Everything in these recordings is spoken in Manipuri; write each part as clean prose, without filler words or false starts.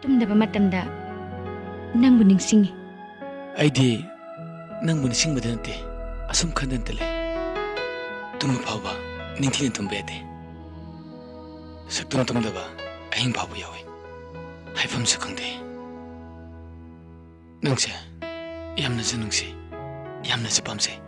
tumdaba matamda nangbu ningsingi. ꯑꯩꯗꯤ ꯅꯪꯕꯨ ꯅꯤꯡꯁꯤꯡꯕꯗ ꯅꯠꯇꯦ ꯑꯁꯨꯝ ꯈꯟꯗꯅꯇ ꯂꯩ ꯇꯨꯝꯕ ꯐꯥꯎꯕ ꯅꯤꯡꯊꯤꯅ ꯇꯨꯝꯕ ꯌꯥꯗꯦ ꯁꯛꯇꯨꯝ ꯇꯨꯝꯗꯕ ꯑꯍꯤꯡ ꯐꯥꯎꯕ ꯌꯥꯎꯏ ꯍꯥꯏꯐꯝꯁꯨ ꯈꯪꯗꯦ ꯅꯪꯁꯦ ꯌꯥꯝꯅꯁꯨ ꯅꯨꯡꯁꯤ ꯌꯥꯝꯅꯁꯨ ꯄꯥꯝꯖꯩ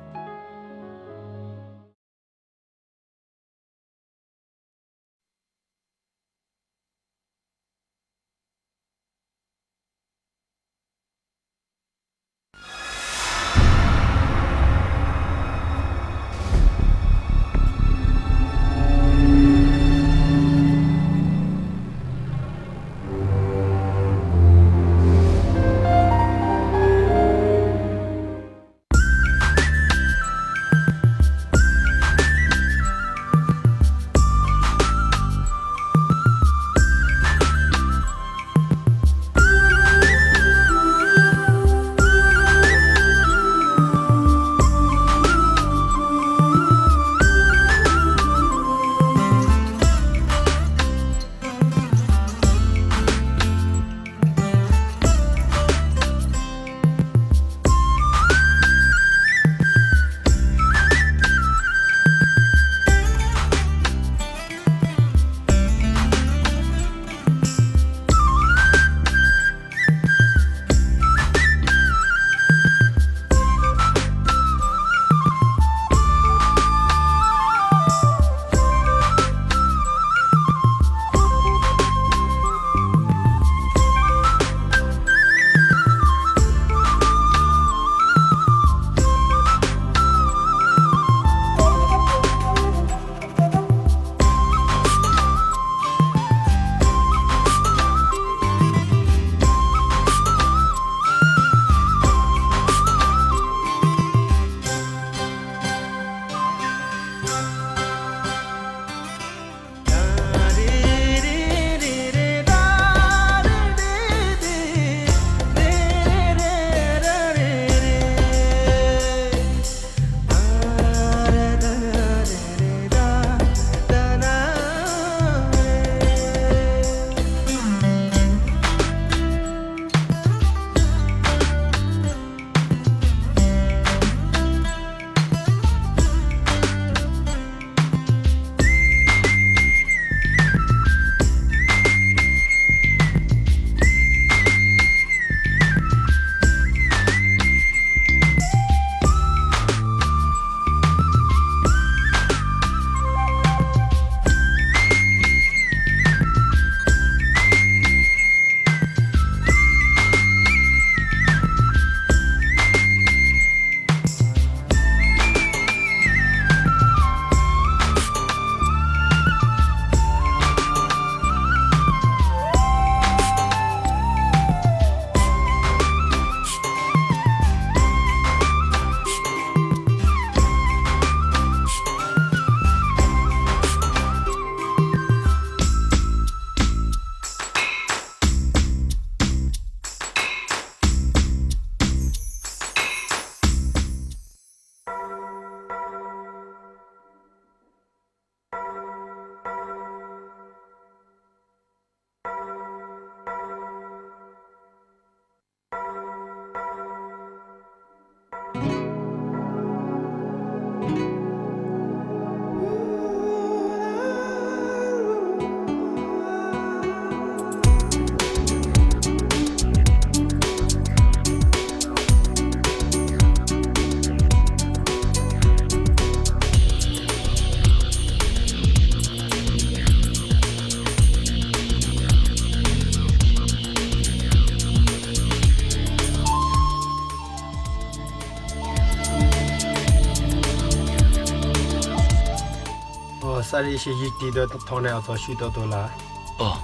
Sari shi yikti do thone ato shi do la. Oh,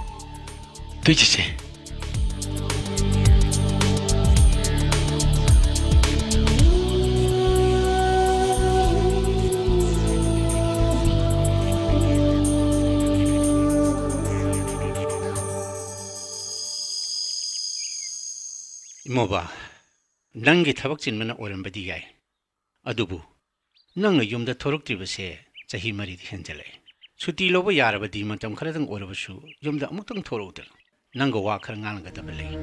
되지지. 이모봐, 낭기 타박 진면은 오랜바디 야이. 아두부, 낭의 юм다 토록드리버세 자히 말이 현절래. 수티 로버 야라바디 만점 카라등 오르버수 юм다 아무튼 토록들. ꯅꯪꯒ ꯋꯥ ꯈꯔ ꯉꯥꯡꯒꯗꯕ ꯂꯩ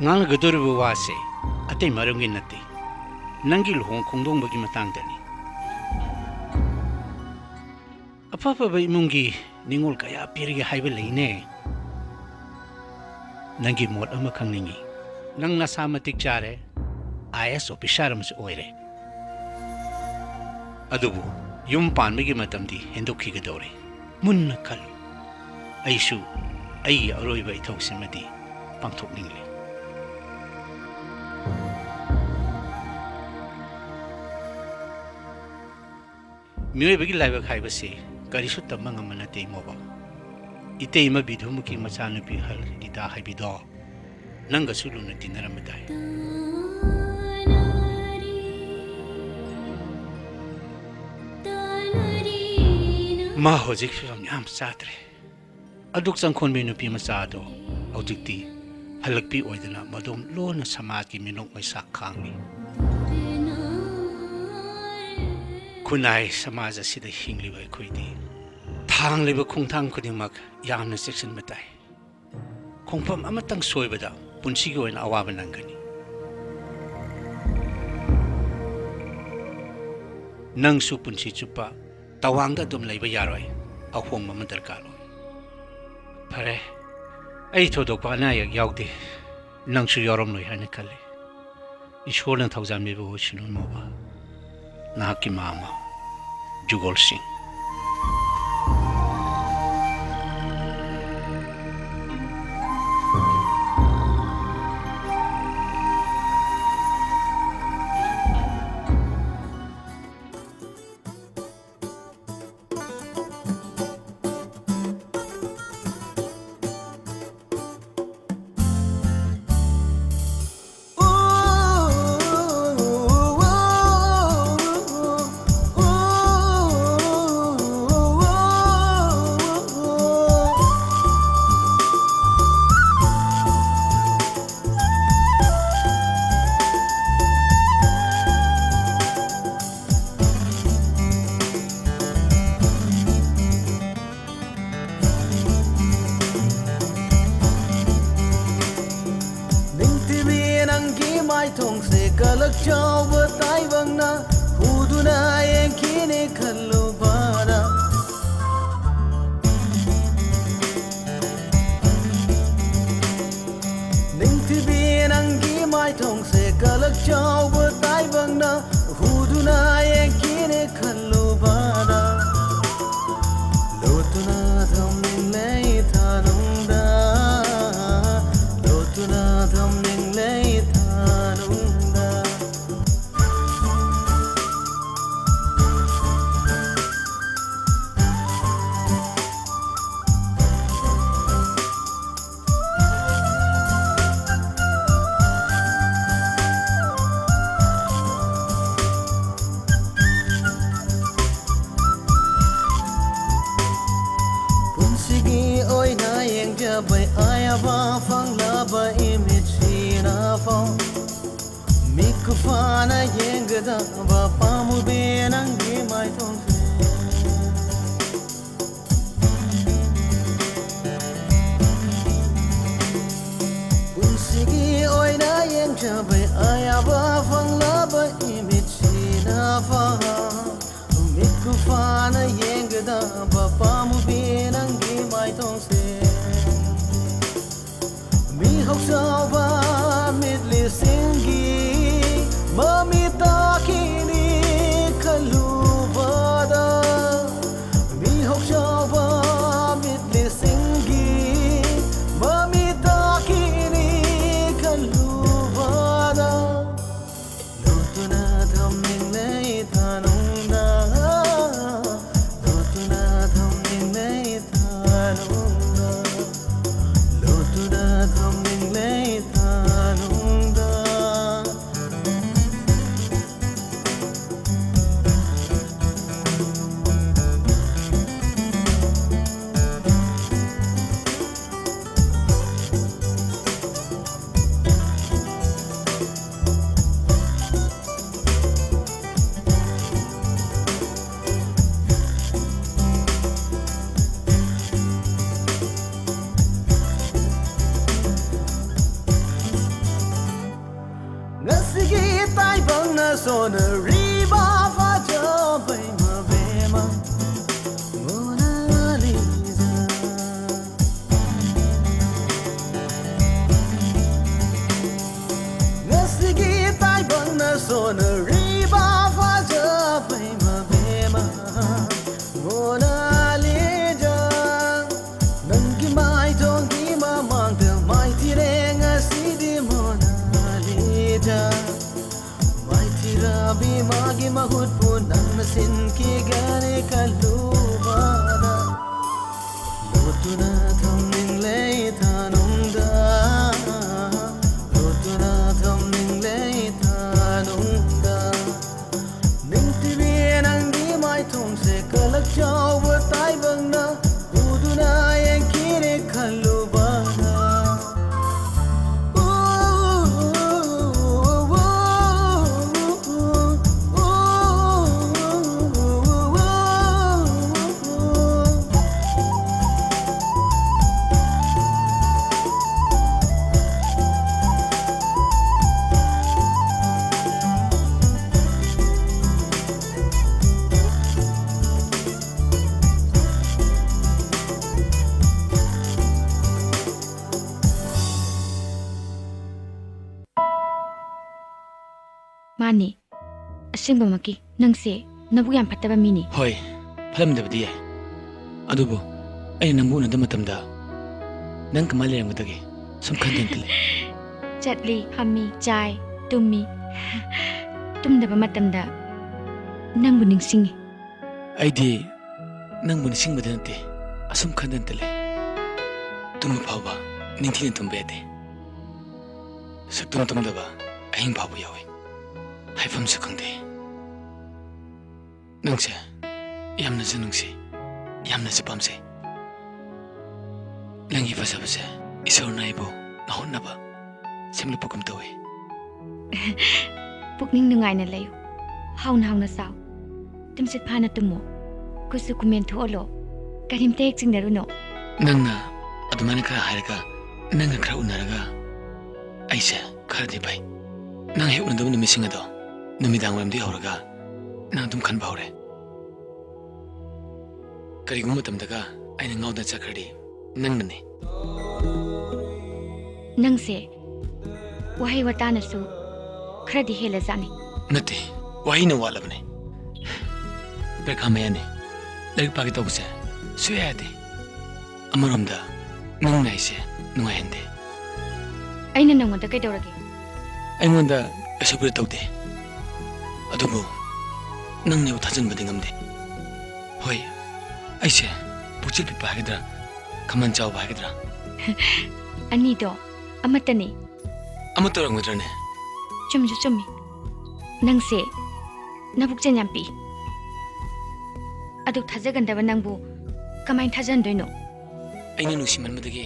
ꯉꯥꯡꯒꯗꯧꯔꯤꯕ ꯋꯥꯁꯦ ꯑꯇꯩ ꯃꯔꯝꯒꯤ ꯅꯠꯇꯦ ꯅꯪꯒꯤ ꯂꯨꯍꯣꯡ ꯈꯣꯡꯗꯣꯡꯕꯒꯤ ꯃꯇꯥꯡꯗꯅꯤ ꯑꯐꯕ ꯏꯃꯨꯡꯒꯤ ꯅꯤꯡꯉꯣꯜ ꯀꯌꯥ ꯄꯤꯔꯒꯦ ꯍꯥꯏꯕ ꯂꯩꯅꯦ ꯅꯪꯒꯤ ꯃꯣꯠ ꯑꯃ ꯈꯪꯅꯤꯡꯉꯤ ꯅꯪ ꯅꯁꯥ ꯃꯇꯤꯛ ꯆꯥꯔꯦ IAS ꯑꯣꯐꯤꯁꯥꯔ ꯑꯃꯁꯨ ꯑꯣꯏꯔꯦ ꯑꯗꯨꯕꯨ ꯌꯨꯝ ꯄꯥꯟꯕꯒꯤ ꯃꯇꯝꯗꯤ ꯍꯦꯟꯗꯣꯛꯈꯤꯒꯗꯧꯔꯦ ꯃꯨꯟꯅ ꯈꯜꯂꯨ ꯑꯩꯁꯨ ꯑꯩꯒꯤ ꯑꯔꯣꯏꯕ ꯏꯊꯧꯁꯤꯃꯗꯤ ꯄꯥꯡꯊꯣꯛꯅꯤꯡꯂꯤ ꯃꯤꯑꯣꯏꯕꯒꯤ ꯂꯥꯏꯕꯛ ꯍꯥꯏꯕꯁꯤ ꯀꯔꯤꯁꯨ ꯇꯝꯕ ꯉꯝꯕ ꯅꯠꯇꯦ ꯏꯃꯣꯕ 이때이마 비두무기 마차누비 할 리다 하이비도 낭가 술루는 디나라마다 마 호직 피럼 얌 싸드레 아둑상 콘비 누비 마차도 아우직티 할럭비 오이드나 마돔 로나 사마기 미녹 마이사 캉니 군나이 사마자 시다 힝리바 코이디 ꯊꯥꯡꯂꯤꯕ ꯈꯣꯡꯊꯥꯡ ꯈꯨꯗꯤꯡꯃꯛ ꯌꯥꯝꯅ ꯆꯦꯛꯁꯤꯟꯕ ꯇꯥꯏ ꯈꯣꯡꯐꯝ ꯑꯃꯇꯪ ꯁꯣꯏꯕꯗ ꯄꯨꯟꯁꯤꯒꯤ ꯑꯣꯏꯅ ꯑꯋꯥꯕ ꯅꯪꯒꯅꯤ ꯅꯪꯁꯨ ꯄꯨꯟꯁꯤ ꯆꯨꯞꯄ ꯇꯋꯥꯡꯗ ꯑꯗꯨꯝ ꯂꯩꯕ ꯌꯥꯔꯣꯏ ꯑꯍꯣꯡꯕ ꯑꯃ ꯗꯔꯀꯥꯔ ꯑꯣꯏ ꯐꯔꯦ ꯑꯩ ꯊꯣꯏꯗꯣꯛꯄ ꯑꯅꯥ ꯑꯌꯦꯛ ꯌꯥꯎꯗꯦ ꯅꯪꯁꯨ ꯌꯥꯎꯔꯝꯂꯣꯏ ꯍꯥꯏꯅ ꯈꯜꯂꯤ ꯏꯁꯣꯔꯅ ꯊꯧꯖꯥꯟꯕꯤꯕ ꯑꯣꯏꯁꯅꯨ ꯃꯣꯕ ꯅꯍꯥꯛꯀꯤ ꯃꯥꯃ ꯖꯨꯒꯣꯜ ꯁꯤꯡ Kalak chawba tai bangna huduna yenkine khallo bara Ningthi binangi mai thong se kalak chawba tai bangna huduna yenkine khallo bara Lotuna tham ninglai thanunda Lotuna tham ninglai thanunda Bai ayaba fanglaba imitsina fa mikufana yengda ba pamu benangi mai tongse punsigi oina yengja bai ayaba fanglaba imitsina fa mikufana yengda ba pamu benangi mai tongse Mi hoksawa midli singi mamita kini kalubada Mi hoksawa midli singi mamita kini kalubada Lutuna tham ninglai thanunda Lutuna tham सिनकी गने कलुबाना लोटुना थमनिंगले थानुंगा लोटुना थमनिंगले थानुंगा निंतिबी नंगी माय थोंसे कलक चाव ताइबंगना उदुना यंकीने कलुबाना माने असेंबमकी नंसे नबु याम फत्तबा मिनी ꯍꯣꯏ ꯐꯠꯂꯝꯗꯕꯗꯤ ꯌꯥꯏ ꯑꯗꯨꯕꯨ ꯑꯩꯅ ꯅꯪꯕꯨ ꯎꯅꯗꯕ ꯃꯇꯝꯗ ꯅꯪ ꯀꯃꯥꯏꯅ ꯂꯩꯔꯝꯒꯗꯒꯦ ꯁꯨꯝ ꯈꯟꯗꯅꯇ ꯂꯩ चटली हमी चाय तुम्मी तुमदबा मतमदा नंबु निंगसिंगी ꯑꯩꯗꯤ ꯅꯪꯕꯨ ꯅꯤꯡꯁꯤꯡꯕꯗ ꯅꯠꯇꯦ ꯑꯁꯨꯝ ꯈꯟꯗꯅꯇ ꯂꯩ ꯇꯨꯝꯕ ꯐꯥꯎꯕ ꯅꯤꯡꯊꯤꯅ ꯇꯨꯝꯕ ꯌꯥꯗꯦ ꯁꯛꯇꯨꯅ ꯇꯨꯝꯗꯕ ꯑꯍꯤꯡ ꯐꯥꯎꯕ ꯌꯥꯎꯏ ꯍꯥꯏꯐꯝꯁꯨ ꯈꯪꯗꯦ ꯅꯪꯁꯦ ꯌꯥꯝꯅꯁꯨ ꯅꯨꯡꯁꯤ ꯌꯥꯝꯅꯁꯨ ꯄꯥꯝꯖꯩ ꯅꯪꯒꯤ ꯐꯖꯕꯁꯦ ꯏꯁꯣꯔꯅ ꯑꯩꯕꯨ ꯅꯍꯣꯠꯅꯕ ꯁꯦꯝꯂꯛꯄꯒꯨꯝ ꯇꯧꯏ पुकनिंग नुंगाइना लयो हाउन हाउना साव तुमसित फाना तुमो कुसु कुमेन थोलो करिमते एक चिंगनरुनो ꯅꯪꯅ ꯑꯗꯨꯃꯥꯏꯅ ꯈꯔ ꯍꯥꯏꯔꯒ ꯅꯪꯒ ꯈꯔ ꯎꯅꯔꯒ ꯑꯩꯁꯦ ꯈꯔꯗꯤ ꯐꯩ ꯅꯪ ꯍꯦꯛ ꯎꯅꯗꯕ ꯅꯨꯃꯤꯠꯁꯤꯡ ꯑꯗꯣ ꯅꯨꯃꯤꯗꯥꯡ ꯋꯥꯏꯔꯝꯗꯒꯤ ꯍꯧꯔꯒ ꯅꯪ ꯑꯗꯨꯝ ꯈꯟꯕ ꯍꯧꯔꯦ ꯀꯔꯤꯒꯨꯝꯕ ꯃꯇꯝꯗꯒ ꯑꯩꯅ ꯉꯥꯎꯗꯅ ꯆꯠꯈ꯭ꯔꯗꯤ ꯅꯪꯅꯅꯦ नंसे वही वटानसु खरदी हेला जानी नते वहीना वालबने प्रखामयाने लाइक पाके तौबसे सुयादे अमरमदा नंगनाइसे नुंगायंदे अइना नंगोंदा कैदौरगे अइंगोंदा असुबुर तौदे अदुबु नंगने थाजनबदि ngamde होय अइसे पुचिल पिपा हागेद्रा खमन चाव हागेद्रा अनिदो अमतनी अमतरंगद्रने चुमजु चुमी नंसे नबुकचन याम्पी अदुक थाजगंदबा नंबु कमाइन थाजनदोइनो अइना नुसिमनबदगे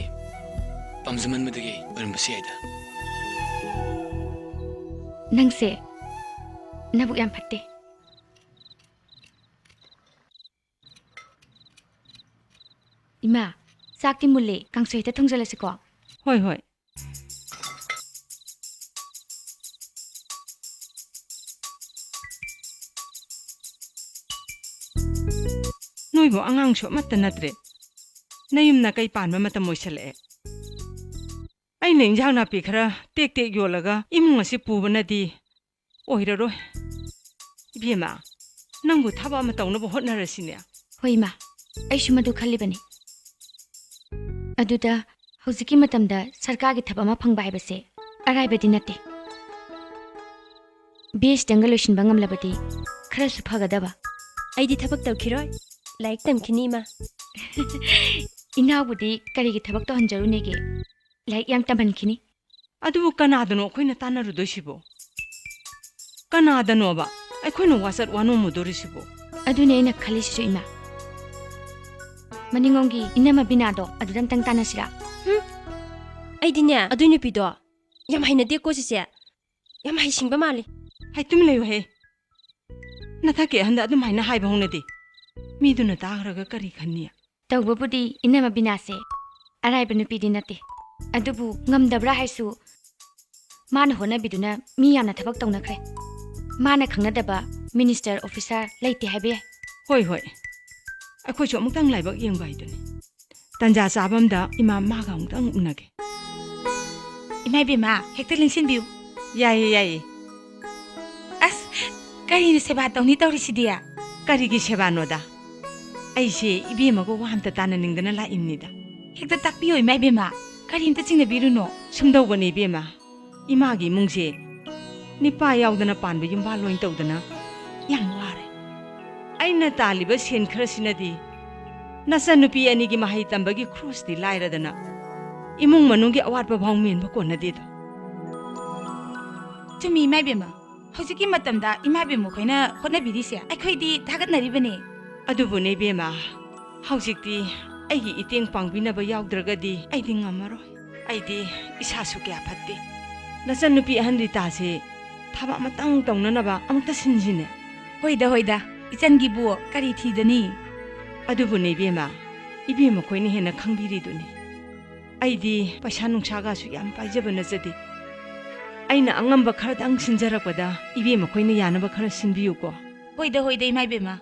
पामजमनबदगे ओरमबसे याइदा नंसे नबुक याम फत्ते इमा साक्ति मुल्ले कांसोइता थोंजलसिको होय होय नोइबो आंगांसो अमत्ता नत्रे नयुमना कई पानबा मतम मोइसलए अइना इंजांग नापी खरा टेक टेक योलगा इमुंग असे पुबनदी ओइररो इबेमा नंगबु थाबा अमा तौनबो होटनरसिने होइमा अइसु मदु खल्लिबनी अदुदा हौजिकी मतमदा सरकारगी थबा मा फंगबा हाइबसे अराइबदी नते बेस दंगल लोइसिनबा ngamlabadi खरसु फगदबा अइदी थबक तौखिरोय लाइक तमखिनी मा इनाबुदी करिगी थबक तो हंजरुनेगे लाइक याम तमनखिनी अदुबु कनादनो अखोइना तानरुदोइसिबो कनादनोबा अखोइना वासत वानो मुदोरिसिबो अदुने इना खलिसिसु इमा मनिंगोंगी इनामा बिनादो अदुदम तंग तानासिरा अइदिने अदुइ नुपिदो याम हाइनदे को सिसे याम हाइसिंबा माली हाय तुम लेयो हे नथाके हंदा अदुम हाइना हाइबा होनदे मीदुना तागरगा करी खन्निया तौबबुदी इनामा बिनासे अराइबा नुपिदी नते अदुबु ngamdabra हाइसु मान होना बिदुना मी यामना थबक तौनखरे माना खंगनदबा मिनिस्टर ऑफिसर लेते हाइबे होय होय अखोइसु अमुक्तंग लाइबक येंबा इदुने तंजा चाबमदा इमा मागा अमुक्तंग उनगे इमाय बेमा हेक्टर लिंसिन बिउ याये याये अस करिन सेवा तौनी तौरिसिदिया करिगी सेवानोदा ऐसे इबेमगो वामता ताननिंगदना लाइमनिदा हेक्टर ताकपियो इमाय बेमा करिन चिंगना बिरुनो सुमदौगनी बेमा इमागी मुंगसे निपा यावदना पानबे युम्बा लोइन तौदना याम वारे ꯑꯩꯅ ꯇꯥꯜꯂꯤꯕ ꯁꯦꯟ ꯈꯔꯁꯤꯅꯗꯤ ꯅꯆꯟꯅꯨꯄꯤ ꯑꯅꯤꯒꯤ ꯃꯍꯩ ꯇꯝꯕꯒꯤ ꯈ꯭ꯔꯣꯁꯇꯤ ꯂꯥꯏꯔꯗꯅ ꯏꯃꯨꯡ ꯃꯅꯨꯡꯒꯤ ꯑꯋꯥꯠꯄ ꯐꯥꯎ ꯃꯦꯟꯕ ꯀꯣꯟꯅꯗꯦꯗꯣ ꯆꯨꯝꯃꯤ ꯏꯃꯥꯏꯕꯦꯝꯃ ꯍꯧꯖꯤꯛꯀꯤ ꯃꯇꯝꯗ ꯏꯃꯥꯏꯕꯦꯝꯃ ꯈꯣꯏꯅ ꯍꯣꯠꯅꯕꯤꯔꯤꯁꯦ ꯑꯩꯈꯣꯏꯗꯤ ꯊꯥꯒꯠꯅꯔꯤꯕꯅꯦ ꯑꯗꯨꯕꯨꯅꯦ ꯏꯕꯦꯝꯃ ꯍꯧꯖꯤꯛꯇꯤ ꯑꯩꯒꯤ ꯏꯇꯦꯡ ꯄꯥꯡꯕꯤꯅꯕ ꯌꯥꯎꯗ꯭ꯔꯒꯗꯤ ꯑꯩꯗꯤ ꯉꯝꯃꯔꯣꯏ ꯑꯩꯗꯤ ꯏꯁꯥꯁꯨ ꯀꯌꯥ ꯐꯠꯇꯦ ꯅꯆꯟꯅꯨꯄꯤ ꯑꯍꯟ ꯔꯤꯇꯥꯁꯦ ꯊꯕꯛ ꯑꯃꯇꯪ ꯇꯧꯅꯅꯕ ꯑꯃꯨꯛꯇ ꯁꯤꯟꯁꯤꯅꯦ ꯍꯣꯏꯗ ꯍꯣꯏꯗ ꯏꯆꯟꯒꯤꯕꯨ ꯀꯔꯤ ꯊꯤꯗꯅꯤ ꯑꯗꯨꯕꯨꯅꯦ ꯏꯕꯦꯝꯃ ꯏꯕꯦꯝꯃ ꯈꯣꯏꯅ ꯍꯦꯟꯅ ꯈꯪꯕꯤꯔꯤꯗꯨꯅꯤ ꯑꯩꯗꯤ ꯄꯩꯁꯥ ꯅꯨꯡꯁꯥꯒꯁꯨ ꯌꯥꯝ ꯄꯥꯏꯖꯕ ꯅꯠꯆꯗꯦ ꯑꯩꯅ ꯑꯉꯝꯕ ꯈꯔꯗꯪ ꯁꯤꯟꯖꯔꯛꯄꯗ ꯏꯕꯦꯝꯃ ꯈꯣꯏꯅ ꯌꯥꯅꯕ ꯈꯔ ꯁꯤꯟꯕꯤꯌꯨꯀꯣ ꯍꯣꯏꯗ ꯍꯣꯏꯗ ꯏꯃꯥꯏꯕꯦꯝꯃ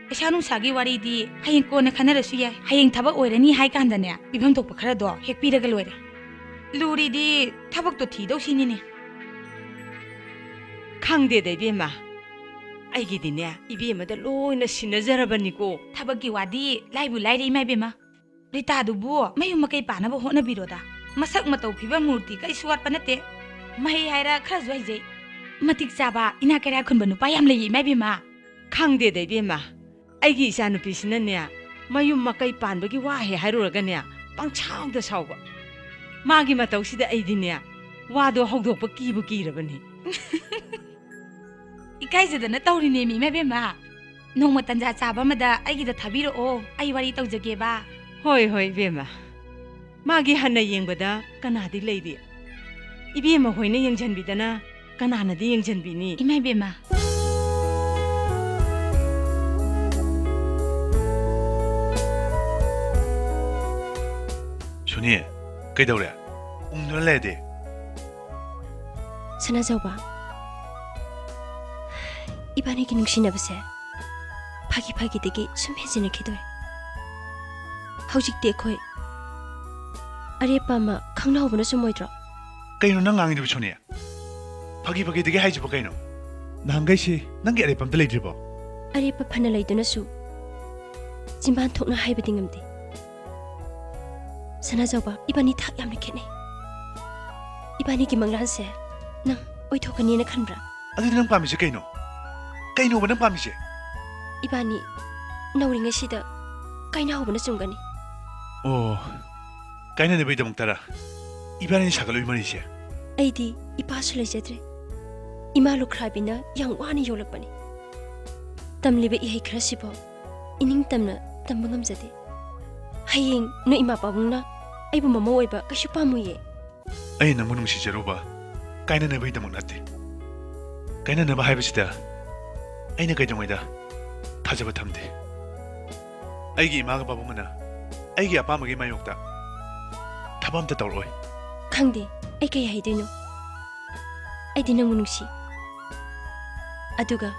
ꯄꯩꯁꯥ ꯅꯨꯡꯁꯥꯒꯤ ꯋꯥꯔꯤꯗꯤ ꯍꯌꯦꯡ ꯀꯣꯟꯅ ꯈꯟꯅꯔꯁꯨ ꯌꯥꯏ ꯍꯌꯦꯡ ꯊꯕꯛ ꯑꯣꯏꯔꯅꯤ ꯍꯥꯏ ꯀꯥꯟꯗꯅꯦ ꯄꯤꯐꯝ ꯊꯣꯛꯄ ꯈꯔꯗꯣ ꯍꯦꯛ ꯄꯤꯔꯒ ꯂꯣꯏꯔꯦ ꯂꯨꯔꯤꯗꯤ ꯊꯕꯛꯇꯣ ꯊꯤꯗꯧ ꯁꯤꯅꯤꯅꯦ ꯈꯪꯗꯦꯗ ꯏꯕꯦꯝꯃ ꯑꯩꯒꯤꯗꯤꯅꯦ ꯏꯕꯦꯝꯃꯗ ꯂꯣꯏꯅ ꯁꯤꯟꯅꯖꯔꯕꯅꯤꯀꯣ ꯊꯕꯛꯀꯤ ꯋꯥꯗꯤ ꯂꯥꯏꯕꯨ ꯂꯥꯏꯔꯦ ꯏꯃꯥꯏꯕꯦꯝꯃ ꯔꯤꯇꯥꯗꯨꯕꯨ ꯃꯌꯨꯝ ꯃꯀꯩ ꯄꯥꯅꯕ ꯍꯣꯠꯅꯕꯤꯔꯣꯗ ꯃꯁꯛ ꯃꯇꯧ ꯐꯤꯕꯝ ꯃꯨꯔꯇꯤ ꯀꯔꯤꯁꯨ ꯋꯥꯠꯄ ꯅꯠꯇꯦ ꯃꯍꯩ ꯍꯥꯏꯔ ꯈꯔꯁꯨ ꯍꯩꯖꯩ ꯃꯇꯤꯛ ꯆꯥꯕ ꯏꯅꯥ ꯀꯩꯔꯥ ꯈꯨꯟꯕ ꯅꯨꯄꯥ ꯌꯥꯝ ꯂꯩꯌꯦ ꯏꯃꯥꯏꯕꯦꯝꯃ ꯈꯪꯗꯦꯗ ꯏꯕꯦꯝꯃ ꯑꯩꯒꯤ ꯏꯆꯥꯅꯨꯄꯤꯁꯤꯅꯅꯦ ꯃꯌꯨꯝ ꯃꯀꯩ ꯄꯥꯟꯕꯒꯤ ꯋꯥꯍꯦ ꯍꯥꯏꯔꯨꯔꯒꯅꯦ ꯄꯪꯁꯥꯎꯗ ꯁꯥꯎꯕ ꯃꯥꯒꯤ ꯃꯇꯧꯁꯤꯗ ꯑꯩꯗꯤꯅꯦ ꯋꯥꯗꯣ ꯍꯧꯗꯣꯛꯄ ꯀꯤꯕꯨ ꯀꯤꯔꯕꯅꯤ ꯏꯀꯥꯏꯖꯗꯅ ꯇꯧꯔꯤꯅꯦꯃꯤ ꯏꯃꯥꯏꯕꯦꯝꯃ ꯅꯣꯡꯃ ꯇꯟꯖꯥ ꯆꯥꯕ ꯑꯃꯗ ꯑꯩꯒꯤꯗ ꯊꯥꯕꯤꯔꯛꯑꯣ ꯑꯩ ꯋꯥꯔꯤ ꯇꯧꯖꯒꯦꯕ ꯍꯣꯏ ꯍꯣꯏ ꯏꯕꯦꯝꯃ ꯃꯥꯒꯤ ꯍꯟꯅ ꯌꯦꯡꯕꯗ ꯀꯅꯥꯗꯤ ꯂꯩꯔꯤ ꯏꯕꯦꯝꯃ ꯍꯣꯏꯅ ꯌꯦꯡꯁꯤꯟꯕꯤꯗꯅ ꯀꯅꯥꯅꯗꯤ ꯌꯦꯡꯁꯤꯟꯕꯤꯅꯤ ꯏꯃꯥꯏꯕꯦꯝꯃ ꯁꯨꯅꯤ ꯀꯩꯗꯧꯔꯦ ꯎꯪꯗꯨꯅ ꯂꯩꯔꯗꯤ ꯁꯅꯥꯖꯧꯕ 이반이기 눅시나보세 파기파기되기 숨해지는 기도해 하우직대 거이 아리에빠마 강나오브나 숨어있더라 ꯀꯩꯅꯣ ꯅꯪ ꯉꯥꯡꯉꯤꯗꯨꯕꯨ ꯁꯣꯅꯤ ꯐꯥꯒꯤ ꯐꯥꯒꯤꯗꯒꯤ ꯍꯥꯏꯖꯕ ꯀꯩꯅꯣ ꯅꯍꯥꯟꯈꯩꯁꯤ ꯅꯪꯒꯤ ꯑꯔꯦꯞꯄ ꯑꯝꯇ ꯂꯩꯇ꯭ꯔꯤꯕꯣ 아리에빠 파나 레이도나수 진반 톡나 하이브딩 음디 사나저바 이반이 탁 얌나 겠네 이반이기 망란세 năng 오이토카니나 칸브라 ꯑꯗꯨꯗꯤ ꯅꯪ ꯄꯥꯝꯃꯤꯁꯦ ꯀꯩꯅꯣ ꯀꯩꯅꯣꯕ ꯅꯪ ꯄꯥꯝꯃꯤꯁꯦ 이반이 나우링의시다 까이나오브나 쭝가니 ꯑꯣ ꯀꯥꯏꯅꯅꯕꯒꯤꯗꯃꯛꯇꯔꯥ 이반이 사갈로 이만이지 ꯑꯩꯗꯤ ꯏꯄꯥꯁꯨ ꯂꯩꯖꯗ꯭ꯔꯦ ꯏꯃꯥ ꯂꯨꯈ꯭ꯔꯥꯕꯤꯅ ꯌꯥꯝ ꯋꯥꯅ ꯌꯣꯛꯂꯛꯄꯅꯤ ꯇꯝꯂꯤꯕ ꯏꯍꯩ ꯈꯔꯁꯤꯐꯥꯎ ꯏꯅꯤꯡ ꯇꯝꯅ ꯇꯝꯕ ꯉꯝꯖꯗꯦ ꯍꯌꯦꯡ ꯅꯣꯏ ꯏꯃꯥ ꯄꯥꯕꯨꯡꯅ ꯑꯩꯕꯨ ꯃꯃꯧ ꯑꯣꯏꯕ ꯀꯩꯁꯨ ꯄꯥꯝꯃꯨꯌꯦ ꯑꯩ ꯅꯪꯕꯨ ꯅꯨꯡꯁꯤꯖꯔꯨꯕ ꯀꯥꯏꯅꯅꯕꯒꯤꯗꯃꯛ ꯅꯠꯇꯦ ꯀꯥꯏꯅꯅꯕ ꯍꯥꯏꯕꯁꯤꯗ ꯑꯩꯅ ꯀꯩꯗꯧꯉꯩꯗ ꯊꯥꯖꯕ ꯊꯝꯗꯦ ꯑꯩꯒꯤ ꯏꯃꯥꯒ ꯄꯥꯕꯨꯡꯅ ꯑꯩꯒꯤ ꯑꯄꯥꯝꯕꯒꯤ ꯃꯥꯌꯣꯛꯇ ꯊꯕꯛ ꯑꯝꯇ ꯇꯧꯔꯛꯑꯣꯏ ꯈꯪꯗꯦ ꯑꯩ ꯀꯩ ꯍꯥꯏꯗꯣꯏꯅꯣ ꯑꯩꯗꯤ ꯅꯪꯕꯨ ꯅꯨꯡꯁꯤ ꯑꯗꯨꯒ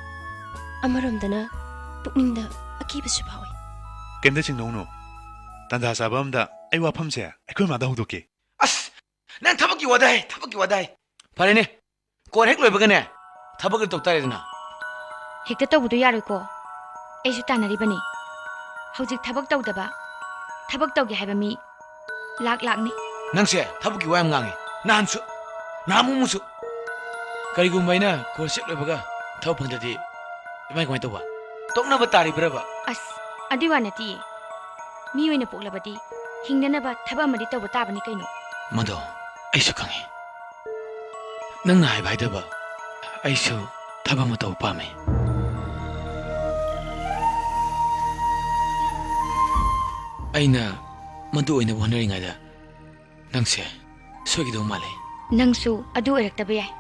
ꯑꯃꯔꯣꯝꯗꯅ ꯄꯨꯛꯅꯤꯡꯗ ꯑꯀꯤꯕꯁꯨ ꯐꯥꯎꯏ ꯀꯩꯝꯇ ꯆꯤꯡꯅꯧꯅꯨ ꯇꯟꯖꯥ ꯆꯥꯕ ꯑꯝꯗ ꯑꯩ ꯋꯥꯐꯝꯁꯦ ꯑꯩꯈꯣꯏ ꯃꯥꯗ ꯍꯧꯗꯣꯛꯀꯦ ꯑꯁ ꯅꯪ ꯊꯕꯛꯀꯤ ꯋꯥꯗꯥꯏ ꯐꯔꯦꯅꯦ ꯀꯣꯟ ꯍꯦꯛ ꯂꯣꯏꯕꯒꯅꯦ ꯊꯕꯛ ꯇꯧ ꯇꯥꯔꯦꯗꯅ ꯍꯦꯛꯇ ꯇꯧꯕꯗꯣ ꯌꯥꯔꯣꯏꯀꯣ ꯑꯩꯁꯨ ꯇꯥꯟꯅꯔꯤꯕꯅꯤ ꯍꯧꯖꯤꯛ ꯊꯕꯛ ꯇꯧꯗꯕ ꯊꯕꯛ ꯇꯧꯒꯦ ꯍꯥꯏꯕ ꯃꯤ ꯂꯥꯛꯅꯤ ꯅꯪꯁꯦ ꯊꯕꯛꯀꯤ ꯋꯥ ꯌꯥꯝ ꯉꯥꯡꯉꯦ ꯅꯍꯥꯟꯃꯨꯛꯁꯨ ꯀꯔꯤꯒꯨꯝꯕ ꯑꯩꯅ ꯀꯣꯔꯁ ꯍꯦꯛ ꯂꯣꯏꯕꯒ ꯊꯕꯛ ꯐꯪꯗ꯭ꯔꯗꯤ ꯀꯃꯥꯏ ꯇꯧꯕ ꯇꯣꯛꯅꯕ ꯇꯥꯔꯤꯕ꯭ꯔꯕ ꯑꯁ ꯑꯗꯨꯏ ꯋꯥ ꯅꯠꯇꯤꯌꯦ ꯃꯤ ꯑꯣꯏꯅ ꯄꯣꯛꯂꯕꯗꯤ ꯍꯤꯡꯅꯅꯕ ꯊꯕꯛ ꯑꯃꯗꯤ ꯇꯧꯕ ꯇꯥꯕꯅꯤ ꯀꯩꯅꯣ ꯃꯗꯣ ꯑꯩꯁꯨ ꯈꯪꯉꯤ ꯅꯪꯅ ꯍꯥꯏꯕ ꯍꯥꯏꯗꯕ ꯑꯩꯁꯨ ꯊꯕꯛ ꯑꯃ ꯇꯧꯕ ꯄꯥꯝꯃꯤ ꯑꯩꯅ ꯃꯗꯨ ꯑꯣꯏꯅꯕ ꯍꯣꯠꯅꯔꯤꯉꯩꯗ ꯅꯪꯁꯦ ꯁꯣꯏꯈꯤꯗꯧ ꯃꯥꯜꯂꯦ ꯅꯪꯁꯨ ꯑꯗꯨ ꯑꯣꯏꯔꯛꯇꯕ ꯌꯥꯏ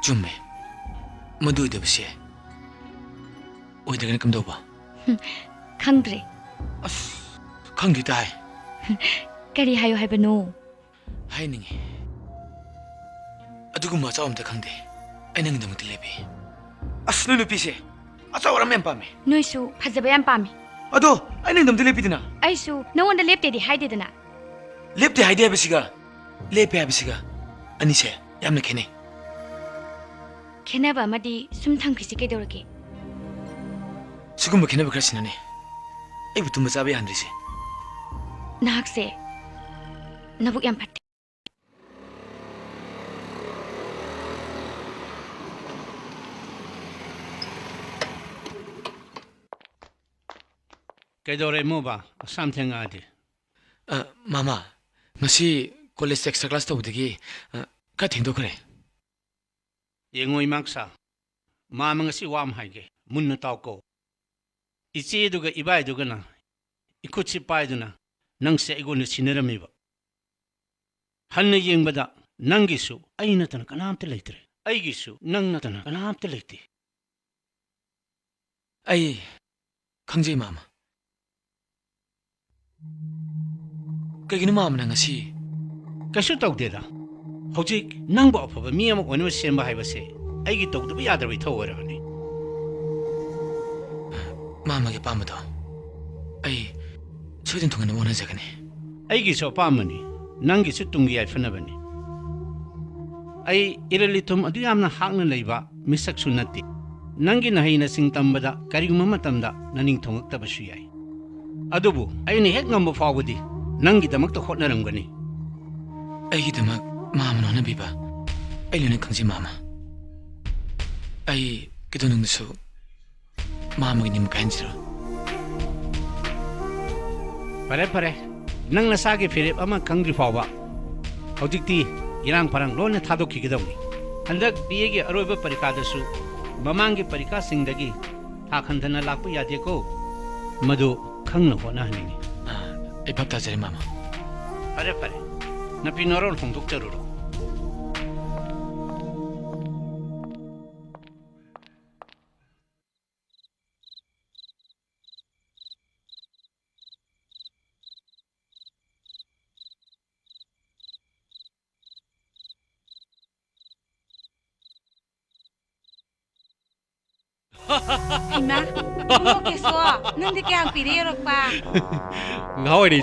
ꯆꯨꯝꯃꯦ ꯃꯗꯨ ꯑꯣꯏꯗꯕꯁꯦ ꯑꯣꯏꯗ꯭ꯔꯒꯅ ꯀꯝꯗꯧꯕ ꯈꯪꯗ꯭ꯔꯦ ꯑꯁ ꯈꯪꯗꯤ ꯇꯥꯏ ꯀꯔꯤ ꯍꯥꯏꯌꯣ ꯍꯥꯏꯕꯅꯣ ꯍꯥꯏꯅꯤꯡꯉꯤ ꯑꯗꯨꯒꯨꯝꯕ ꯑꯆꯥꯎ ꯑꯝꯇ ꯈꯪꯗꯦ ꯑꯩ ꯅꯪꯒꯤꯗꯃꯛꯇ ꯂꯦꯞꯄꯤ ꯑꯁ ꯅꯣꯏ ꯅꯨꯄꯤꯁꯦ ꯑꯆꯥꯎ ꯑꯔꯝ ꯌꯥꯝ ꯄꯥꯝꯃꯦ ꯅꯣꯏꯁꯨ ꯐꯖꯕ ꯌꯥꯝ ꯄꯥꯝꯃꯤ ꯑꯗꯣ ꯑꯩ ꯅꯪꯒꯤꯗꯃꯛꯇ ꯂꯦꯞꯄꯤꯗꯅ ꯑꯩꯁꯨ ꯅꯉꯣꯟꯗ ꯂꯦꯞꯇꯦꯗꯤ ꯍꯥꯏꯗꯦꯗꯅ ꯂꯦꯞꯇꯦ ꯍꯥꯏꯗꯦ ꯍꯥꯏꯕꯁꯤꯒ ꯂꯦꯞꯄꯦ ꯍꯥꯏꯕꯁꯤꯒ ꯑꯅꯤꯁꯦ ꯌꯥꯝꯅ ꯈꯦꯠꯅꯩ ꯈꯦꯠꯅꯕ ꯑꯃꯗꯤ ꯁꯨꯝ ꯊꯝꯈꯤꯁꯤ ꯀꯩꯗꯧꯔꯒꯦ ꯁꯤꯒꯨꯝꯕ ꯈꯦꯠꯅꯕ ꯈꯔꯁꯤꯅꯅꯦ ꯑꯩꯕꯨ ꯇꯨꯝꯕ ꯆꯥꯕ ꯌꯥꯍꯟꯗ꯭ꯔꯤꯁꯦ ꯅꯍꯥꯛꯁꯦ ꯅꯕꯨꯛ ꯌꯥꯝ ꯐꯠꯇꯦ ꯀꯩꯗꯧꯔꯦ ꯃꯣꯕ ꯑꯁꯥꯝ ꯊꯦꯡꯉꯛꯑꯗꯤ ꯃꯥꯃꯥ ꯉꯁꯤ ꯀꯣꯂꯦꯖ ꯑꯦꯛꯁꯇ꯭ꯔꯥ ꯀ꯭ꯂꯥꯁ ꯇꯧꯕꯗꯒꯤ ꯈꯔ ꯊꯦꯡꯗꯣꯛꯈ꯭ꯔꯦ ꯌꯦꯡꯉꯣ ꯏꯃꯥꯛꯁꯥ ꯃꯥꯃ ꯉꯁꯤ ꯋꯥ ꯑꯃ ꯍꯥꯏꯒꯦ ꯃꯨꯟꯅ ꯇꯥꯎꯀꯣ ꯏꯆꯦꯗꯨꯒ ꯏꯕꯥꯏꯗꯨꯒꯅ 이코치 빠이드나 낭세 이고는 시내람이바 한내 잉바다 낭기수 아이나타나 까나암테 레이트레 아이기수 낭나타나 까나암테 레이트 아이 강제이 마마 그기는 마음나 ngasi kasu tawdeda hojik nangbo afaba mi am onu semba haibase aigi tawdba yadrabai thawrani mama ge pamado ai 소든 동안 원하자가네 아이기 저 빠머니 낭기 수뚱기 야이ፈ나바니 아이 이럴리 톰 어디 암나 학나 레이바 미삭 순나티 낭기 나히나 싱탐바다 가리구마 마탐다 나닝 통학다바슈 야이 아두부 아이니 핵 넘버 파고디 낭기 담학도 헛나랑거니 아이기 담학 마음은 하나비바 아이는 강지 마마 아이 그도능수 마음이 님 간지러 Pare, nang nasagi Philip ama kangri fawa. Hojikti irang parang lone thadokki gidawni. Handak biye aroiba parika dasu mamangi parika singdagi thakhandana lakpu yade ko madu khangna hona haningi. Ai bab tajare mama. Pare, na pinorol hongdok charuro. Ima, mo keso, nandi kaya ang piriyorok pa. Ngawi ni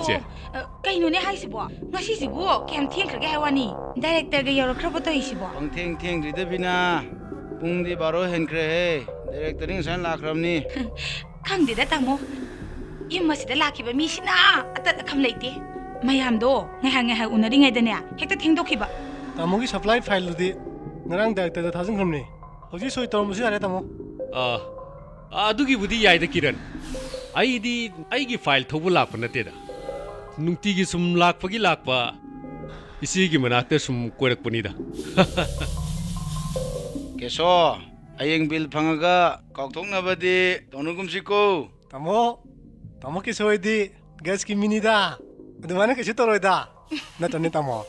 Kay nune hay sibo, ngasi sibo, kaya tiyang kagay hawani. Director ga yorok krabo to isibo. Ang ting rida bina, pung di baro henkre he, directoring san lakramni. Kang di datang mo, yung masida laki ba misina, at kam laiti. Mayam do, ngahang unaring ay danya, hekta tingdoki ba. Tamogi supply file ludi, ngarang director da thasang kramni. Hoji soi tormusi are tamo. ꯑꯗꯨꯒꯤ ꯕꯨꯗꯤ ꯌꯥꯏꯗ ꯀꯤꯔꯟ ꯑꯩꯗꯤ ꯑꯩꯒꯤ ꯐꯥꯏꯜ ꯊꯧꯕ ꯂꯥꯛꯄ ꯅꯠꯇꯦꯗ ꯅꯨꯡꯇꯤꯒꯤ ꯁꯨꯝ ꯂꯥꯛꯄꯒꯤ ꯂꯥꯛꯄ ꯏꯆꯦꯒꯤ ꯃꯅꯥꯛꯇ ꯁꯨꯝ ꯀꯣꯏꯔꯛꯄꯅꯤꯗ Keso, ayeng bill pangaga, kauktongnabadi, tonugumsiko. Tamo ki soi di gas ki minida. Adumana kasi toroida. Natani tamo.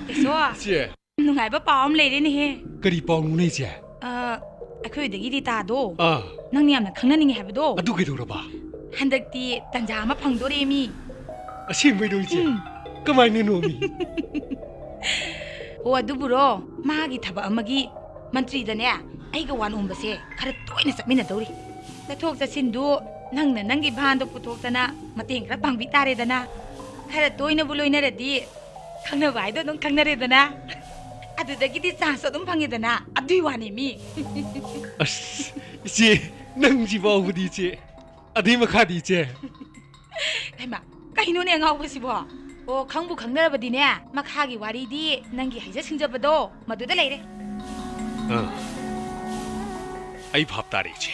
Keso, ꯏꯆꯦ nungay ba pa lady ni he? ꯀꯔꯤ ꯄꯥꯎꯅꯣ ꯏꯆꯦ ꯑꯩꯈꯣꯏꯗꯒꯤ ꯗꯤꯇꯥꯗꯣ ꯑꯥ ꯅꯪꯅ ꯌꯥꯝꯅ ꯈꯪꯅꯅꯤꯡꯉꯤ ꯍꯥꯏꯕꯗꯣ ꯑꯗꯨ ꯀꯩꯗꯧꯔꯕ ꯍꯟꯗꯛꯇꯤ ꯇꯟꯖꯥ ꯑꯃ ꯐꯪꯗꯣꯔꯦꯃꯤ ꯑꯁꯦꯡꯕꯩꯔꯣ ꯏꯆꯦ ꯀꯃꯥꯏꯅꯅꯣꯃꯤ ꯑꯣ ꯑꯗꯨꯕꯨꯔꯣ ꯃꯥꯒꯤ ꯊꯕꯛ ꯑꯃꯒꯤ ꯃꯟꯇ꯭ꯔꯤꯗꯅꯦ ꯑꯩꯒ ꯋꯥꯟ ꯎꯝꯕꯁꯦ ꯈꯔ ꯇꯣꯏꯅ ꯆꯠꯃꯤꯟꯅꯗꯧꯔꯤ ꯆꯠꯊꯣꯛ ꯆꯠꯁꯤꯟꯗꯨ ꯅꯪꯅ ꯅꯪꯒꯤ ꯚꯥꯟꯗꯣ ꯄꯨꯊꯣꯛꯇꯅ ꯃꯇꯦꯡ ꯈꯔ ꯄꯥꯡꯕꯤ ꯇꯥꯔꯦꯗꯅ ꯈꯔ ꯇꯣꯏꯅꯕꯨ ꯂꯣꯏꯅꯔꯗꯤ ꯈꯪꯅꯕ ꯍꯥꯏꯗꯣ ꯑꯗꯨꯝ ꯈꯪꯅꯔꯦꯗꯅ ꯑꯗꯨꯗꯒꯤꯗꯤ ꯆꯥꯟꯁ ꯑꯗꯨꯝ ꯐꯪꯉꯦꯗꯅ ꯑꯗꯨꯏ ꯋꯥꯅꯦꯃꯤ ꯑꯁ ꯏꯆꯦ ꯅꯪꯁꯤ ꯐꯥꯎꯕꯗꯤ ꯏꯆꯦ ꯑꯗꯨꯏ ꯃꯈꯥꯗꯤ ꯏꯆꯦ ꯍꯩꯃꯥ ꯀꯩꯅꯣꯅꯦ ꯑꯉꯥꯎꯕꯁꯤꯕꯣ ꯑꯣ ꯈꯪꯕꯨ ꯈꯪꯅꯔꯕꯗꯤꯅꯦ ꯃꯈꯥꯒꯤ ꯋꯥꯔꯤꯗꯤ ꯅꯪꯒꯤ ꯍꯩꯖ ꯁꯤꯡꯖꯕꯗꯣ ꯃꯗꯨꯗ ꯂꯩꯔꯦ ꯑꯩ ꯚꯥꯞ ꯇꯥꯔꯦ ꯏꯆꯦ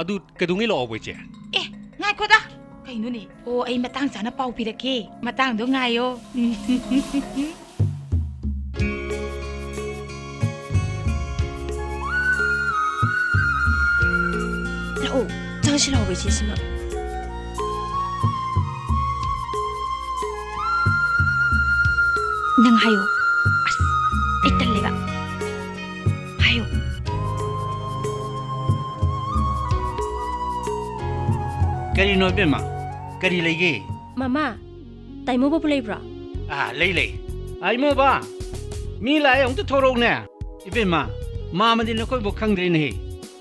ꯑꯗꯨ ꯀꯩꯗꯧꯉꯩ ꯂꯥꯛꯑꯣꯕ ꯏꯆꯦ ꯑꯦ ꯉꯥꯏꯈꯣꯗ ꯀꯩꯅꯣꯅꯦ ꯑꯣ ꯑꯩ ꯃꯇꯥꯡ ꯆꯥꯅ ꯄꯥꯎ ꯄꯤꯔꯛꯀꯦ ꯃꯇꯥꯡꯗꯣ ꯉꯥꯏꯌꯣ ꯂꯥꯛꯑꯣ ꯆꯪꯁꯤ ꯂꯥꯛꯑꯣ ꯏꯆꯦꯁꯤꯃ ꯅꯪ ꯍꯥꯏꯌꯣ ꯑꯁ ꯑꯩ ꯇꯜꯂꯦꯕ ꯍꯥꯏꯌꯣ ꯀꯔꯤꯅꯣ ꯏꯕꯦꯝꯃ ꯀꯔꯤ ꯂꯩꯒꯦ ꯃꯃꯥ ꯇꯥꯏꯃꯣꯕꯕꯨ ꯂꯩꯕ꯭ꯔꯣ ꯂꯩ ꯑꯩꯃꯣꯕ ꯃꯤ ꯂꯥꯛꯑꯦ ꯑꯃꯨꯛꯇ ꯊꯣꯔꯛꯎꯅꯦ ꯏꯕꯦꯝꯃ ꯃꯥꯃꯗꯤ ꯅꯈꯣꯏꯕꯨ ꯈꯪꯗ꯭ꯔꯦꯅꯦꯍꯦ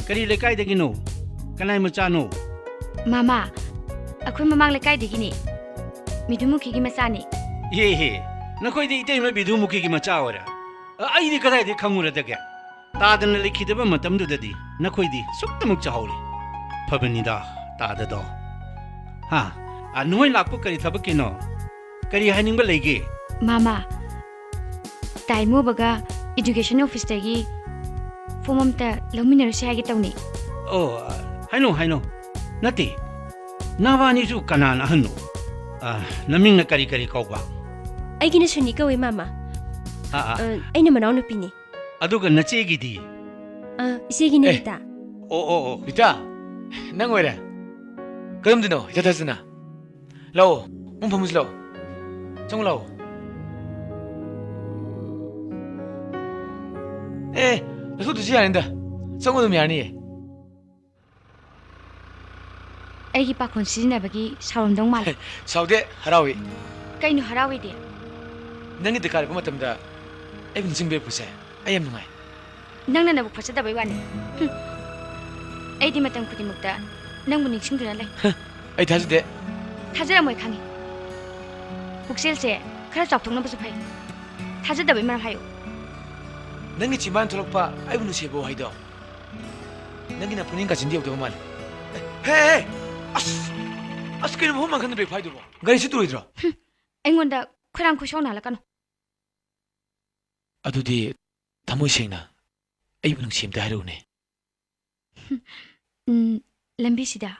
ꯀꯔꯤ ꯂꯩꯀꯥꯏꯗꯒꯤꯅꯣ ꯀꯅꯥꯏ ꯃꯆꯥꯅꯣ ꯃꯥꯃꯥ ꯑꯩꯈꯣꯏ ꯃꯃꯥꯡ ꯂꯩꯀꯥꯏꯗꯒꯤꯅꯤ ꯃꯤꯗꯨꯃꯨꯈꯤꯒꯤ ꯃꯆꯥꯅꯤ ꯌꯦꯍꯦ ꯅꯈꯣꯏꯗꯤ ꯏꯇꯩꯃ ꯕꯤꯙꯨꯃꯨꯈꯤꯒꯤ ꯃꯆꯥ ꯑꯣꯏꯔꯦ ꯑꯩꯗꯤ ꯀꯗꯥꯏꯗꯒꯤ ꯈꯪꯉꯨꯔꯗꯒꯦ ꯇꯥꯗꯅ ꯂꯩꯈꯤꯗꯕ ꯃꯇꯝꯗꯨꯗꯗꯤ ꯅꯈꯣꯏꯗꯤ ꯁꯨꯛꯇꯃꯛ ꯆꯥꯍꯧꯔꯦ ꯐꯕꯅꯤꯗ ꯇꯥꯗꯗꯣ ꯅꯣꯏ ꯂꯥꯛꯄ ꯀꯔꯤ ꯊꯕꯛꯀꯤꯅꯣ ꯀꯔꯤ ꯍꯥꯏꯅꯤꯡꯕ ꯂꯩꯒꯦ ꯃꯥꯃꯥ ꯇꯥꯏꯃꯣꯕꯒ ꯏꯗꯨꯀꯦꯁꯟ ꯑꯣꯐꯤꯁꯇꯒꯤ ꯐꯣꯝ ꯑꯝꯇ ꯂꯧꯃꯤꯟꯅꯔꯨꯁꯤ ꯍꯥꯏꯒꯦ ꯇꯧꯅꯤ ꯑꯣ ꯍꯥꯏꯅꯣ ꯅꯠꯇꯦ ꯅꯕꯥꯅꯤꯁꯨ ꯀꯅꯥꯅ ꯑꯍꯟꯅꯣ ꯅꯃꯤꯡꯅ ꯀꯔꯤ ꯀꯧꯕ ꯑꯩꯒꯤꯅ ꯁꯨꯅꯤ ꯀꯧꯋꯦ ꯃꯥꯃꯥ ꯑꯩꯅ ꯃꯅꯥꯎ ꯅꯨꯄꯤꯅꯤ ꯑꯗꯨꯒ ꯅꯆꯦꯒꯤꯗꯤ ꯏꯆꯦꯒꯤꯅ ꯔꯤꯇꯥ ꯑꯣ ꯔꯤꯇꯥ ꯅꯪ ꯑꯣꯏꯔꯦ ꯀꯔꯝꯗꯅꯣ ꯏꯊꯥ ꯊꯥꯖꯗꯅ ꯂꯥꯛꯑꯣ ꯃꯨꯡ ꯐꯝꯃꯨꯁꯤ ꯂꯥꯛꯑꯣ ꯆꯪꯉꯨ ꯂꯥꯛꯑꯣ ꯂꯧꯊꯣꯛꯇ꯭ꯔꯁꯨ ꯌꯥꯔꯅꯤꯗ ꯆꯪꯉꯨ ꯑꯗꯨꯝ ꯌꯥꯔꯅꯤꯌꯦ ꯑꯩꯒꯤ ꯄꯥꯈꯣꯟ ꯁꯤꯖꯤꯟꯅꯕꯒꯤ ꯁꯥꯎꯔꯝꯗꯧ ꯃꯥꯜꯂꯦ ꯁꯥꯎꯗꯦ ꯍꯔꯥꯎꯏ ꯀꯩꯅꯣ ꯍꯔꯥꯎꯏꯗꯤ ꯅꯪꯒꯤ ꯗꯔꯀꯥꯔ ꯂꯩꯕ ꯃꯇꯝꯗ ꯑꯩꯕꯨ ꯅꯤꯡꯁꯤꯡꯕꯤꯔꯛꯄꯁꯦ ꯑꯩ ꯌꯥꯝ ꯅꯨꯡꯉꯥꯏ ꯅꯪꯅ ꯅꯕꯨꯛ ꯐꯠꯆꯗꯕꯩ ꯋꯥꯅꯤ ꯑꯩꯗꯤ ꯃꯇꯝ ꯈꯨꯗꯤꯡꯃꯛꯇ ꯅꯪꯕꯨ ꯅꯤꯡꯁꯤꯡꯗꯨꯅ ꯂꯩ ꯑꯩ ꯊꯥꯖꯗꯦ ꯊꯥꯖꯔꯝꯃꯣꯏ ꯈꯪꯉꯤ ꯄꯨꯛꯆꯦꯜꯁꯦ ꯈꯔ ꯆꯥꯎꯊꯣꯛꯅꯕꯁꯨ ꯐꯩ ꯊꯥꯖꯗꯕꯩ ꯃꯔꯝ ꯍꯥꯏꯌꯨ ꯅꯪꯒꯤ ꯆꯤꯝꯕꯥꯟ ꯊꯣꯛꯂꯛꯄ ꯑꯩꯕꯨ ꯅꯨꯡꯁꯤꯕ ꯋꯥꯍꯩꯗꯣ ꯅꯪꯒꯤꯅ ꯄꯨꯛꯅꯤꯡ ꯀꯥꯆꯤꯟꯗ ꯌꯧꯗꯕ ꯃꯥꯜꯂꯦ ꯍꯦ ꯑꯁ ꯀꯩꯅꯣ ꯃꯐꯝ ꯃꯥꯡꯈꯟꯗ ꯕ꯭ꯔꯦꯛ ꯐꯥꯏꯗꯨꯕꯣ ꯒꯥꯔꯤꯁꯤ ꯇꯨꯔꯣꯏꯗ꯭ꯔꯣ ꯑꯩꯉꯣꯟꯗ ꯈꯣꯏꯔꯥꯡ ꯈꯣꯏꯁꯥꯎ ꯅꯥꯜꯂꯛꯀꯅꯨ ꯑꯗꯨꯗꯤ ꯊꯃꯣꯏ ꯁꯦꯡꯅ ꯑꯩꯕꯨ ꯅꯨꯡꯁꯤ ꯑꯝꯇ ꯍꯥꯏꯔꯛꯎꯅꯦ ꯂꯝꯕꯤꯁꯤꯗ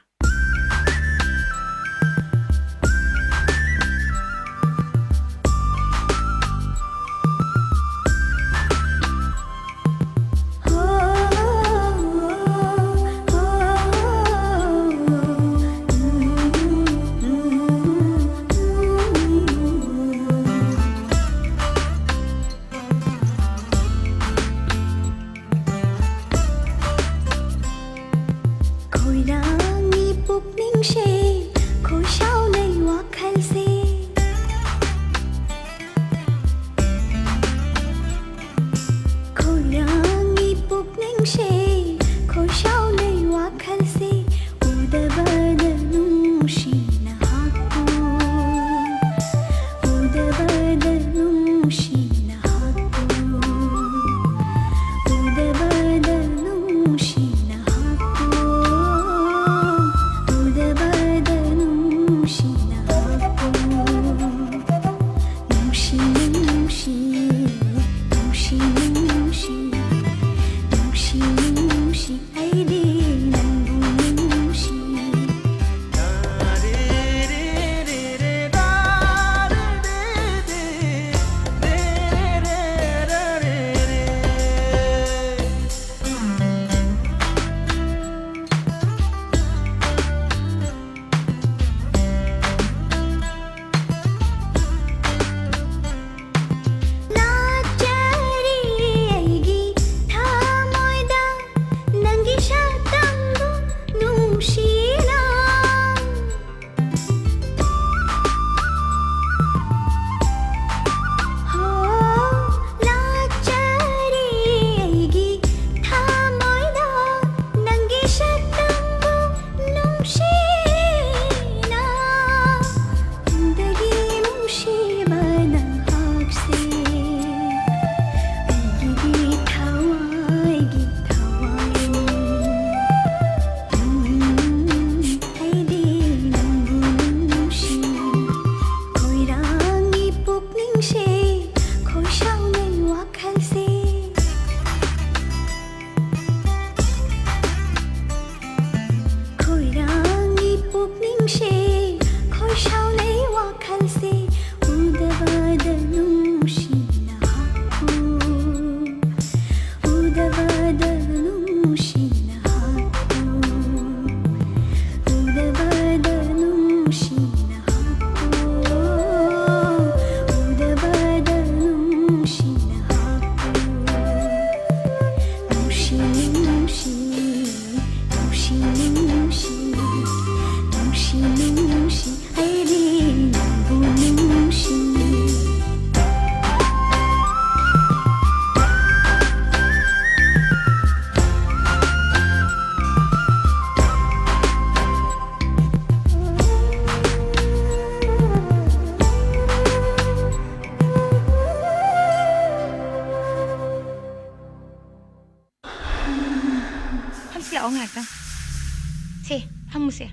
ꯐꯝꯃꯨꯁꯦ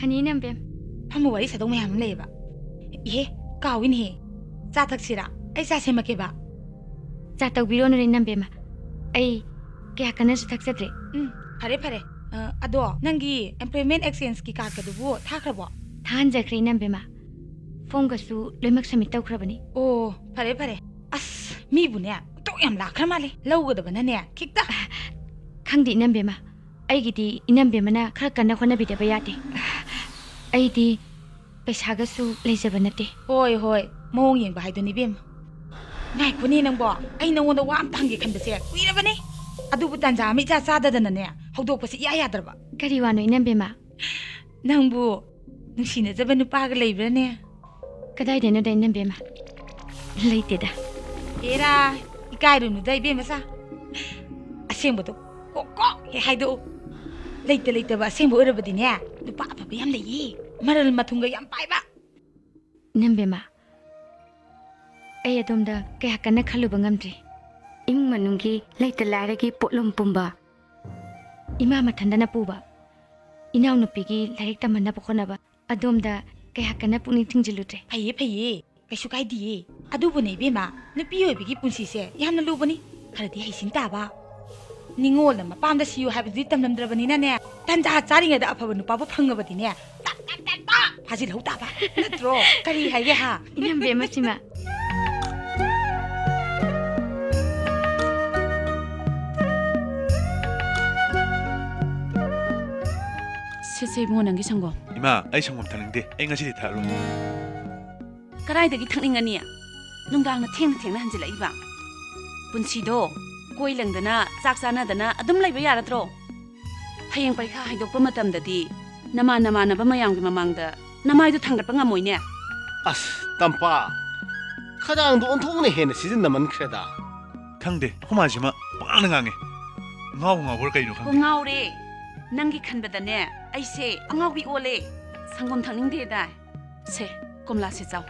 ꯍꯅꯤ ꯅꯝꯕꯦꯝ ꯐꯝꯃꯨ ꯋꯥꯔꯤ ꯁꯥꯗꯧ ꯃꯌꯥꯝ ꯑꯃ ꯂꯩꯌꯦꯕ ꯏꯍꯦ ꯀꯥꯎꯏꯅꯦꯍꯦ ꯆꯥ ꯊꯛꯁꯤꯔꯥ ꯑꯩ ꯆꯥ ꯁꯦꯝꯃꯛꯀꯦꯕ ꯆꯥ ꯇꯧꯕꯤꯔꯣꯅꯨ ꯅꯝꯕꯦꯝꯃ ꯑꯩ ꯀꯌꯥ ꯀꯟꯅꯁꯨ ꯊꯛꯆꯗ꯭ꯔꯦ ꯐꯔꯦ ꯑꯗꯣ ꯅꯪꯒꯤ ꯑꯦꯝꯄ꯭ꯂꯣꯏꯃꯦꯟ ꯑꯦꯛꯁꯆꯦꯟꯖꯀꯤ ꯀꯥꯔꯗꯀꯗꯨꯕꯨ ꯊꯥꯈ꯭ꯔꯕꯣ? ꯊꯥꯍꯟꯖꯈ꯭ꯔꯦ ꯏꯅꯝꯕꯦꯝꯃ ꯐꯣꯝꯒꯁꯨ ꯂꯣꯏꯅꯃꯛ ꯁꯕꯃꯤꯠ ꯇꯧꯈ꯭ꯔꯕꯅꯤ ꯑꯣ ꯐꯔꯦ ꯐꯔꯦ ꯑꯁ ꯃꯤꯕꯨꯅꯦ ꯇꯣꯛ ꯌꯥꯝ ꯂꯥꯛꯈ꯭ꯔ ꯃꯥꯜꯂꯦ ꯂꯧꯒꯗꯕꯅꯅꯦ ꯈꯤꯛꯇ ꯈꯪꯗꯦ ꯏꯅꯝꯕꯦꯝꯃ ꯑꯩꯒꯤꯗꯤ ꯏꯅꯝꯕꯦꯝꯃꯅ ꯈꯔ ꯀꯟꯅ ꯍꯣꯠꯅꯕꯤꯗꯕ ꯌꯥꯗꯦ ꯑꯩꯗꯤ ꯄꯩꯁꯥꯒꯁꯨ ꯂꯩꯖꯕ ꯅꯠꯇꯦ ꯍꯣꯏ ꯍꯣꯏ ꯃꯑꯣꯡ ꯌꯦꯡꯕ ꯍꯥꯏꯗꯨꯅꯤ ꯏꯕꯦꯝꯃ ꯉꯥꯏꯈꯣꯅꯦ ꯅꯪꯕꯣ ꯑꯩ ꯅꯉꯣꯟꯗ ꯋꯥ ꯑꯝꯇ ꯍꯪꯒꯦ ꯈꯟꯕꯁꯦ ꯀꯨꯏꯔꯕꯅꯦ ꯑꯗꯨꯕꯨ ꯇꯥꯟꯖꯥ ꯑꯃ ꯏꯆꯥ ꯆꯥꯗꯗꯅꯅꯦ ꯍꯧꯗꯣꯛꯄꯁꯦ ꯏꯌꯥ ꯌꯥꯗ꯭ꯔꯕ ꯀꯔꯤ ꯋꯥꯅꯣ ꯏꯅꯝꯕꯦꯝꯃ ꯅꯪꯕꯨ ꯅꯨꯡꯁꯤꯅꯖꯕ ꯅꯨꯄꯥꯒ ꯂꯩꯕ꯭ꯔꯥꯅꯦ ꯀꯗꯥꯏꯗꯅꯣꯗ ꯏꯅꯝꯕꯦꯝꯃ ꯂꯩꯇꯦꯗ ꯑꯦꯔꯥ ꯏꯀꯥꯏꯔꯨꯅꯨꯗ ꯏꯕꯦꯝꯃꯆꯥ ꯑꯁꯦꯡꯕꯗꯣ ꯀꯣꯛ ꯀꯣꯛ ꯍꯦꯛ ꯍꯥꯏꯗꯣꯛꯎ ꯂꯩꯇꯕ ꯑꯁꯦꯡꯕ ꯑꯣꯏꯔꯕꯗꯤꯅꯦ ꯅꯨꯄꯥ ꯑꯐꯕ ꯌꯥꯝ ꯂꯩꯌꯦ ꯃꯔꯜ ꯃꯊꯨꯝꯒ ꯌꯥꯝ ꯄꯥꯏꯕ ꯏꯅꯝꯕꯦꯝꯃ ꯑꯩ ꯑꯗꯣꯝꯗ ꯀꯌꯥ ꯀꯟꯅ ꯈꯜꯂꯨꯕ ꯉꯝꯗ꯭ꯔꯤ ꯏꯃꯨꯡ ꯃꯅꯨꯡꯒꯤ ꯂꯩꯇ ꯂꯥꯏꯔꯒꯤ ꯄꯣꯠꯂꯨꯝ ꯄꯨꯝꯕ ꯏꯃꯥ ꯃꯊꯟꯗꯅ ꯄꯨꯕ ꯏꯅꯥꯎꯅꯨꯄꯤꯒꯤ ꯂꯥꯏꯔꯤꯛ ꯇꯝꯍꯟꯅꯕ ꯍꯣꯠꯅꯕ ꯑꯗꯣꯝꯗ ꯀꯌꯥ ꯀꯟꯅ ꯄꯨꯛꯅꯤꯡ ꯊꯤꯡꯖꯤꯜꯂꯨꯗ꯭ꯔꯦ ꯐꯩꯌꯦ ꯐꯩꯌꯦ ꯀꯩꯁꯨ ꯀꯥꯏꯗꯤꯌꯦ ꯑꯗꯨꯕꯨꯅꯦ ꯏꯕꯦꯝꯃ ꯅꯨꯄꯤ ꯑꯣꯏꯕꯒꯤ ꯄꯨꯟꯁꯤꯁꯦ ꯌꯥꯝꯅ ꯂꯨꯕꯅꯤ ꯈꯔꯗꯤ ꯍꯩꯁꯤꯡ ꯇꯥꯕ ꯅꯤꯡꯉꯣꯜꯅ ꯃꯄꯥꯝꯗ ꯁꯤꯌꯨ ꯍꯥꯏꯕꯗꯨꯗꯤ ꯇꯝꯂꯝꯗ꯭ꯔꯕꯅꯤꯅꯅꯦ ꯇꯟꯖꯥ ꯆꯥꯔꯤꯉꯩꯗ ꯑꯐꯕ ꯅꯨꯄꯥꯕꯨ ꯐꯪꯉꯕꯗꯤꯅꯦ ꯇꯞ ꯇꯞ ꯇꯞ ꯇꯞ ꯐꯥꯖꯤꯜꯍꯧ ꯇꯥꯕ ꯅꯠꯇ꯭ꯔꯣ ꯀꯔꯤ ꯍꯥꯏꯒꯦ ꯍꯥ ꯏꯅꯝꯕꯦꯝꯃ ꯁꯤꯃ ꯁꯦ ꯏꯕꯨꯡꯉꯣ ꯅꯪꯒꯤ ꯁꯪꯒꯣꯝ 이마 ꯑꯩ ꯁꯪꯒꯣꯝ ꯊꯛꯅꯤꯡꯗꯦ ꯑꯩ ꯉꯁꯤꯗꯤ ꯊꯛꯑꯔꯣꯏ ꯀꯗꯥꯏꯗꯒꯤ ꯊꯛꯅꯤꯡꯒꯅꯤ ꯅꯨꯡꯗꯥꯡꯅ ꯊꯦꯡꯅ ꯍꯟꯖꯤꯜꯂꯛꯏꯕ ꯄꯨꯟꯁꯤꯗꯣ ꯀꯣꯏ ꯂꯪꯗꯅ ꯆꯥꯛ ꯆꯥꯅꯗꯅ ꯑꯗꯨꯝ ꯂꯩꯕ ꯌꯥꯔꯗ꯭ꯔꯣ ꯍꯌꯦꯡ ꯄꯔꯤꯈꯥ ꯍꯥꯏꯗꯣꯛꯄ ꯃꯇꯝꯗꯗꯤ ꯅꯃꯥꯟꯅꯕ ꯃꯌꯥꯝꯒꯤ ꯃꯃꯥꯡꯗ ꯅꯃꯥꯏꯗꯣ ꯊꯥꯡꯒꯠꯄ ꯉꯝꯃꯣꯏꯅꯦ ꯑꯁ ꯇꯝꯄꯥ ꯈꯗꯥꯡꯗꯣ ꯑꯣꯟꯊꯣꯛꯅ ꯍꯦꯟꯅ ꯁꯤꯖꯤꯟꯅꯃꯟꯈ꯭ꯔꯦꯗ ꯈꯪꯗꯦ ꯈꯨꯃꯥꯁꯤꯃ ꯄꯥꯡꯅ ꯉꯥꯡꯉꯦ ꯉꯥꯎꯕ꯭ꯔꯥ ꯀꯩꯅꯣ ꯀꯣ ꯈꯪꯗꯦ ꯉꯥꯎꯔꯦ ꯅꯪꯒꯤ ꯈꯟꯕꯗꯅꯦ ꯑꯩꯁꯦ ꯑꯉꯥꯎꯕꯤ ꯑꯣꯜꯂꯦ ꯁꯪꯒꯣꯝ ꯊꯛꯅꯤꯡꯗꯦꯗꯥ ꯁꯦ ꯀꯣꯝꯂꯥꯁꯦ ꯆꯥꯎ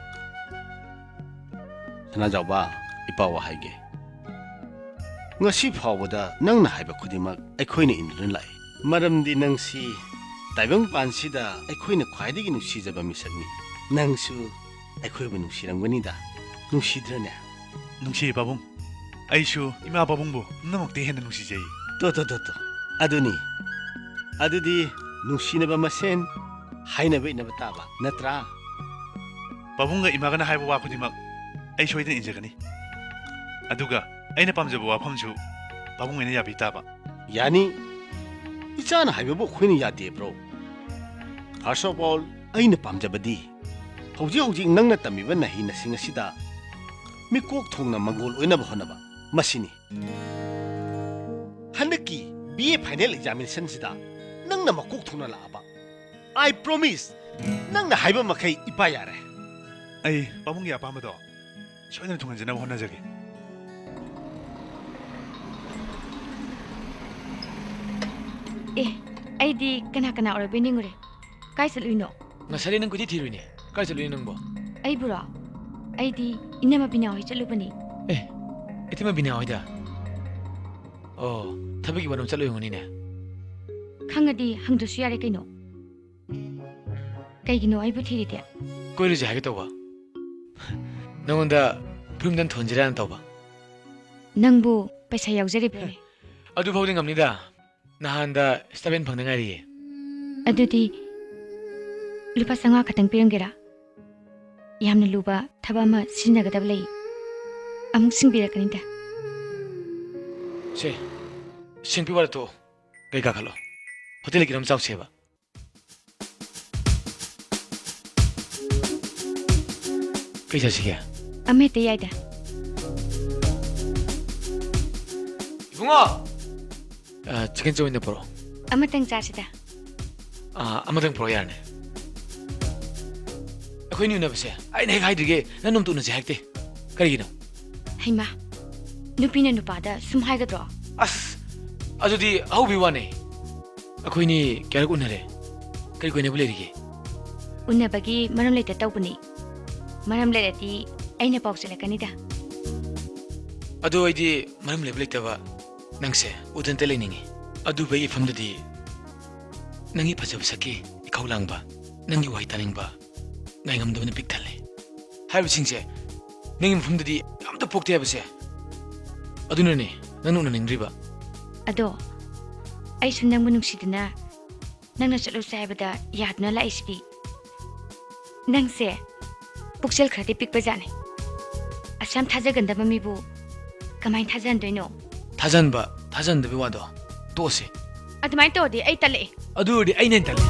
ꯁꯅꯥꯖꯥꯎꯕ ꯏꯄꯥ ꯋꯥ ꯍꯥꯏꯒꯦ ꯉꯁꯤ ꯐꯥꯎꯕꯗ ꯅꯪꯅ ꯍꯥꯏꯕ ꯈꯨꯗꯤꯡꯃꯛ ꯑꯩꯈꯣꯏꯅ ꯏꯟꯗꯨꯅ ꯂꯥꯛꯏ ꯃꯔꯝꯗꯤ ꯅꯪꯁꯤ ꯇꯥꯏꯕꯪꯄꯥꯟꯁꯤꯗ ꯑꯩꯈꯣꯏꯅ ꯈ꯭ꯋꯥꯏꯗꯒꯤ ꯅꯨꯡꯁꯤꯖꯕ ꯃꯤꯁꯛꯅꯤ ꯅꯪꯁꯨ ꯑꯩꯈꯣꯏꯕꯨ ꯅꯨꯡꯁꯤꯔꯝꯒꯅꯤꯗ ꯅꯨꯡꯁꯤꯗ꯭ꯔꯅꯦ ꯅꯨꯡꯁꯤꯌꯦ ꯄꯥꯕꯨꯡ ꯑꯩꯁꯨ ꯏꯃꯥ ꯄꯥꯕꯨꯡꯕꯨ ꯄꯨꯝꯅꯃꯛꯇꯤ ꯍꯦꯟꯅ ꯅꯨꯡꯁꯤꯖꯩ ꯇꯣ ꯑꯗꯨꯅꯤ ꯑꯗꯨꯗꯤ ꯅꯨꯡꯁꯤꯅꯕ ꯃꯁꯦꯟ ꯍꯥꯏꯅꯕ ꯏꯟꯅꯕ ꯇꯥꯕ ꯅꯠꯇ꯭ꯔꯥ ꯄꯥꯕꯨꯡꯒ ꯏꯃꯥꯒꯅ ꯍꯥꯏꯕ ꯋꯥ ꯈꯨꯗꯤꯡꯃꯛ ꯑꯩ ꯁꯣꯏꯗꯅ ꯏꯟꯖꯒꯅꯤ ꯑꯗꯨꯒ ꯑꯩꯅ ꯄꯥꯝꯖꯕ ꯋꯥꯐꯝꯁꯨ ꯄꯥꯕꯨꯡ ꯌꯥꯕꯤ ꯇꯥꯕ ꯌꯥꯅꯤ ꯏꯆꯥꯅ ꯍꯥꯏꯕꯕꯨ ꯑꯩꯈꯣꯏꯅ ꯌꯥꯗꯦꯕ꯭ꯔꯣ ꯐꯥꯔꯁ ꯑꯣꯐ ꯑꯣꯜ ꯑꯩꯅ ꯄꯥꯝꯖꯕꯗꯤ ꯍꯧꯖꯤꯛ ꯅꯪꯅ ꯇꯝꯃꯤꯕ ꯅꯍꯩ-ꯅꯁꯤꯡ ꯑꯁꯤꯗ ꯃꯤꯀꯣꯛ ꯊꯣꯡꯅ ꯃꯪꯒꯣꯜ ꯑꯣꯏꯅꯕ ꯍꯣꯠꯅꯕ ꯃꯁꯤꯅꯤ ꯍꯟꯗꯛꯀꯤ BA ꯐꯥꯏꯅꯦꯜ ꯑꯦꯛꯖꯥꯃꯤꯅꯦꯁꯟꯁꯤꯗ ꯅꯪꯅ ꯃꯀꯣꯛ ꯊꯣꯡꯅ ꯂꯥꯛꯑꯕ ꯑꯥꯏ ꯄ꯭ꯔꯣꯃꯤꯁ ꯅꯪꯅ ꯍꯥꯏꯕ ꯃꯈꯩ ꯏꯄꯥ ꯌꯥꯔꯦ ꯑꯩ ꯄꯥꯕꯨꯡꯒꯤ ꯑꯄꯥꯝꯕꯗꯣ ꯁꯣꯏꯗꯅ ꯊꯨꯡꯍꯟꯖꯅꯕ ꯍꯣꯠꯅꯖꯒꯦ ꯑꯩꯗꯤ ꯀꯅꯥ ꯑꯣꯏꯔꯕꯣꯏ ꯅꯤꯡꯉꯨꯔꯦ ꯀꯥꯏ ꯆꯠꯂꯨꯏꯅꯣ ꯉꯁꯥꯏ ꯅꯪ ꯀꯨꯏꯗꯤ ꯊꯤꯔꯨꯏꯅꯦ ꯀꯥꯏ ꯆꯠꯂꯨꯏꯅꯣ ꯅꯪꯕꯣ ꯑꯩꯕꯨꯔꯣ ꯑꯩꯗꯤ ꯏꯅꯝꯃ ꯕꯤꯅꯥ ꯍꯣꯏ ꯆꯠꯂꯨꯕꯅꯤ ꯏꯇꯤꯃ ꯕꯤꯅꯥ ꯍꯣꯏꯗ ꯑꯣ ꯊꯕꯛꯀꯤ ꯋꯥꯔꯝ ꯆꯠꯂꯨꯏꯉꯣꯅꯤꯅꯦ ꯈꯪꯉꯗꯤ ꯍꯪꯗ꯭ꯔꯁꯨ ꯌꯥꯔꯦ ꯀꯩꯅꯣ ꯀꯩꯒꯤꯅꯣ ꯑꯩꯕꯨ ꯊꯤꯔꯤꯗꯤ ꯀꯣꯏꯔꯨꯁꯦ ꯍꯥꯏꯒꯦ ꯇꯧꯕ ꯅꯉꯣꯟꯗ ꯐꯤꯂꯝꯗ ꯊꯣꯟꯁꯤꯔꯥꯅ ꯇꯧꯕ ꯅꯪꯕꯨ ꯄꯩꯁꯥ ꯌꯥꯎꯖꯔꯤꯕ꯭ꯔꯅꯦ ꯑꯗꯨ ꯐꯥꯎꯗꯤ ꯉꯝꯅꯤꯗ ꯅꯍꯥꯟꯗ ꯁ꯭ꯇꯥꯏꯄꯦꯟ ꯐꯪꯗ ꯉꯥꯏꯔꯤꯌꯦ ꯑꯗꯨꯗꯤ ꯂꯨꯄꯥ 500 ꯈꯛꯇꯪ ꯄꯤꯔꯝꯒꯦꯔꯥ ꯌꯥꯝꯅ ꯂꯨꯕ ꯊꯕꯛ ꯑꯃ ꯁꯤꯟꯅꯒꯗꯕ ꯂꯩ ꯑꯃꯨꯛ ꯁꯤꯡꯕꯤꯔꯛꯀꯅꯤꯗ ꯁꯦ ꯁꯤꯡꯄꯤ ꯋꯥꯔ ꯇꯣ ꯀꯩ ꯀꯥꯈꯠꯂꯣ ꯍꯣꯇꯦꯜ ꯀꯤꯔꯝ ꯆꯥꯎꯁꯦꯕ ꯀꯩ ꯆꯠꯁꯤꯒꯦ ꯑꯃꯍꯦꯛꯇ ꯌꯥꯏꯗ 이붕어! 치킨 좀 있네 보러. ꯑꯃꯇꯪ ꯆꯥꯁꯤꯗ. 아무튼 보러 야네. ꯑꯩꯈꯣꯏꯅꯤ ꯎꯅꯕꯁꯦ ꯑꯩꯅ ꯍꯦꯛ ꯍꯥꯏꯗ꯭ꯔꯤꯒꯦ ꯅꯪ ꯅꯣꯡꯇ ꯎꯅꯁꯦ ꯍꯥꯏꯔꯛꯇꯦ ꯀꯔꯤꯒꯤꯅꯣ? ꯍꯩꯃꯥ ꯅꯨꯄꯤꯅ ꯅꯨꯄꯥꯗ ꯁꯨꯝ ꯍꯥꯏꯒꯗ꯭ꯔꯣ? ꯑꯁ ꯑꯗꯨꯗꯤ ꯑꯍꯧꯕꯤ ꯋꯥꯅꯦ. ꯑꯩꯈꯣꯏꯅꯤ ꯀꯌꯥꯔꯛ ꯎꯅꯔꯦ. ꯀꯔꯤ ꯀꯣꯏꯅꯕ ꯂꯩꯔꯤꯒꯦ? ꯎꯅꯕꯒꯤ ꯃꯔꯝ ꯂꯩꯇ ꯇꯧꯕꯅꯤ. ꯃꯔꯝ ꯂꯩꯔꯗꯤ ꯑꯩꯅ ꯄꯥꯎ ꯆꯠꯂꯛꯀꯅꯤꯗ. ꯑꯗꯨ ꯑꯩꯗꯤ ꯃꯔꯝ ꯂꯩꯕ ꯂꯩꯇꯕ ꯅꯪꯁꯦ ꯎꯗꯅꯇ ꯂꯩꯅꯤꯡꯉꯤ. ꯑꯗꯨꯕꯒꯤ ꯏꯐꯝꯗꯗꯤ ꯅꯪꯒꯤ ꯐꯖꯕ ꯁꯛꯀꯤ ꯏꯈꯧ ꯂꯥꯡꯕ ꯅꯪꯒꯤ ꯋꯥꯍꯩ ꯇꯥꯅꯤꯡꯕ ꯉꯥꯏ ꯉꯝꯗꯕꯅ ꯄꯤꯛ ꯊꯜꯂꯦ. ꯍꯥꯏꯕꯁꯤꯡꯁꯦ ꯅꯪꯒꯤ ꯃꯐꯝꯗꯗꯤ ꯑꯝꯇ ꯄꯣꯛꯇꯦ ꯍꯥꯏꯕꯁꯦ. ꯑꯗꯨꯅꯅꯦ ꯅꯪꯅ ꯎꯅꯅꯤꯡꯗ꯭ꯔꯤꯕ. ꯑꯗꯣ ꯑꯩꯁꯨ ꯅꯪꯕꯨ ꯅꯨꯡꯁꯤꯗꯨꯅ ꯅꯪꯅ ꯆꯠꯂꯨꯁꯦ ꯍꯥꯏꯕꯗ ꯌꯥꯗꯨꯅ ꯂꯥꯛꯏꯁꯤꯗꯤ ꯅꯪꯁꯦ ꯄꯨꯛꯆꯦꯜ ꯈꯔꯗꯤ ꯄꯤꯛꯄꯖꯥꯠꯅꯤ ꯑꯁꯨꯌꯥꯝ ꯊꯥꯖꯒꯟꯗꯕ ꯃꯤꯕꯨ ꯀꯃꯥꯏꯅ ꯊꯥꯖꯍꯟꯗꯣꯏꯅꯣ ꯊꯥꯖꯟꯕ ꯊꯥꯖꯟꯗꯕ ꯋꯥꯗꯣ ꯇꯣꯛꯑꯁꯤ ꯑꯗꯨꯃꯥꯏꯅ ꯇꯧꯔꯗꯤ ꯑꯩ ꯇꯜꯂꯛꯑꯦ ꯑꯗꯨ ꯑꯣꯏꯔꯗꯤ ꯑꯩꯅ ꯍꯦꯟꯅ ꯇꯜꯂꯦ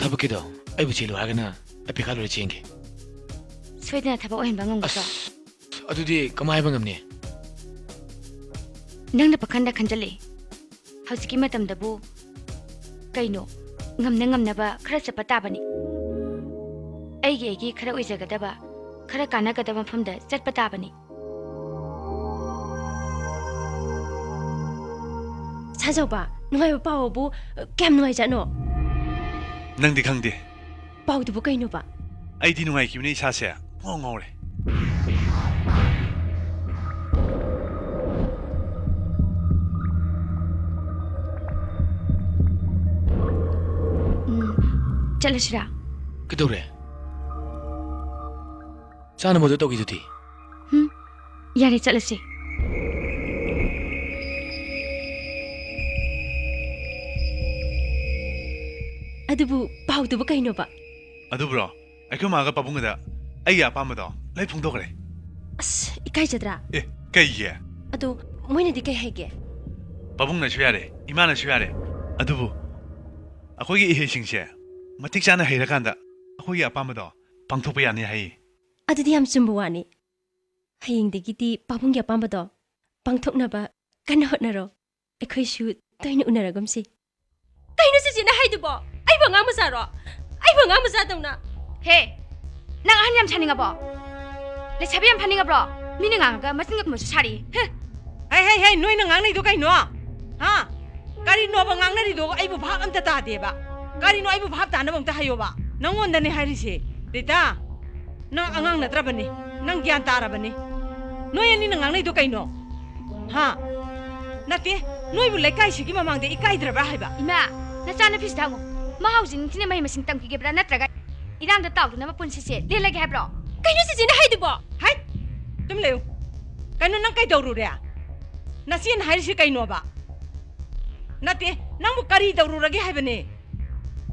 ꯊꯕꯛꯀꯤꯗꯣ ꯑꯩꯕꯨ ꯆꯦꯜꯂꯨ ꯍꯥꯏꯔꯒꯅ ꯑꯩ ꯄꯩꯈꯥ ꯂꯣꯏꯔ ꯆꯦꯟꯒꯦ ꯁꯣꯏꯗꯅ ꯊꯕꯛ ꯑꯣꯏꯍꯟꯕ ꯉꯝꯒꯗ꯭ꯔꯣ ꯑꯗꯨꯗꯤ ꯀꯃꯥꯏ ꯍꯥꯏꯕ ꯉꯝꯅꯤ ꯅꯪꯅ ꯄꯥꯈꯟꯗ ꯈꯟꯖꯜꯂꯦ ꯍꯧꯖꯤꯛꯀꯤ ꯃꯇꯝꯗꯕꯨ ꯀꯩꯅꯣ ꯉꯝꯅ ꯉꯝꯅꯕ ꯈꯔ ꯆꯠꯄ ꯇꯥꯕꯅꯤ ꯑꯩꯒꯤ ꯈꯔ ꯑꯣꯏꯖꯒꯗꯕ ꯈꯔ ꯀꯥꯟꯅꯒꯗꯕ ꯃꯐꯝꯗ ꯆꯠꯄ ꯇꯥꯕꯅꯤ ꯁꯥꯖꯧꯕ ꯅꯨꯡꯉꯥꯏꯕ ꯄꯥꯎꯕꯨ ꯀꯌꯥꯝ ꯅꯨꯡꯉꯥꯏꯖꯥꯠꯅꯣ ꯅꯪꯗꯤ ꯈꯪꯗꯦ ꯄꯥꯎꯗꯨꯕꯨ ꯀꯩꯅꯣꯕ ꯑꯩꯗꯤ ꯅꯨꯡꯉꯥꯏꯈꯤꯕꯅꯦ ꯏꯁꯥꯁꯦ ꯉꯥꯎ ꯉꯥꯎꯔꯦ ꯆꯠꯂꯁꯤꯔꯥ ꯀꯩꯗꯧꯔꯦ ꯆꯥꯅꯕꯗꯣ ꯇꯧꯈꯤꯗꯨꯗꯤ ꯌꯥꯔꯦ ꯆꯠꯂꯁꯤ ꯑꯗꯨꯕꯨ ꯄꯥꯎꯗꯨꯕꯨ ꯀꯩꯅꯣꯕ ꯑꯗꯨꯕ꯭ꯔꯣ ꯑꯩꯈꯣꯏ ꯃꯥꯒ ꯄꯥꯕꯨꯡꯒꯗ ꯑꯩꯒꯤ ꯑꯄꯥꯝꯕꯗꯣ ꯂꯣꯏ ꯐꯣꯡꯗꯣꯛꯈ꯭ꯔꯦ ꯑꯁ ꯏꯀꯥꯏꯖꯗ꯭ꯔꯥ ꯑꯦ ꯀꯩꯒꯤ ꯑꯗꯣ ꯃꯣꯏꯅꯗꯤ ꯀꯩ ꯍꯥꯏꯒꯦ ꯄꯥꯕꯨꯡꯅꯁꯨ ꯌꯥꯔꯦ ꯏꯃꯥꯅꯁꯨ ꯌꯥꯔꯦ ꯑꯗꯨꯕꯨ ꯑꯩꯈꯣꯏꯒꯤ ꯏꯍꯩꯁꯤꯡꯁꯦ ꯃꯇꯤꯛ ꯆꯥꯅ ꯍꯩꯔꯀꯥꯟꯗ ꯑꯩꯈꯣꯏꯒꯤ ꯑꯄꯥꯝꯕꯗꯣ ꯄꯥꯡꯊꯣꯛꯄ ꯌꯥꯅꯤ ꯍꯥꯏꯌꯦ ꯑꯗꯨꯗꯤ ꯌꯥꯝ ꯆꯨꯝꯕ ꯋꯥꯅꯤ ꯍꯌꯦꯡꯗꯒꯤꯗꯤ ꯄꯥꯕꯨꯡꯒꯤ ꯑꯄꯥꯝꯕꯗꯣ ꯄꯥꯡꯊꯣꯛꯅꯕ ꯀꯟꯅ ꯍꯣꯠꯅꯔꯣ ꯑꯩꯈꯣꯏꯁꯨ ꯇꯣꯏꯅ ꯎꯅꯔꯒꯨꯝꯁꯤ ꯀꯩꯅꯣ ꯆꯤꯆꯦꯅ ꯍꯥꯏꯗꯨꯕꯣ ꯑꯩꯕꯨ ꯑꯉꯥꯡ ꯃꯆꯥꯔꯣ ꯑꯩꯕꯨ ꯑꯉꯥꯡ ꯃꯆꯥꯗꯧꯅ ꯍꯦ ꯅꯪ ꯑꯍꯟ ꯌꯥꯝ ꯁꯥꯅꯤꯡꯉꯕꯣ ꯂꯩꯁꯥꯕꯤ ꯌꯥꯝ ꯐꯅꯤꯡꯉꯕ꯭ꯔꯣ ꯃꯤꯅ ꯉꯥꯡꯉꯒ ꯃꯆꯤꯟꯒ ꯀꯨꯝꯕꯁꯨ ꯁꯥꯔꯤ ꯍꯩ ꯅꯣꯏꯅ ꯉꯥꯡꯅꯩꯗꯣ ꯀꯩꯅꯣ ꯍꯥ ꯀꯔꯤꯅꯣꯕ ꯉꯥꯡꯅꯔꯤꯗꯣ ꯑꯩꯕꯨ ꯚꯥꯞ ꯑꯝꯇ ꯇꯥꯗꯦꯕ ꯀꯔꯤꯅꯣ ꯑꯩꯕꯨ ꯚꯥꯞ ꯇꯥꯅꯕ ꯑꯝꯇ ꯍꯥꯏꯌꯣꯕ ꯅꯪꯉꯣꯟꯗꯅꯦ ꯍꯥꯏꯔꯤꯁꯦ ꯔꯤꯇꯥ ꯅꯪ ꯑꯉꯥꯡ ꯅꯠꯇ꯭ꯔꯕꯅꯤ ꯅꯪ ꯒ꯭ꯌꯥꯟ ꯇꯥꯔꯕꯅꯤ ꯅꯣꯏ ꯑꯅꯤꯅ ꯉꯥꯡꯅꯩꯗꯣ ꯀꯩꯅꯣ ꯍꯥ ꯅꯠꯇꯦ ꯅꯣꯏꯕꯨ ꯂꯩꯀꯥꯏꯁꯤꯒꯤ ꯃꯃꯥꯡꯗ ꯏꯀꯥꯏꯗ꯭ꯔꯕ꯭ꯔꯥ ꯍꯥꯏꯕ ꯏꯃꯥ ꯅꯆꯥꯅꯨꯄꯤꯁꯤꯗ ꯍꯪꯉꯨ ꯃꯥ ꯍꯧꯖꯤꯛ ꯅꯤꯡꯊꯤꯅ ꯃꯍꯩ ꯃꯁꯤꯡ ꯇꯝꯈꯤꯒꯦꯕ꯭ꯔꯥ ꯅꯠꯇ꯭ꯔꯒ ꯏꯔꯥꯡꯗ ꯇꯥꯎꯗꯅꯕ ꯄꯨꯟꯁꯤꯁꯦ ꯂꯦꯜꯂꯒꯦ ꯍꯥꯏꯕ꯭ꯔꯣ ꯀꯩꯅꯣ ꯆꯤꯆꯦꯅ ꯍꯥꯏꯗꯨꯕꯣ ꯍꯥꯏ ꯇꯨꯝ ꯂꯩꯌꯨ ꯀꯩꯅꯣ ꯅꯪ ꯀꯩꯗꯧꯔꯨꯔꯦ ꯅꯆꯦꯅ ꯍꯥꯏꯔꯤꯁꯤ ꯀꯩꯅꯣꯕ ꯅꯠꯇꯦ ꯅꯪꯕꯨ ꯀꯔꯤ ꯇꯧꯔꯨꯔꯒꯦ ꯍꯥꯏꯕꯅꯦ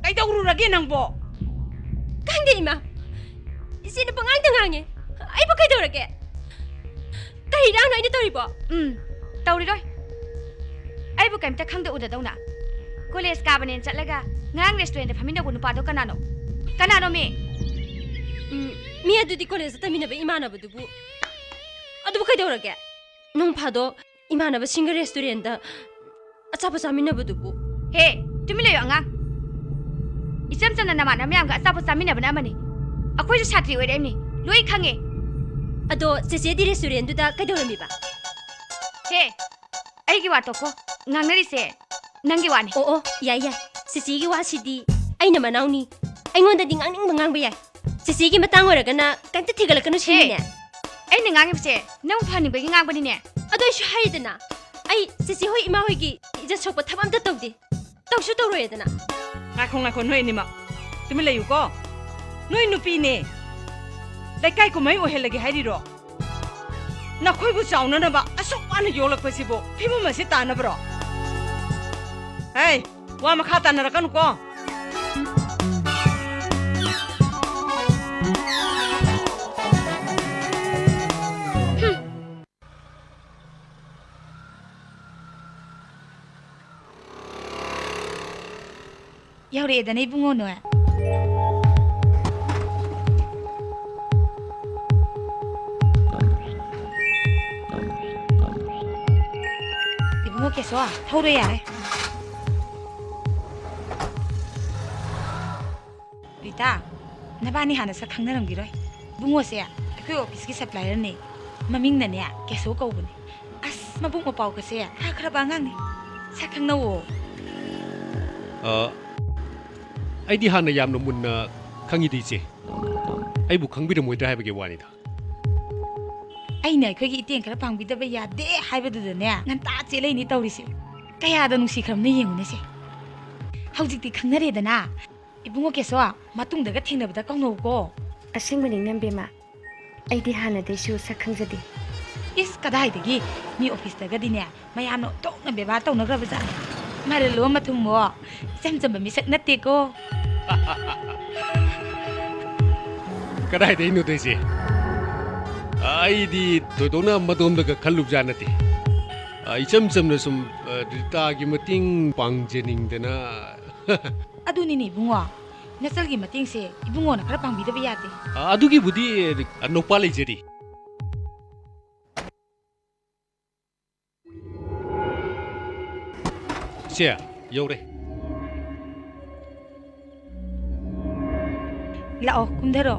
ꯀꯩꯗꯧꯔꯨꯔꯒꯦ ꯅꯪꯕꯣ ꯈꯪꯗꯦ ꯏꯃꯥ ꯏꯆꯦꯅ ꯄꯉꯥꯡꯗ ꯉꯥꯡꯉꯦ ꯑꯩꯕꯨ ꯀꯩꯗꯧꯔꯒꯦ ꯀꯔꯤ ꯏꯔꯥꯡꯅꯣ ꯑꯩꯅ ꯇꯧꯔꯤꯕꯣ ꯇꯧꯔꯤꯔꯣꯏ ꯑꯩꯕꯨ ꯀꯩꯝꯇ ꯈꯪꯗ ꯎꯗꯗꯧꯅ ꯀꯣꯂꯦꯖ ꯀꯥꯕꯅꯦꯅ ꯆꯠꯂꯒ ꯉꯔꯥꯡ ꯔꯦꯁꯇꯨꯔꯦꯟꯗ ꯐꯝꯃꯤꯟꯅꯕ ꯅꯨꯄꯥꯗꯣ ꯀꯅꯥꯅꯣ ꯃꯤ ꯑꯗꯨꯗꯤ ꯀꯣꯂꯦꯖꯇ ꯇꯝꯃꯤꯟꯅꯕ ꯏꯃꯥꯟꯅꯕꯗꯨꯕꯨ ꯑꯗꯨꯕꯨ ꯀꯩꯗꯧꯔꯒꯦ ꯅꯣꯡ ꯐꯥꯗꯣꯛ ꯏꯃꯥꯟꯅꯕꯁꯤꯡꯒ ꯔꯦꯁꯇꯨꯔꯦꯟꯗ ꯑꯆꯥꯄꯣꯠ ꯆꯥꯃꯤꯟꯅꯕꯗꯨꯕꯨ ꯍꯦ ꯇꯨꯃꯤꯟ ꯂꯩꯌꯣ ꯑꯉꯥꯡ ꯏꯆꯝ ꯆꯝꯅ ꯅꯃꯥꯟꯅꯕ ꯃꯌꯥꯝꯒ ꯑꯆꯥꯄꯣꯠ ꯆꯥꯃꯤꯟꯅꯕꯅ ꯑꯃꯅꯤ ꯑꯩꯈꯣꯏꯁꯨ ꯁꯥꯇ꯭ꯔꯤ ꯑꯣꯏꯔꯛꯏꯕꯅꯤ ꯂꯣꯏ ꯈꯪꯉꯦ ꯑꯗꯣ ꯆꯦꯆꯦꯗꯤ ꯔꯦꯁꯇꯨꯔꯦꯟꯗꯨꯗ ꯀꯩꯗꯧꯔꯝꯃꯤꯕ ꯍꯦ ꯑꯩꯒꯤ ꯋꯥ ꯇꯣꯛꯈꯣ ꯉꯥꯡꯅꯔꯤꯁꯦ ꯅꯪꯒꯤ ꯋꯥꯅꯤ ꯑꯣ ꯌꯥꯏ ꯆꯦꯆꯦꯒꯤ ꯋꯥꯁꯤꯗꯤ ꯑꯩꯅ ꯃꯅꯥꯎꯅꯤ ꯑꯩꯉꯣꯟꯗꯗꯤ ꯉꯥꯡꯅꯤꯡꯕ ꯉꯥꯡꯕ ꯌꯥꯏ ꯆꯦꯆꯦꯒꯤ ꯃꯇꯥꯡ ꯑꯣꯏꯔꯒꯅ ꯀꯩꯝꯇ ꯊꯤꯒꯠꯂꯛꯀꯅꯨ ꯁꯤꯅꯤꯅꯦ ꯑꯩꯅ ꯉꯥꯡꯉꯤꯕꯁꯦ ꯅꯪ ꯐꯍꯟꯅꯤꯡꯕꯒꯤ ꯉꯥꯡꯕꯅꯤꯅꯦ ꯑꯗꯣ ꯑꯩꯁꯨ ꯍꯥꯏꯗꯅ ꯑꯩ ꯆꯦꯆꯦ ꯍꯣꯏ ꯏꯃꯥ ꯍꯣꯏꯒꯤ ꯏꯖꯠ ꯁꯣꯛꯄ ꯊꯕꯛ ꯑꯝꯇ ꯇꯧꯗꯦ ꯇꯧꯁꯨ ꯇꯧꯔꯣꯏꯗꯅ ꯉꯥꯏꯈꯣ ꯅꯣꯏ ꯑꯅꯤꯃꯛ ꯇꯨꯃꯤꯟ ꯂꯩꯌꯨꯀꯣ ꯅꯣꯏ ꯅꯨꯄꯤꯅꯦ ꯂꯩꯀꯥꯏ ꯀꯨꯝꯍꯩ ꯑꯣꯏꯍꯜꯂꯒꯦ ꯍꯥꯏꯔꯤꯔꯣ ꯅꯈꯣꯏꯕꯨ ꯆꯥꯎꯅꯅꯕ ꯑꯁꯨꯛ ꯋꯥꯅ ꯌꯣꯛꯂꯛꯄꯁꯤꯕꯨ ꯐꯤꯕꯝ ꯑꯁꯤ ꯇꯥꯅꯕ꯭ꯔꯣ ꯍꯦ ꯋꯥ ꯃꯈꯥ ꯇꯥꯅꯔꯛꯀꯅꯨꯀꯣ ꯌꯧꯔꯛꯑꯦꯗꯅ ꯏꯕꯨꯡꯉꯣ ꯅꯣꯏ 이bungo 계속 ꯊꯧꯔꯣ ꯌꯥꯔꯦ 리타 나바니 하나 sak khangnaramgiroi bungo se akhoi office ki supplier ne maming na ne keso kaubune as mabung mapau ka se khara bangang ne sak khangnawo ꯑꯩꯗꯤ ꯍꯥꯟꯅ ꯌꯥꯝꯅ ꯃꯨꯟꯅ ꯈꯪꯉꯤꯗꯤ ꯏꯆꯦ ꯑꯩꯕꯨ ꯈꯪꯕꯤꯔꯝꯃꯣꯏꯗ꯭ꯔꯥ ꯍꯥꯏꯕꯒꯤ ꯋꯥꯅꯤꯗ ꯑꯩꯅ ꯑꯩꯈꯣꯏꯒꯤ ꯏꯇꯦꯡ ꯈꯔ ꯄꯥꯡꯕꯤꯗꯕ ꯌꯥꯗꯦ ꯍꯥꯏꯕꯗꯨꯗꯅꯦ ꯉꯟꯇꯥ ꯆꯦꯜꯂꯩꯅꯤ ꯇꯧꯔꯤꯁꯦ ꯀꯌꯥꯗ ꯅꯨꯡꯁꯤꯈ꯭ꯔꯕꯅ ꯌꯦꯡꯉꯨꯅꯦꯁꯦ ꯍꯧꯖꯤꯛꯇꯤ ꯈꯪꯅꯔꯦꯗꯅ ꯏꯕꯨꯡꯉꯣ ꯀꯦꯁꯣ ꯃꯇꯨꯡꯗꯒ ꯊꯦꯡꯅꯕꯗ ꯀꯧꯅꯧꯀꯣ ꯑꯁꯦꯡꯕꯅꯤ ꯅꯝꯕꯦꯝꯃ ꯑꯩꯗꯤ ꯍꯥꯟꯅꯗꯩꯁꯨ ꯁꯛ ꯈꯪꯖꯗꯦ ꯏꯁ ꯀꯗꯥꯏꯗꯒꯤ ꯃꯤ ꯑꯣꯐꯤꯁꯇꯒꯗꯤꯅꯦ ꯃꯌꯥꯝꯅ ꯇꯣꯛꯅ ꯕꯦꯕꯥꯔ ꯇꯧꯅꯈ꯭ꯔꯕꯖꯥꯠꯅꯤ ꯃꯔꯜꯂꯣ ꯃꯊꯨꯝꯃꯣ ꯏꯆꯝ ꯆꯝꯕ ꯃꯤꯁꯛ ꯅꯠꯇꯦꯀꯣ ꯀꯗꯥꯏꯗꯩꯅꯣ ꯇꯧꯏꯁꯦ ꯑꯩꯗꯤ ꯊꯣꯏꯗꯣꯛꯅ ꯃꯗꯣꯝꯗꯒ ꯈꯜꯂꯨꯕꯖꯥꯠ ꯅꯠꯇꯦ ꯏꯆꯝ ꯆꯝꯅ ꯁꯨꯝ ꯔꯤꯇꯥꯒꯤ ꯃꯇꯦꯡ ꯄꯥꯡꯖꯅꯤꯡꯗꯅ ꯑꯗꯨꯅꯤꯅꯦ ꯏꯕꯨꯡꯉꯣ ꯅꯆꯜꯒꯤ ꯃꯇꯦꯡꯁꯦ ꯏꯕꯨꯡꯉꯣꯅ ꯈꯔ ꯄꯥꯡꯕꯤꯗꯕ ꯌꯥꯗꯦ ꯑꯗꯨꯒꯤꯕꯨꯗꯤ ꯅꯣꯄꯥ ꯂꯩꯖꯔꯤ ꯏꯆꯦ ꯌꯧꯔꯦ ꯂꯥꯛꯑꯣ ꯀꯨꯝꯊꯔꯣ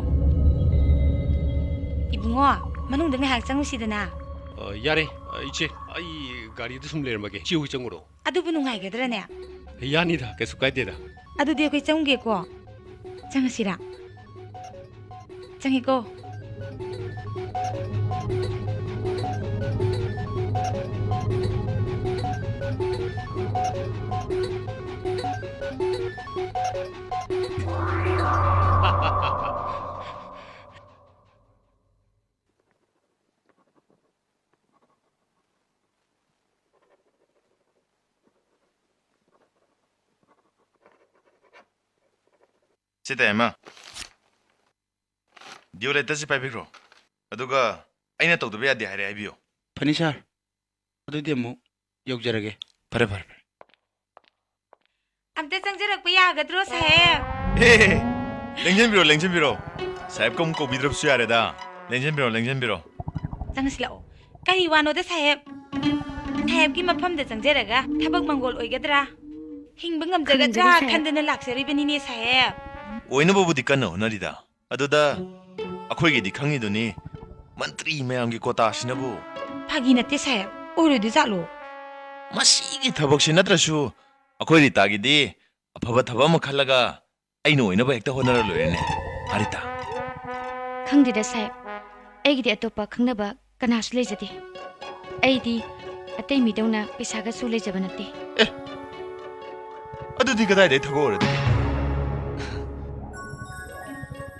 ꯏꯕꯨꯡꯉꯣ ꯃꯅꯨꯡꯗ ꯉꯥꯏꯍꯥꯛ ꯆꯪꯉꯨꯁꯤꯗꯅ ꯌꯥꯔꯦ ꯏꯆꯦ ꯑꯩ ꯒꯥꯔꯤꯗ ꯁꯨꯝ ꯂꯩꯔꯝꯃꯒꯦ ꯏꯆꯦ ꯍꯣꯏ ꯆꯪꯉꯨꯔꯣ ꯑꯗꯨꯕꯨ ꯅꯨꯡꯉꯥꯏꯒꯗ꯭ꯔꯅꯦ ꯌꯥꯅꯤꯗ ꯀꯩꯁꯨ ꯀꯥꯏꯗꯦꯗ ꯑꯗꯨꯗꯤ ꯑꯩꯈꯣꯏ ꯆꯪꯒꯦꯀꯣ ꯆꯪꯉꯁꯤꯔꯥ ꯆꯪꯉꯤꯀꯣ ꯁꯤꯇ ꯑꯃ ꯗꯤꯑꯣ ꯂꯦꯇꯔꯁꯤ ꯄꯥꯏꯕꯤꯈ꯭ꯔꯣ ꯑꯗꯨꯒ ꯑꯩꯅ ꯇꯧꯗꯕ ꯌꯥꯗꯦ ꯍꯥꯏꯔꯦ ꯍꯥꯏꯕꯤꯌꯨ ꯐꯅꯤ ꯁꯥꯔ ꯑꯗꯨꯗꯤ ꯑꯃꯨꯛ ꯌꯧꯖꯔꯒꯦ ꯐꯔꯦ ꯐꯔꯦ ꯐꯔꯦ ꯑꯝꯇ ꯆꯪꯖꯔꯛꯄ ꯌꯥꯒꯗ꯭ꯔꯣ ꯁꯥꯍꯦꯕ ꯂꯦꯡꯖꯟꯕꯤꯔꯣ ꯂꯦꯡꯖꯟꯕꯤꯔꯣ ꯁꯥꯍꯦꯕ ꯀꯧ ꯀꯧꯕꯤꯗ꯭ꯔꯕꯁꯨ ꯌꯥꯔꯦꯗ ꯂꯦꯡꯖꯟꯕꯤꯔꯣ ꯂꯦꯡꯖꯟꯕꯤꯔꯣ ꯆꯪꯉꯁꯤ ꯂꯥꯛꯑꯣ ꯀꯔꯤ ꯋꯥꯅꯣꯗ ꯁꯥꯍꯦꯕ ꯁꯥꯍꯦꯕꯀꯤ ꯃꯐꯝꯗ ꯆꯪꯖꯔꯒ ꯊꯕꯛ ꯃꯪꯒꯣꯜ ꯑꯣꯏꯒꯗ꯭ꯔꯥ ꯍꯤꯡꯕ ꯉꯝꯖꯒꯗ꯭ꯔꯥ ꯈꯟꯗꯅ ꯂꯥꯛꯆꯔꯤꯕꯅꯤꯅꯦ ꯁꯥꯍꯦꯕ ꯑꯣꯏꯅꯕꯕꯨꯗꯤ ꯀꯟꯅ ꯍꯣꯠꯅꯔꯤꯗ ꯑꯗꯨꯗ ꯑꯩꯈꯣꯏꯒꯤꯗꯤ ꯈꯪꯉꯤꯗꯨꯅꯤ ꯃꯟꯇ꯭ꯔꯤ ꯃꯌꯥꯝꯒꯤ ꯀꯣꯇꯥꯁꯤꯅꯕꯨ ꯐꯥꯒꯤ ꯅꯠꯇꯦ ꯁꯥꯍꯦꯕ ꯑꯣꯏꯔꯣꯏꯗꯣꯏ ꯖꯥꯠꯂꯣ ꯃꯁꯤꯒꯤ ꯊꯕꯛꯁꯤ ꯅꯠꯇ꯭ꯔꯁꯨ ꯑꯩꯈꯣꯏ ꯔꯤꯇꯥꯒꯤꯗꯤ ꯑꯐꯕ ꯊꯕꯛ ꯑꯃ ꯈꯜꯂꯒ ꯑꯩꯅ ꯑꯣꯏꯅꯕ ꯍꯦꯛꯇ ꯍꯣꯠꯅꯔ ꯂꯣꯏꯔꯦꯅꯦ ꯍꯥꯔꯤꯇꯥ ꯈꯪꯗꯦꯗ ꯁꯥꯍꯦꯕ ꯑꯩꯒꯤꯗꯤ ꯑꯇꯣꯞꯄ ꯈꯪꯅꯕ ꯀꯅꯥꯁꯨ ꯂꯩꯖꯗꯦ ꯑꯩꯗꯤ ꯑꯇꯩ ꯃꯤꯗꯧꯅ ꯄꯩꯁꯥꯒꯁꯨ ꯂꯩꯖꯕ ꯅꯠꯇꯦ ꯑꯗꯨꯗꯤ ꯀꯗꯥꯏꯗꯩ ꯊꯕꯛ ꯑꯣꯏꯔꯗꯣꯏꯅꯣ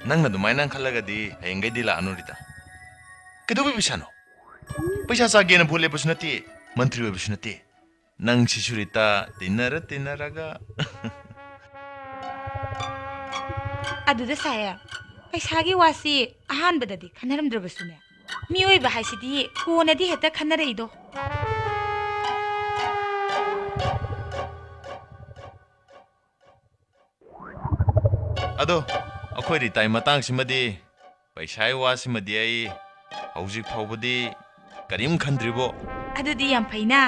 ꯅꯪꯅ ꯑꯗꯨꯃꯥꯏꯅ ꯈꯜꯂꯒꯗꯤ ꯍꯌꯦꯡꯒꯩꯗꯤ ꯂꯥꯛꯑꯅꯨ ꯔꯤꯇꯥ ꯀꯩꯗꯧꯕꯩ ꯄꯩꯁꯥꯅꯣ ꯄꯩꯁꯥ ꯆꯥꯒꯦꯅ ꯚꯣꯠ ꯂꯦꯞꯄꯁꯨ ꯅꯠꯇꯦ ꯃꯟꯇ꯭ꯔꯤ ꯑꯣꯏꯕꯁꯨ ꯅꯠꯇꯦ ꯅꯪ ꯁꯤꯁꯨ ꯔꯤꯇꯥ ꯇꯤꯟꯅꯔꯒ ꯑꯗꯨꯗ ꯁꯥꯍꯦꯕ ꯄꯩꯁꯥꯒꯤ ꯋꯥꯁꯤ ꯑꯍꯥꯟꯕꯗꯗꯤ ꯈꯟꯅꯔꯝꯗ꯭ꯔꯕꯁꯨꯅꯦ ꯃꯤꯑꯣꯏꯕ ꯍꯥꯏꯁꯤꯗꯤ ꯀꯣꯟꯅꯗꯤ ꯍꯦꯛꯇ ꯈꯟꯅꯔꯛꯏꯗꯣ ꯑꯗꯣ ꯑꯩꯈꯣꯏ ꯔꯤꯇꯥꯏ ꯃꯇꯥꯡꯁꯤꯃꯗꯤ ꯄꯩꯁꯥꯒꯤ ꯋꯥꯁꯤꯃꯗꯤ ꯑꯩ ꯍꯧꯖꯤꯛ ꯐꯥꯎꯕꯗꯤ ꯀꯔꯤꯝ ꯈꯟꯗ꯭ꯔꯤꯕꯣ ꯑꯗꯨꯗꯤ ꯌꯥꯝ ꯐꯩꯅ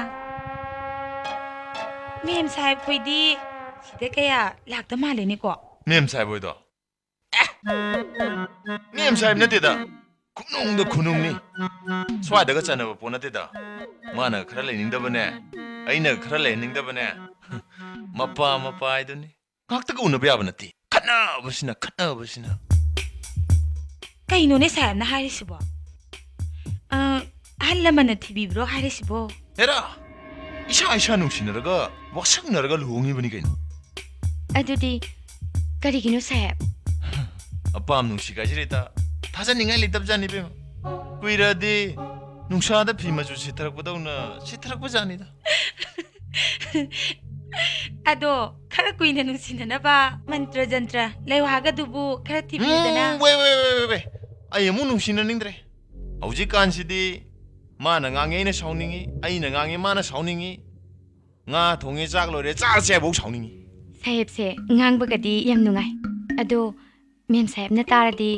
ꯃꯦꯝ ꯁꯥꯍꯦꯕ ꯈꯣꯏꯗꯤ ꯁꯤꯗ ꯀꯌꯥ ꯂꯥꯛꯇ ꯃꯥꯜꯂꯦꯅꯦꯀꯣ ꯃꯦꯝ ꯁꯥꯍꯦꯕ ꯍꯣꯏꯗꯣ ꯃꯦꯝ ꯁꯥꯍꯦꯕ ꯅꯠꯇꯦꯗ ꯈꯨꯅꯨꯡꯗ ꯈꯨꯅꯨꯡꯅꯤ ꯁ꯭ꯋꯥꯏꯗꯒ ꯆꯟꯅꯕ ꯄꯣꯠ ꯅꯠꯇꯦꯗ ꯃꯥꯅ ꯈꯔ ꯂꯩꯅꯤꯡꯗꯕꯅꯦ ꯑꯩꯅꯈꯔ ꯂꯩꯍꯟꯅꯤꯡꯗꯕꯅꯦ ꯃꯄꯥ ꯍꯥꯏꯗꯨꯅꯤ ꯉꯥꯛꯇꯒ ꯎꯅꯕ ꯌꯥꯕ ꯅꯠꯇꯦ ꯈꯠꯅꯕꯁꯤꯅ ꯀꯩꯅꯣꯅꯦ ꯁꯥꯍꯦꯕꯅ ꯍꯥꯏꯔꯤꯁꯤꯕꯣ ꯑꯍꯜ ꯂꯃꯟꯅ ꯊꯤꯕꯤꯕ꯭ꯔꯣ ꯍꯥꯏꯔꯤꯁꯤꯕꯣ ꯍꯦꯔꯥ ꯏꯁꯥ ꯅꯨꯡꯁꯤꯅꯔꯒ ꯋꯥꯁꯛꯅꯔꯒ ꯂꯨꯍꯣꯡꯉꯤꯕꯅꯤ ꯀꯩꯅꯣ ꯑꯗꯨꯗꯤ ꯀꯔꯤꯒꯤꯅꯣ ꯁꯥꯍꯦꯕ ꯑꯄꯥꯝ ꯅꯨꯡꯁꯤ ꯀꯥꯏꯁꯤꯔꯤꯇꯥ ꯊꯥꯖꯅꯤꯡꯉꯥꯏ ꯂꯩꯇꯕꯖꯥꯠꯅꯤ ꯏꯕꯦꯝꯃ ꯀꯨꯏꯔꯛꯑꯗꯤ ꯅꯨꯡꯁꯥꯗ ꯐꯤ ꯃꯆꯨ ꯁꯤꯊꯔꯛꯄꯗꯧꯅ ꯁꯤꯊꯔꯛꯄꯖꯥꯠꯅꯤꯗ ꯑꯗꯣ ꯈꯔ ꯀꯨꯏꯅ ꯅꯨꯡꯁꯤꯅꯅꯕ ꯃꯟꯇ꯭ꯔ ꯖꯟꯇ꯭ꯔ ꯂꯩꯋꯥꯒꯗꯨꯕꯨ ꯈꯔ ꯊꯤꯕꯤꯌꯨꯗꯅ ꯋꯦ ꯑꯩ ꯑꯃꯨꯛ ꯅꯨꯡꯁꯤꯅꯅꯤꯡꯗ꯭ꯔꯦ ꯍꯧꯖꯤꯛꯀꯥꯟꯁꯤꯗꯤ ꯃꯥꯅ ꯉꯥꯡꯉꯦ ꯑꯩꯅ ꯁꯥꯎꯅꯤꯡꯉꯤ ꯑꯩꯅ ꯉꯥꯡꯉꯦ ꯃꯥꯅ ꯁꯥꯎꯅꯤꯡꯉꯤ ꯉꯥ ꯊꯣꯡꯉꯦ ꯆꯥꯛ ꯂꯣꯏꯔꯦ ꯆꯥꯔꯁꯦ ꯍꯥꯏꯐꯥꯎ ꯁꯥꯎꯅꯤꯡꯉꯤ ꯁꯥꯍꯦꯕꯁꯦ ꯉꯥꯡꯕꯒꯗꯤ ꯌꯥꯝ ꯅꯨꯡꯉꯥꯏ ꯑꯗꯣ ꯃꯦꯝ ꯁꯥꯍꯦꯕꯅ ꯇꯥꯔꯗꯤ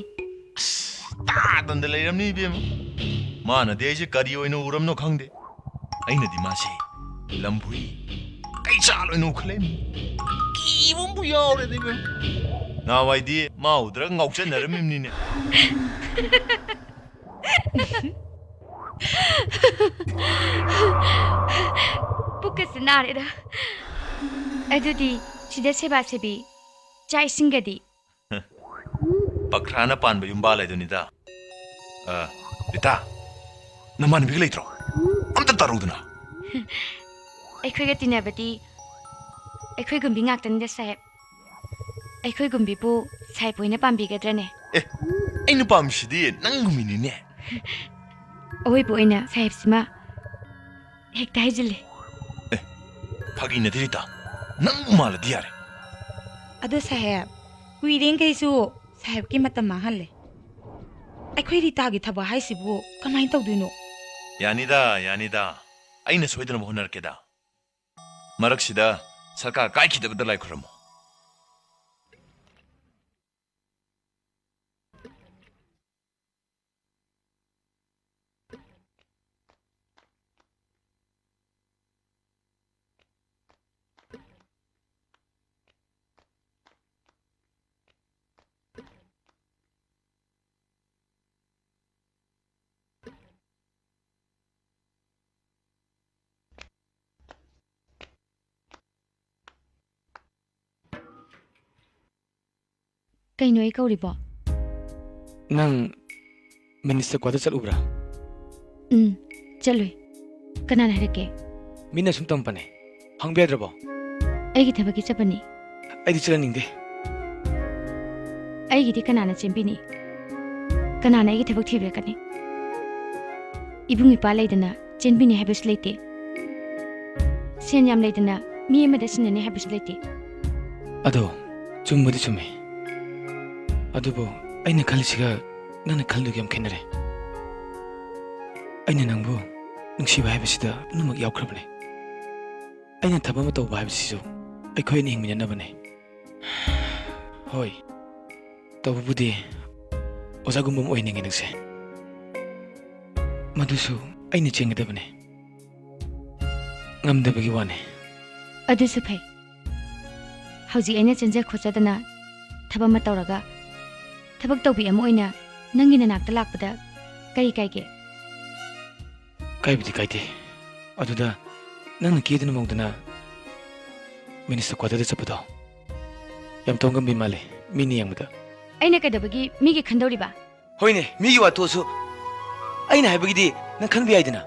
ꯇꯥꯗꯅꯗ ꯂꯩꯔꯝꯅꯤ ꯏꯕꯦꯝꯃ ꯃꯥꯅꯗꯤ ꯑꯩꯁꯦ ꯀꯔꯤ ꯑꯣꯏꯅ ꯎꯔꯝꯅꯣ ꯈꯪꯗꯦ ꯑꯩꯅꯗꯤ ꯃꯥꯁꯦ ꯂꯝꯕꯨꯏ ꯀꯩꯆꯥꯜ ꯑꯣꯏꯅ ꯎꯈꯠꯂꯛꯏ ꯀꯤꯕ ꯑꯃꯕꯨ ꯌꯥꯎꯔꯦꯗ ꯏꯕꯦꯝꯃ ꯅꯍꯥꯟꯋꯥꯏꯗꯤ ꯃꯥ ꯎꯗ꯭ꯔꯒ ꯉꯥꯎꯆꯠꯅꯔꯝꯃꯤꯕꯅꯤꯅꯦ ꯄꯨꯛꯀꯁꯦ ꯅꯥꯔꯦꯗ ꯑꯗꯨꯗꯤ ꯁꯤꯗ ꯁꯦꯕꯥ ꯁꯦꯕꯤ ꯆꯥꯛ ꯏꯁꯤꯡꯒꯗꯤ ꯄꯈ꯭ꯔꯥꯅ ꯄꯥꯟꯕ ꯌꯨꯝꯕꯥꯜ ꯍꯥꯏꯗꯨꯅꯤꯗ ꯔꯤꯇꯥ ꯅꯃꯥꯟꯅꯕꯤꯒ ꯂꯩꯇ꯭ꯔꯣ ꯑꯝꯇ ꯇꯥꯔꯧꯗꯅ ꯑꯩꯈꯣꯏꯒ ꯇꯤꯟꯅꯕꯗꯤ ꯑꯩꯈꯣꯏ ꯒꯨꯝꯕꯤ ꯉꯥꯛꯇꯅꯤꯗ ꯁꯥꯍꯦꯕ ꯑꯩꯈꯣꯏ ꯒꯨꯝꯕꯤꯕꯨ ꯁꯥꯍꯦꯕ ꯍꯣꯏꯅ ꯄꯥꯝꯕꯤꯒꯗ꯭ꯔꯅꯦ ꯑꯩꯅ ꯄꯥꯝꯃꯤꯁꯤꯗꯤ ꯅꯪꯒꯨꯝꯃꯤꯅꯤꯅꯦ ꯑꯋꯣꯏꯕ ꯑꯣꯏꯅ ꯁꯥꯍꯦꯕꯁꯤꯃ ꯍꯦꯛꯇ ꯍꯥꯏꯖꯤꯜꯂꯦ ꯐꯥꯒꯤ ꯅꯠꯇꯦ ꯔꯤꯇꯥ ꯅꯪꯕꯨ ꯃꯥꯜꯂꯗꯤ ꯌꯥꯔꯦ ꯑꯗꯣ ꯁꯥꯍꯦꯕ ꯀꯨꯏꯔꯦꯡꯈꯩꯁꯨ ꯁꯥꯍꯦꯕꯀꯤ ꯃꯇꯝ ꯃꯥꯡꯍꯜꯂꯦ ꯑꯩꯈꯣꯏ ꯔꯤꯇꯥꯒꯤ ꯊꯕꯛ ꯍꯥꯏꯁꯤꯕꯨ ꯀꯃꯥꯏꯅ ꯇꯧꯗꯣꯏꯅꯣ ꯌꯥꯅꯤꯗ ꯑꯩꯅ ꯁꯣꯏꯗꯅꯕ ꯍꯣꯠꯅꯔꯛꯀꯦꯗ ꯃꯔꯛꯁꯤꯗ ꯁꯔꯀꯥꯔ ꯀꯥꯏꯈꯤꯗꯕꯗ ꯂꯥꯏ ꯈꯨꯔꯝꯃꯣ ꯀꯩꯅꯣ ꯑꯩ ꯀꯧꯔꯤꯕꯣ ꯅꯪ ꯃꯤꯅꯤꯁꯇꯔ ꯀ꯭ꯋꯥꯇꯔ ꯆꯠꯂꯨꯕ꯭ꯔꯥ ꯆꯠꯂꯨꯏ ꯀꯅꯥꯅ ꯍꯥꯏꯔꯛꯀꯦ ꯃꯤꯅ ꯁꯨꯝ ꯇꯝꯄꯅꯦ ꯍꯪꯕ ꯌꯥꯗ꯭ꯔꯕꯣ ꯑꯩꯒꯤ ꯊꯕꯛꯀꯤ ꯆꯠꯄꯅꯤ ꯑꯩꯗꯤ ꯆꯠꯍꯟꯅꯤꯡꯗꯦ ꯑꯩꯒꯤꯗꯤ ꯀꯅꯥꯅ ꯆꯦꯟꯕꯤꯅꯤ ꯀꯅꯥꯅ ꯑꯩꯒꯤ ꯊꯕꯛ ꯊꯤꯕꯤꯔꯛꯀꯅꯤ ꯏꯕꯨꯡ ꯏꯄꯥ ꯂꯩꯗꯅ ꯆꯦꯟꯕꯤꯅꯤ ꯍꯥꯏꯕꯁꯨ ꯂꯩꯇꯦ ꯁꯦꯟ ꯌꯥꯝ ꯂꯩꯗꯅ ꯃꯤ ꯑꯃꯗ ꯁꯤꯟꯅꯅꯤ ꯍꯥꯏꯕꯁꯨ ꯂꯩꯇꯦ ꯑꯗꯣ ꯆꯨꯝꯕꯗꯤ ꯆꯨꯝꯃꯦ ꯑꯗꯨꯕꯨ ꯑꯩꯅ ꯈꯜꯂꯤꯁꯤꯒ ꯅꯪꯅ ꯈꯜꯂꯤꯗꯨꯒ ꯌꯥꯝ ꯈꯦꯠꯅꯔꯦ ꯑꯩꯅ ꯅꯪꯕꯨ ꯅꯨꯡꯁꯤꯕ ꯍꯥꯏꯕꯁꯤꯗ ꯄꯨꯝꯅꯃꯛ ꯌꯥꯎꯈ꯭ꯔꯕꯅꯦ ꯑꯩꯅ ꯊꯕꯛ ꯑꯃ ꯇꯧꯕ ꯍꯥꯏꯕꯁꯤꯁꯨ ꯑꯩꯈꯣꯏ ꯑꯅꯤ ꯍꯤꯡꯃꯤꯟꯅꯅꯕꯅꯦ ꯍꯣꯏ ꯇꯧꯕꯕꯨꯗꯤ ꯑꯣꯖꯥꯒꯨꯝꯕ ꯑꯃ ꯑꯣꯏꯅꯤꯡꯉꯦ ꯅꯪꯁꯦ ꯃꯗꯨꯁꯨ ꯑꯩꯅ ꯆꯦꯟꯒꯗꯕꯅꯦ ꯉꯝꯗꯕꯒꯤ ꯋꯥꯅꯦ ꯑꯗꯨꯁꯨ ꯐꯩ ꯍꯧꯖꯤꯛ ꯑꯩꯅ ꯆꯦꯟꯖ ꯈꯣꯠꯆꯗꯅ ꯊꯕꯛ ꯑꯃ ꯇꯧꯔꯒ ꯊꯕꯛ ꯇꯧꯕꯤ ꯑꯃ ꯑꯣꯏꯅ ꯅꯪꯒꯤ ꯅꯅꯥꯛꯇ ꯂꯥꯛꯄꯗ ꯀꯔꯤ ꯀꯥꯏꯒꯦ ꯀꯥꯏꯕꯨꯗꯤ ꯀꯥꯏꯗꯦ ꯑꯗꯨꯗ ꯅꯪꯅ ꯀꯦꯗꯨꯅ ꯃꯧꯗꯅ ꯃꯤꯅꯤꯁꯇꯔ ꯀ꯭ꯋꯥꯇꯔꯗ ꯆꯠꯄꯗꯣ ꯌꯥꯝ ꯇꯧꯉꯝꯕꯤ ꯃꯥꯜꯂꯦ ꯃꯤꯅ ꯌꯦꯡꯕꯗ ꯑꯩꯅ ꯀꯩꯗꯧꯕꯒꯤ ꯃꯤꯒꯤ ꯈꯟꯗꯧꯔꯤꯕ ꯍꯣꯏꯅꯦ ꯃꯤꯒꯤ ꯋꯥꯊꯣꯛꯁꯨ ꯑꯩꯅ ꯍꯥꯏꯕꯒꯤꯗꯤ ꯅꯪ ꯈꯟꯕ ꯌꯥꯏꯗꯅ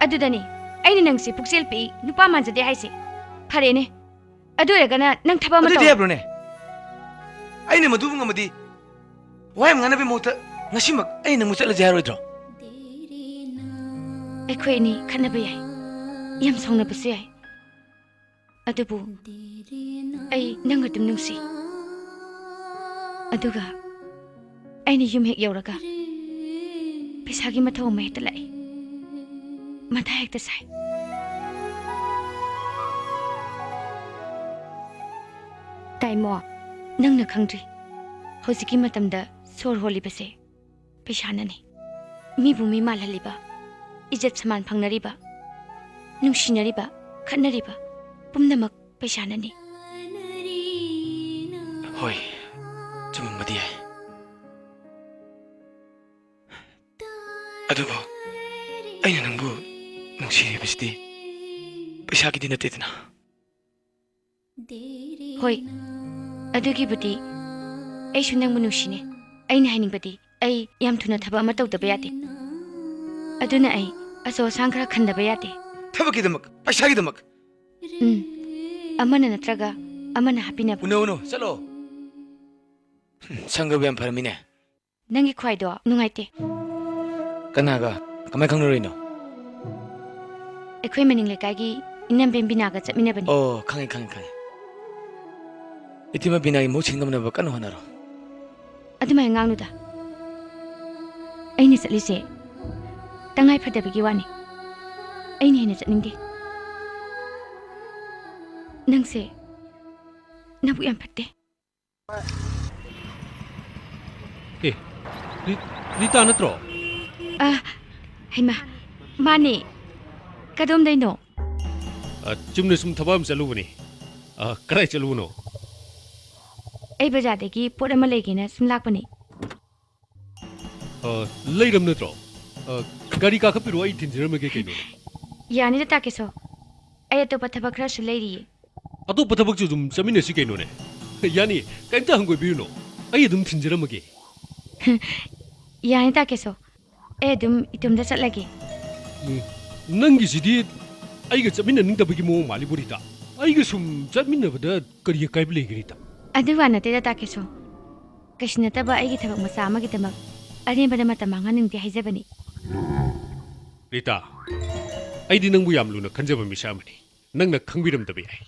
ꯑꯗꯨꯗꯅꯤ ꯑꯩꯅ ꯅꯪꯁꯦ ꯄꯨꯛꯆꯦꯜ ꯄꯤꯛꯏ ꯅꯨꯄꯥ ꯃꯥꯟꯖꯗꯦ ꯍꯥꯏꯁꯦ ꯐꯔꯦꯅꯦ ꯑꯗꯨ ꯑꯣꯏꯔꯒꯅ ꯅꯪ ꯊꯕꯛ ꯑꯃ ꯑꯗꯨꯗꯤ ꯇꯧ ꯌꯥꯕ꯭ꯔꯣꯅꯦ ꯑꯩꯅ ꯃꯗꯨꯕꯨ ꯉꯝꯃꯗꯤ ꯋꯥ ꯌꯥꯝ ꯉꯥꯡꯅꯕꯒꯤ ꯃꯍꯨꯠꯇ ꯉꯁꯤꯃꯛ ꯑꯩ ꯅꯪꯕꯨ ꯆꯠꯂꯁꯦ ꯍꯥꯏꯔꯣꯏꯗ꯭ꯔꯣ ꯑꯩꯈꯣꯏ ꯑꯅꯤ ꯈꯠꯅꯕ ꯌꯥꯏ ꯌꯥꯝ ꯁꯥꯎꯅꯕꯁꯨ ꯌꯥꯏ ꯑꯗꯨꯕꯨ ꯑꯩ ꯅꯪ ꯑꯗꯨꯝ ꯅꯨꯡꯁꯤ ꯑꯗꯨꯒ ꯑꯩꯅ ꯌꯨꯝ ꯍꯦꯛ ꯌꯧꯔꯒ ꯄꯩꯁꯥꯒꯤ ꯃꯊꯧ ꯑꯃ ꯍꯦꯛꯇ ꯂꯥꯛꯏ ꯃꯊꯥ ꯍꯦꯛꯇ ꯁꯥꯏ ꯇꯥꯏꯃꯣ ꯅꯪꯅ ꯈꯪꯗ꯭ꯔꯤ ꯍꯧꯖꯤꯛꯀꯤ ꯃꯇꯝꯗ ꯁꯣꯔ ꯍꯣꯜꯂꯤꯕꯁꯦ ꯄꯩꯁꯥꯅꯅꯤ ꯃꯤꯕꯨ ꯃꯤ ꯃꯥꯜꯍꯜꯂꯤꯕ ꯏꯖꯠ ꯁꯃꯥꯟ ꯐꯪꯅꯔꯤꯕ ꯅꯨꯡꯁꯤꯅꯔꯤꯕ ꯈꯠꯅꯔꯤꯕ ꯄꯨꯝꯅꯃꯛ ꯄꯩꯁꯥꯅꯅꯤ ꯍꯣꯏ ꯆꯨꯝꯃꯝꯕꯗꯤ ꯌꯥꯏ ꯑꯗꯨꯕꯨ ꯑꯩꯅ ꯅꯪꯕꯨ ꯅꯨꯡꯁꯤꯔꯤꯕꯁꯤꯗꯤ ꯄꯩꯁꯥꯒꯤꯗꯤ ꯅꯠꯇꯦꯗꯅ ꯍꯣꯏ ꯑꯗꯨꯒꯤꯕꯨꯗꯤ ꯑꯩꯁꯨ ꯅꯪꯕꯨ ꯅꯨꯡꯁꯤꯅꯦ ꯑꯩꯅ ꯍꯥꯏꯅꯤꯡꯕꯗꯤ ꯑꯩ ꯌꯥꯝ ꯊꯨꯅ ꯊꯕꯛ ꯑꯃ ꯇꯧꯗꯕ ꯌꯥꯗꯦ ꯑꯗꯨꯅ ꯑꯩ ꯑꯆꯧ ꯑꯁꯥꯡ ꯈꯔ ꯈꯟꯗꯕ ꯌꯥꯗꯦ ꯊꯕꯛꯀꯤꯗꯃꯛ ꯄꯩꯁꯥꯒꯤꯗꯃꯛ ꯑꯃꯅ ꯅꯠꯇ꯭ꯔꯒ ꯑꯃꯅ ꯍꯥꯞꯄꯤꯅꯕ ꯎꯅ ꯆꯠꯂꯣ ꯁꯪꯒꯕ ꯌꯥꯝ ꯐꯔꯝꯃꯤꯅꯦ ꯅꯪꯒꯤ ꯈ꯭ꯋꯥꯏꯗꯣ ꯅꯨꯡꯉꯥꯏꯇꯦ ꯀꯅꯥꯒ ꯀꯃꯥꯏ ꯈꯪꯅꯔꯣꯏꯅꯣ ꯑꯩꯈꯣꯏ ꯃꯅꯤꯡ ꯂꯩꯀꯥꯏꯒꯤ ꯏꯅꯝꯕꯦꯝ ꯕꯤꯅꯥꯒ ꯆꯠꯃꯤꯟꯅꯕꯅꯤ ꯑꯣ ꯈꯪꯉꯦ ꯏꯇꯤꯃ ꯕꯤꯅꯥꯒꯤ ꯃꯍꯨꯠ ꯁꯤꯟꯉꯝꯅꯕ ꯀꯟꯅ ꯍꯣꯠꯅꯔꯣ ꯑꯗꯨꯃꯥꯏꯅ ꯉꯥꯡꯅꯨꯗ ꯑꯩꯅ ꯆꯠꯂꯤꯁꯦ ꯇꯉꯥꯏ ꯐꯗꯕꯒꯤ ꯋꯥꯅꯤ ꯑꯩꯅ ꯍꯦꯟꯅ ꯆꯠꯅꯤꯡꯗꯦ ꯅꯪꯁꯦ ꯅꯕꯨꯛ ꯌꯥꯝ ꯐꯠꯇꯦ ꯑꯦ ꯔꯤꯇꯥ ꯅꯠꯇ꯭ꯔꯣ ꯍꯩꯃꯥ ꯃꯥꯅꯦ ꯀꯗꯣꯝꯗꯩꯅꯣ ꯆꯨꯝꯅ ꯁꯨꯝ ꯊꯕꯛ ꯑꯃ ꯆꯠꯂꯨꯕꯅꯤ ꯀꯗꯥꯏ ꯆꯠꯂꯨꯕꯅꯣ ꯑꯩ ꯕꯖꯥꯔꯗꯒꯤ ꯄꯣꯠ ꯑꯃ ꯂꯩꯒꯦꯅ ꯁꯨꯝ ꯂꯥꯛꯄꯅꯤ ꯂꯩꯔꯝ ꯅꯠꯇ꯭ꯔꯣ ꯒꯥꯔꯤ ꯀꯥꯈꯠꯄꯤꯔꯣ ꯑꯩ ꯊꯤꯟꯖꯔꯝꯃꯒꯦ ꯀꯩꯅꯣꯅꯦ ꯌꯥꯅꯤꯗ ꯇꯥꯀꯦꯁꯣ ꯑꯩ ꯑꯇꯣꯞꯄ ꯊꯕꯛ ꯈꯔꯁꯨ ꯂꯩꯔꯤꯌꯦ ꯑꯇꯣꯞꯄ ꯊꯕꯛꯁꯨ ꯑꯗꯨꯝ ꯆꯠꯃꯤꯟꯅꯁꯤ ꯀꯩꯅꯣꯅꯦ ꯌꯥꯅꯤ ꯀꯩꯝꯇ ꯍꯪꯒꯣꯏꯕꯤꯔꯨꯅꯣ ꯑꯩ ꯑꯗꯨꯝ ꯊꯤꯟꯖꯔꯝꯃꯒꯦ ꯌꯥꯅꯤ ꯇꯥꯀꯦꯁꯣ ꯑꯩ ꯑꯗꯨꯝ ꯏꯇꯣꯝꯗ ꯆꯠꯂꯒꯦ ꯅꯪꯒꯤꯁꯤꯗꯤ ꯑꯩꯒ ꯆꯠꯃꯤꯟꯅꯅꯤꯡꯗꯕꯒꯤ ꯃꯑꯣꯡ ꯃꯥꯜꯂꯤꯕꯣ ꯔꯤꯇꯥ ꯑꯩꯒ ꯁꯨꯝ ꯆꯠꯃꯤꯟꯅꯕꯗ ꯀꯔꯤ ꯑꯀꯥꯏꯕ ꯂꯩꯒꯦ ꯔꯤꯇꯥ ꯑꯗꯨ ꯋꯥ ꯅꯠꯇꯦꯗ ꯇꯥꯀꯦꯁꯣ ꯀꯩꯁꯨ ꯅꯠꯇꯕ ꯑꯩꯒꯤ ꯊꯕꯛ ꯃꯆꯥ ꯑꯃꯒꯤꯗꯃꯛ ꯑꯔꯦꯝꯕꯗ ꯃꯇꯝ ꯃꯥꯡꯍꯟꯅꯤꯡꯗꯦ ꯍꯥꯏꯖꯕꯅꯤ ꯔꯤꯇꯥ ꯑꯩꯗꯤ ꯅꯪꯕꯨ ꯌꯥꯝ ꯂꯨꯅ ꯈꯟꯖꯕ ꯃꯤꯁꯛ ꯑꯃꯅꯤ ꯅꯪꯅ ꯈꯪꯕꯤꯔꯝꯗꯕ ꯌꯥꯏ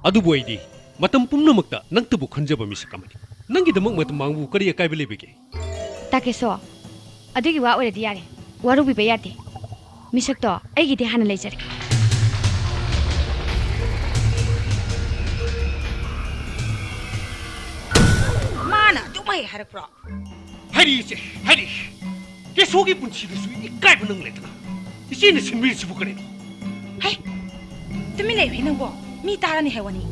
ꯑꯗꯨꯕꯨ ꯑꯩꯗꯤ ꯃꯇꯝ ꯄꯨꯝꯅꯃꯛꯇ ꯅꯪꯇꯕꯨ ꯈꯟꯖꯕ ꯃꯤꯁꯛ ꯑꯃꯅꯤ ꯅꯪꯒꯤꯗꯃꯛ ꯃꯇꯝ ꯃꯥꯡꯕꯨ ꯀꯔꯤ ꯑꯀꯥꯏꯕ ꯂꯩꯕꯒꯦ ꯇꯥꯀꯦꯁꯣ ꯑꯗꯨꯒꯤ ꯋꯥ ꯑꯣꯏꯔꯗꯤ ꯌꯥꯔꯦ ꯋꯥꯔꯧꯕꯤꯕ ꯌꯥꯗꯦ ꯃꯤꯁꯛꯇꯣ ꯑꯩꯒꯤꯗꯤ ꯍꯥꯟꯅ ꯂꯩꯖꯔꯦ ꯃꯥꯅ ꯑꯗꯨꯃꯥꯏ ꯍꯥꯏꯔꯛꯄ꯭ꯔꯣ ꯍꯥꯏꯔꯤꯁꯦ ꯍꯥꯏꯔꯤ ꯀꯦꯁꯣꯒꯤ ꯄꯨꯟꯁꯤꯗꯁꯨ ꯏꯀꯥꯏꯕ ꯅꯪ ꯂꯩꯇꯅ ꯏꯆꯦꯅ ꯁꯤꯟꯕꯤꯔꯤꯁꯤꯕꯨ ꯀꯔꯤꯅꯣ ꯍꯩ ꯇꯨꯃꯤꯟ ꯂꯩꯌꯨꯍꯦ ꯅꯪꯕꯣ ꯃꯤ ꯇꯥꯔꯅꯤ ꯍꯥꯏꯋꯥꯅꯤ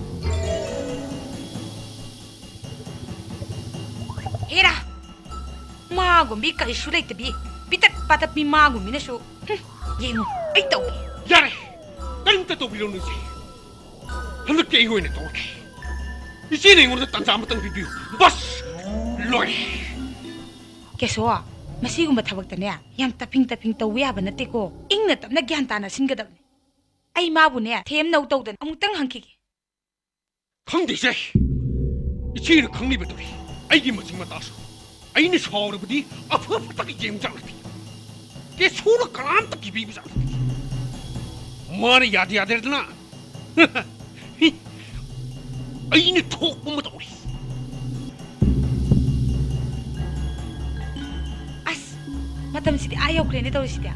ꯍꯦꯔꯥ ꯃꯥꯒꯨꯝꯕꯤ ꯀꯔꯤꯁꯨ ꯂꯩꯇꯕꯤ ꯄꯤꯇꯛ ꯄꯥꯇꯛꯄꯤ ꯃꯥꯒꯨꯝꯕꯤꯅꯁꯨ ꯌꯦꯡꯉꯨ ꯑꯩ ꯇꯧꯒꯦ ꯌꯥꯔꯦ ꯀꯔꯤꯝꯇ ꯇꯧꯕꯤꯔꯣ ꯏꯆꯦ ꯍꯟꯗꯛꯇꯤ ꯑꯩ ꯑꯣꯏꯅ ꯇꯧꯔꯒꯦ ꯏꯆꯦꯅ ꯑꯩꯉꯣꯟꯗ ꯇꯟꯖꯥ ꯑꯃꯇꯪ ꯄꯤꯕꯤꯌꯨ ꯕꯁ ꯂꯣꯏꯔꯦ ꯀꯦꯁꯣ ꯃꯁꯤꯒꯨꯝꯕ ꯊꯕꯛꯇꯅꯦ ꯌꯥꯝ ꯇꯞꯐꯤꯡ ꯇꯧꯕ ꯌꯥꯕ ꯅꯠꯇꯦꯀꯣ ꯏꯪꯅ ꯇꯞꯅ ꯒ꯭ꯌꯥꯟ ꯇꯥꯅ ꯁꯤꯟꯒꯗꯕꯅꯤ ꯑꯩ ꯃꯥꯕꯨꯅꯦ ꯊꯦꯝ ꯅꯧ ꯇꯧꯗꯅ ꯑꯃꯨꯛꯇꯪ ꯍꯪꯈꯤꯒꯦ ꯈꯪꯗꯦꯁꯦ ꯏꯆꯦꯅ ꯈꯪꯂꯤꯕꯗꯨꯅꯤ ꯑꯩꯒꯤ ꯃꯆꯤꯡ ꯃꯇꯥꯁꯨ ꯑꯩꯅ ꯁꯥꯎꯔꯕꯗꯤ ꯑꯐꯕꯇꯒꯤ ꯌꯦꯡꯖꯥꯛꯅꯕꯤ ꯀꯦꯁꯣꯅ ꯀꯅꯥꯝꯇ ꯀꯤꯕꯤꯕꯖꯥꯠꯅꯕꯤ ꯃꯥꯅ ꯌꯥꯗꯦꯗꯅ ꯑꯩꯅ ꯊꯣꯛꯄ ꯑꯃ ꯇꯧꯔꯤ ꯑꯁ ꯃꯇꯝꯁꯤꯗꯤ ꯑꯥ ꯌꯧꯈ꯭ꯔꯦꯅꯦ ꯇꯧꯔꯤꯁꯤꯗꯤ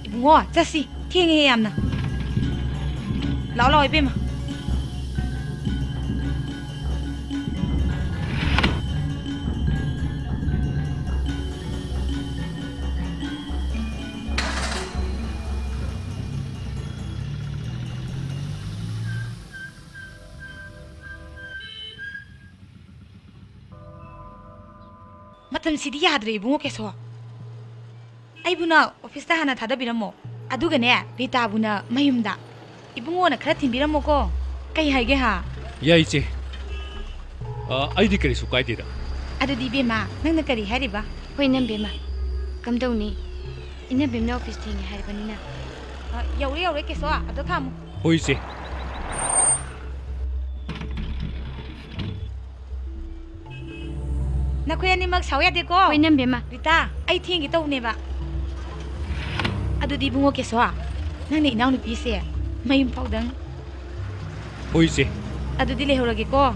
ꯏꯕꯨꯡꯉꯣ ꯆꯠꯁꯤ ꯊꯦꯡꯉꯦ ꯌꯥꯝꯅ ꯂꯥꯛꯑꯣ ꯏꯕꯦꯝꯃ ꯃꯇꯝꯁꯤꯗꯤ ꯌꯥꯗ꯭ꯔꯦ ꯏꯕꯨꯡꯉꯣ ꯀꯦꯁꯣ ꯑꯩꯕꯨꯅ ꯑꯣꯐꯤꯁꯇ ꯍꯥꯟꯅ ꯊꯥꯗꯕꯤꯔꯝꯃꯣ ꯑꯗꯨꯒꯅꯦ ꯔꯤꯇꯥꯕꯨꯅ ꯃꯌꯨꯝꯗ ꯏꯕꯨꯡꯉꯣꯅ ꯈꯔ ꯊꯤꯟꯕꯤꯔꯝꯃꯣꯀꯣ ꯀꯩ ꯍꯥꯏꯒꯦ ꯍꯥ ꯌꯥꯏ ꯏꯆꯦ ꯑꯩꯗꯤ ꯀꯔꯤꯁꯨ ꯀꯥꯏꯗꯦꯗ ꯑꯗꯨꯗꯤ ꯏꯕꯦꯝꯃ ꯅꯪꯅ ꯀꯔꯤ ꯍꯥꯏꯔꯤꯕ ꯍꯣꯏ ꯏꯅꯝꯕꯦꯝꯃ ꯀꯝꯗꯧꯅꯤ ꯏꯅꯝꯕꯦꯝꯅ ꯑꯣꯐꯤꯁ ꯊꯦꯡꯉꯦ ꯍꯥꯏꯔꯕꯅꯤꯅ ꯌꯧꯔꯦ ꯀꯦꯁꯣ ꯑꯗꯣ ꯈꯥꯝꯃꯨ ꯍꯣꯏ ꯏꯆꯦ ꯅꯈꯣꯏ ꯑꯅꯤꯃꯛ ꯁꯥꯎ ꯌꯥꯗꯦꯀꯣ ꯍꯣꯏ ꯏꯅꯝꯕꯦꯝꯃ ꯔꯤꯇꯥ ꯑꯩ ꯊꯦꯡꯒꯦ ꯇꯧꯕꯅꯦꯕ ꯑꯗꯨꯗꯤ ꯏꯕꯨꯡꯉꯣ ꯀꯦꯁꯣ ꯅꯪꯅ ꯏꯅꯥꯎꯅꯨꯄꯤꯁꯦ ꯃꯌꯨꯝ ꯐꯥꯎꯗꯪ ꯍꯣꯏ ꯏꯆꯦ ꯑꯗꯨꯗꯤ ꯂꯩꯍꯧꯔꯒꯦꯀꯣ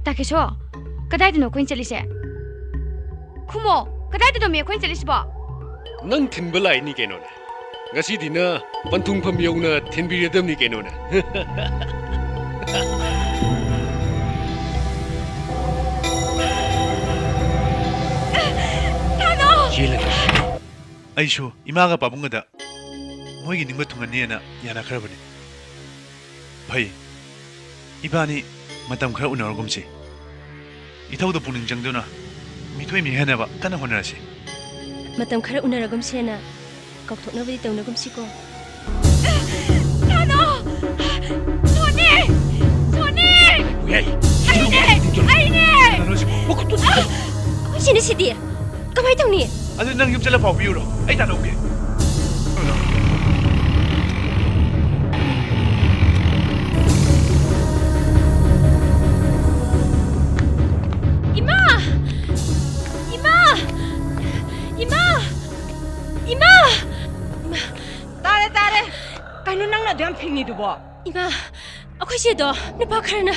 ꯇꯥꯀꯦꯁꯣ ꯀꯗꯥꯏꯗꯅꯣ ꯑꯩꯈꯣꯏꯅ ꯆꯠꯂꯤꯁꯦ ꯈꯨꯃꯣ ꯀꯗꯥꯏꯗꯅꯣ ꯃꯤ ꯑꯩꯈꯣꯏꯅ ꯆꯠꯂꯤꯁꯤꯕꯣ ꯅꯪ ꯊꯤꯟꯕ ꯂꯥꯛꯏꯅꯤ ꯀꯩꯅꯣꯅꯦ ꯉꯁꯤꯗꯤꯅ ꯄꯟꯊꯨꯡꯐꯝ ꯌꯧꯅ ꯊꯤꯟꯕꯤꯔꯗꯕꯅꯤ ꯀꯩꯅꯣꯅꯦ ꯑꯩꯁꯨ ꯏꯃꯥꯒ ꯄꯥꯕꯨꯡꯒꯗ ꯃꯣꯏꯒꯤ ꯅꯤꯡꯕ ꯊꯨꯡꯍꯟꯅꯤꯅ ꯌꯥꯅꯈ꯭ꯔꯕꯅꯤ ꯐꯩ ꯏꯕꯥꯅꯤ ꯃꯇꯝ ꯈꯔ ꯎꯅꯔꯒꯨꯝꯁꯤ ꯏꯊꯧꯗ ꯄꯨꯛꯅꯤꯡ ꯆꯪꯗꯨꯅ ꯃꯤꯊꯣꯏ ꯃꯤꯍꯦꯟꯅꯕ ꯀꯟꯅ ꯍꯣꯠꯅꯔꯁꯤ ꯃꯇꯝ ꯈꯔ ꯎꯅꯔꯒꯨꯝꯁꯦꯅ ꯀꯥꯎꯊꯣꯛꯅꯕꯗꯤ ꯇꯧꯅꯒꯨꯝꯁꯤꯀꯣ ꯑꯩꯈꯣꯏ ꯁꯤꯅꯦ ꯁꯤꯗꯤ ꯀꯃꯥꯏ ꯇꯧꯅꯤ ꯑꯗꯨ ꯅꯪ ꯌꯨꯝ ꯆꯠꯂ ꯄꯥꯎ ꯄꯤꯌꯨꯔꯣ ꯑꯩ ꯇꯥꯟꯅꯧꯒꯦ 이마! 이마! 이마! 이마! ꯇꯥꯔꯦ ꯀꯩꯅꯣ ꯅꯪꯅ ꯑꯗꯨꯌꯥꯝ ꯐꯤꯡꯉꯤꯗꯨꯕꯣ 이마, ꯑꯩꯈꯣꯏ ꯆꯦꯗꯣ ꯅꯨꯄꯥ ꯈꯔꯅ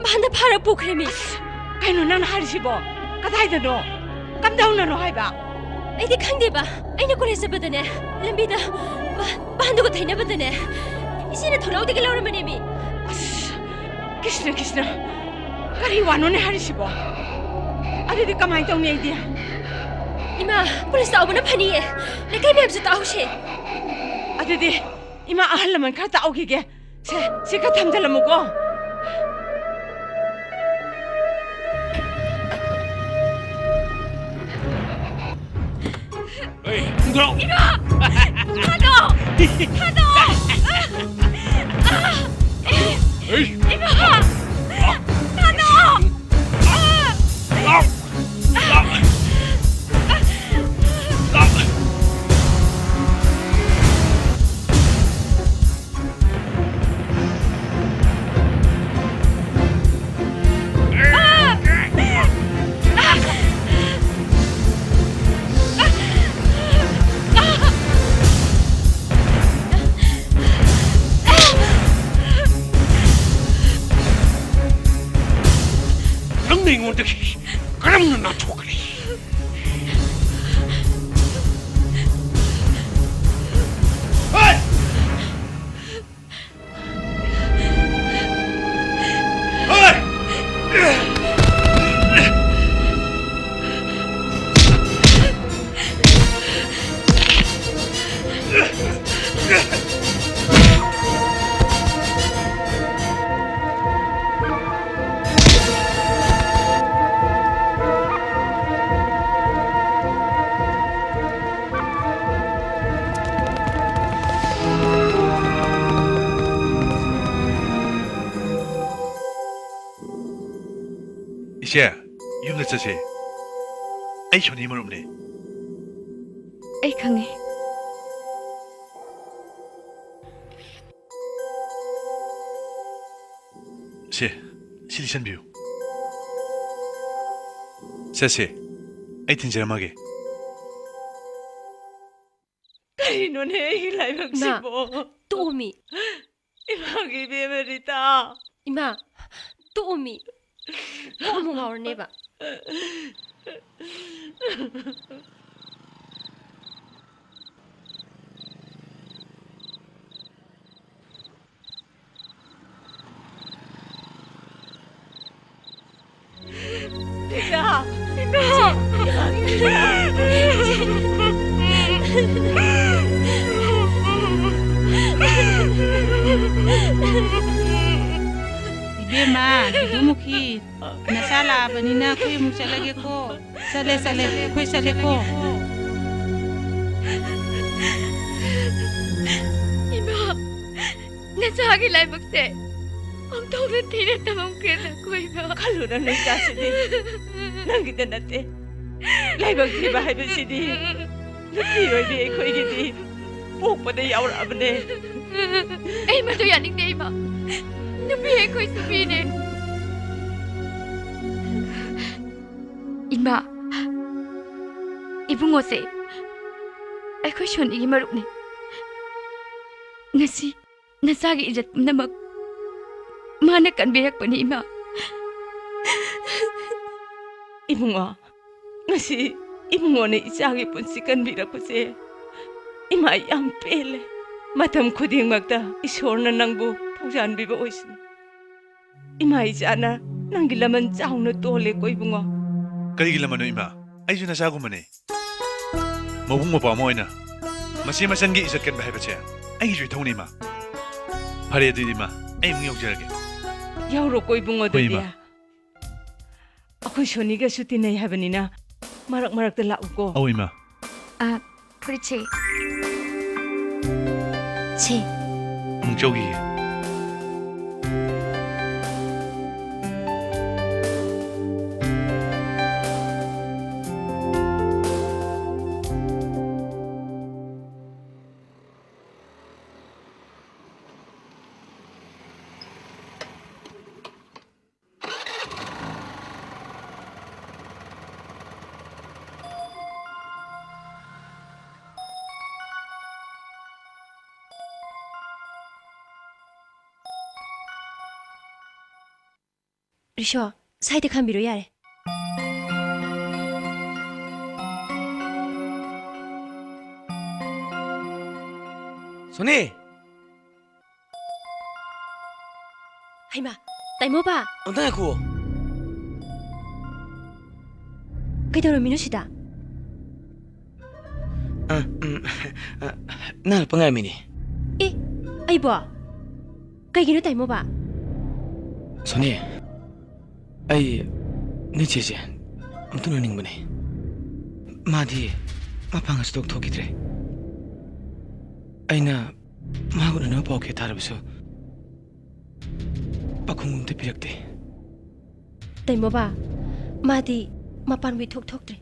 ꯃꯥꯅ ꯐꯥꯔ ꯄꯨꯈ꯭ꯔꯦꯃꯤ ꯀꯩꯅꯣ ꯅꯪꯅ ꯍꯥꯏꯔꯤꯁꯤꯕꯣ ꯀꯗꯥꯏꯗꯅꯣ ꯀꯝꯗꯧꯅꯅꯣ ꯍꯥꯏꯕ ꯑꯩꯗꯤ ꯈꯪꯗꯦꯕ ꯑꯩꯅ ꯀꯣꯂꯦꯖ ꯆꯠꯄꯗꯅꯦ ꯂꯝꯕꯤꯗ ꯕꯥꯟꯗꯨꯒ ꯊꯩꯅꯕꯗꯅꯦ ꯏꯆꯦꯅ ꯊꯣꯡꯅꯥꯎꯗꯒꯤ ꯂꯧꯔꯝꯕꯅꯦꯃꯤ ꯑꯁ ꯀ꯭ꯔꯤꯁꯅ ꯀꯔꯤ ꯋꯥꯅꯣꯅꯦ ꯍꯥꯏꯔꯤꯁꯤꯕꯣ ꯑꯗꯨꯗꯤ ꯀꯃꯥꯏꯅ ꯇꯧꯅꯤ ꯑꯩꯗꯤ 이마, ꯄꯨꯂꯤꯁ ꯇꯥꯎꯕꯅ ꯐꯅꯤꯌꯦ ꯂꯩꯀꯥꯏ ꯃꯌꯥꯝꯁꯨ ꯇꯥꯎꯁꯦ ꯑꯗꯨꯗꯤ 이마 ꯑꯍꯜ ꯂꯃꯟ ꯈꯔ ꯇꯥꯎꯈꯤꯒꯦ ꯁꯤ ꯈꯔ ꯊꯝꯖꯤꯜꯂꯝꯃꯨꯀꯣ 둥그러! 이마! 타도! 타도! 에이! 이마! ꯑꯩꯉꯣꯟꯗꯒꯤ ꯀꯔꯝꯅ ꯅꯥꯊꯣꯛꯀꯅꯤ 이제 yumna chase ai choni marumne ꯑꯩ ꯈꯪꯉꯦ 세 시리션 뷰 세세 ai tinjaramage ꯀꯔꯤꯅꯣꯅꯦ ꯑꯩꯒꯤ ꯂꯥꯏꯕꯛꯁꯤꯕꯣ ꯇꯣꯛꯑꯣꯃꯤ ꯏꯃꯥꯒꯤ ꯏꯕꯦꯝꯃꯔꯤꯇꯥ ꯏꯃꯥ ꯇꯣꯛꯑꯣꯃꯤ ꯀꯣꯛ ꯑꯃꯨꯛ ꯉꯥꯎꯔꯅꯦꯕ ꯔꯤꯇꯥ इबेमा बिदुमुखी नशा लाबनीना कोई मुख चलगे को चले चले कोई चले को इमा नचागी लाइबक से हम तो वे तीने तमाम के ना कोई बा खलुना नहीं जासिदी नंगी दनते लाइबक थी बाय बसिदी नपी रोइदी खोइगीदी पोकपदे यावराबने ऐ म तो यानिक दे इमा नपी है कोई सुबी ने इमा इबुंगो से ऐ कोई शोनी की मरुक ने ngasi nasagi ijat namak mana kan birak pani ima ibungo ngasi ibungo ne isagi punsi kan birak puse ima yam pele matam khuding makta isorna nangbu thaujan biba oisin ima ijana nangi laman chauna tole ko ibungo karigi lamano ima ai juna sagu mane mabung mapa moina masi masangi isat kan bahai bache ai jui thongni ma phare di ma ai mung yau jarage yauro ko ibungo de dia akhoi shoni ga suti nei habanina marak marak ta lau ko au ima 프리치 치 mung jogi 리쇼 사이드 칸비로 야래 소니 하이마 따이모바 언제 고 그대로 미누시다 날 뻥알미니 에 아이보 그이기는 따이모바 소니 ai ni cheje amtu no ning bane madi mapang stok thokidre aina magun no pau ke tarabso pakhung te pirakte 따이모바 마디 마pan wi thok thoktre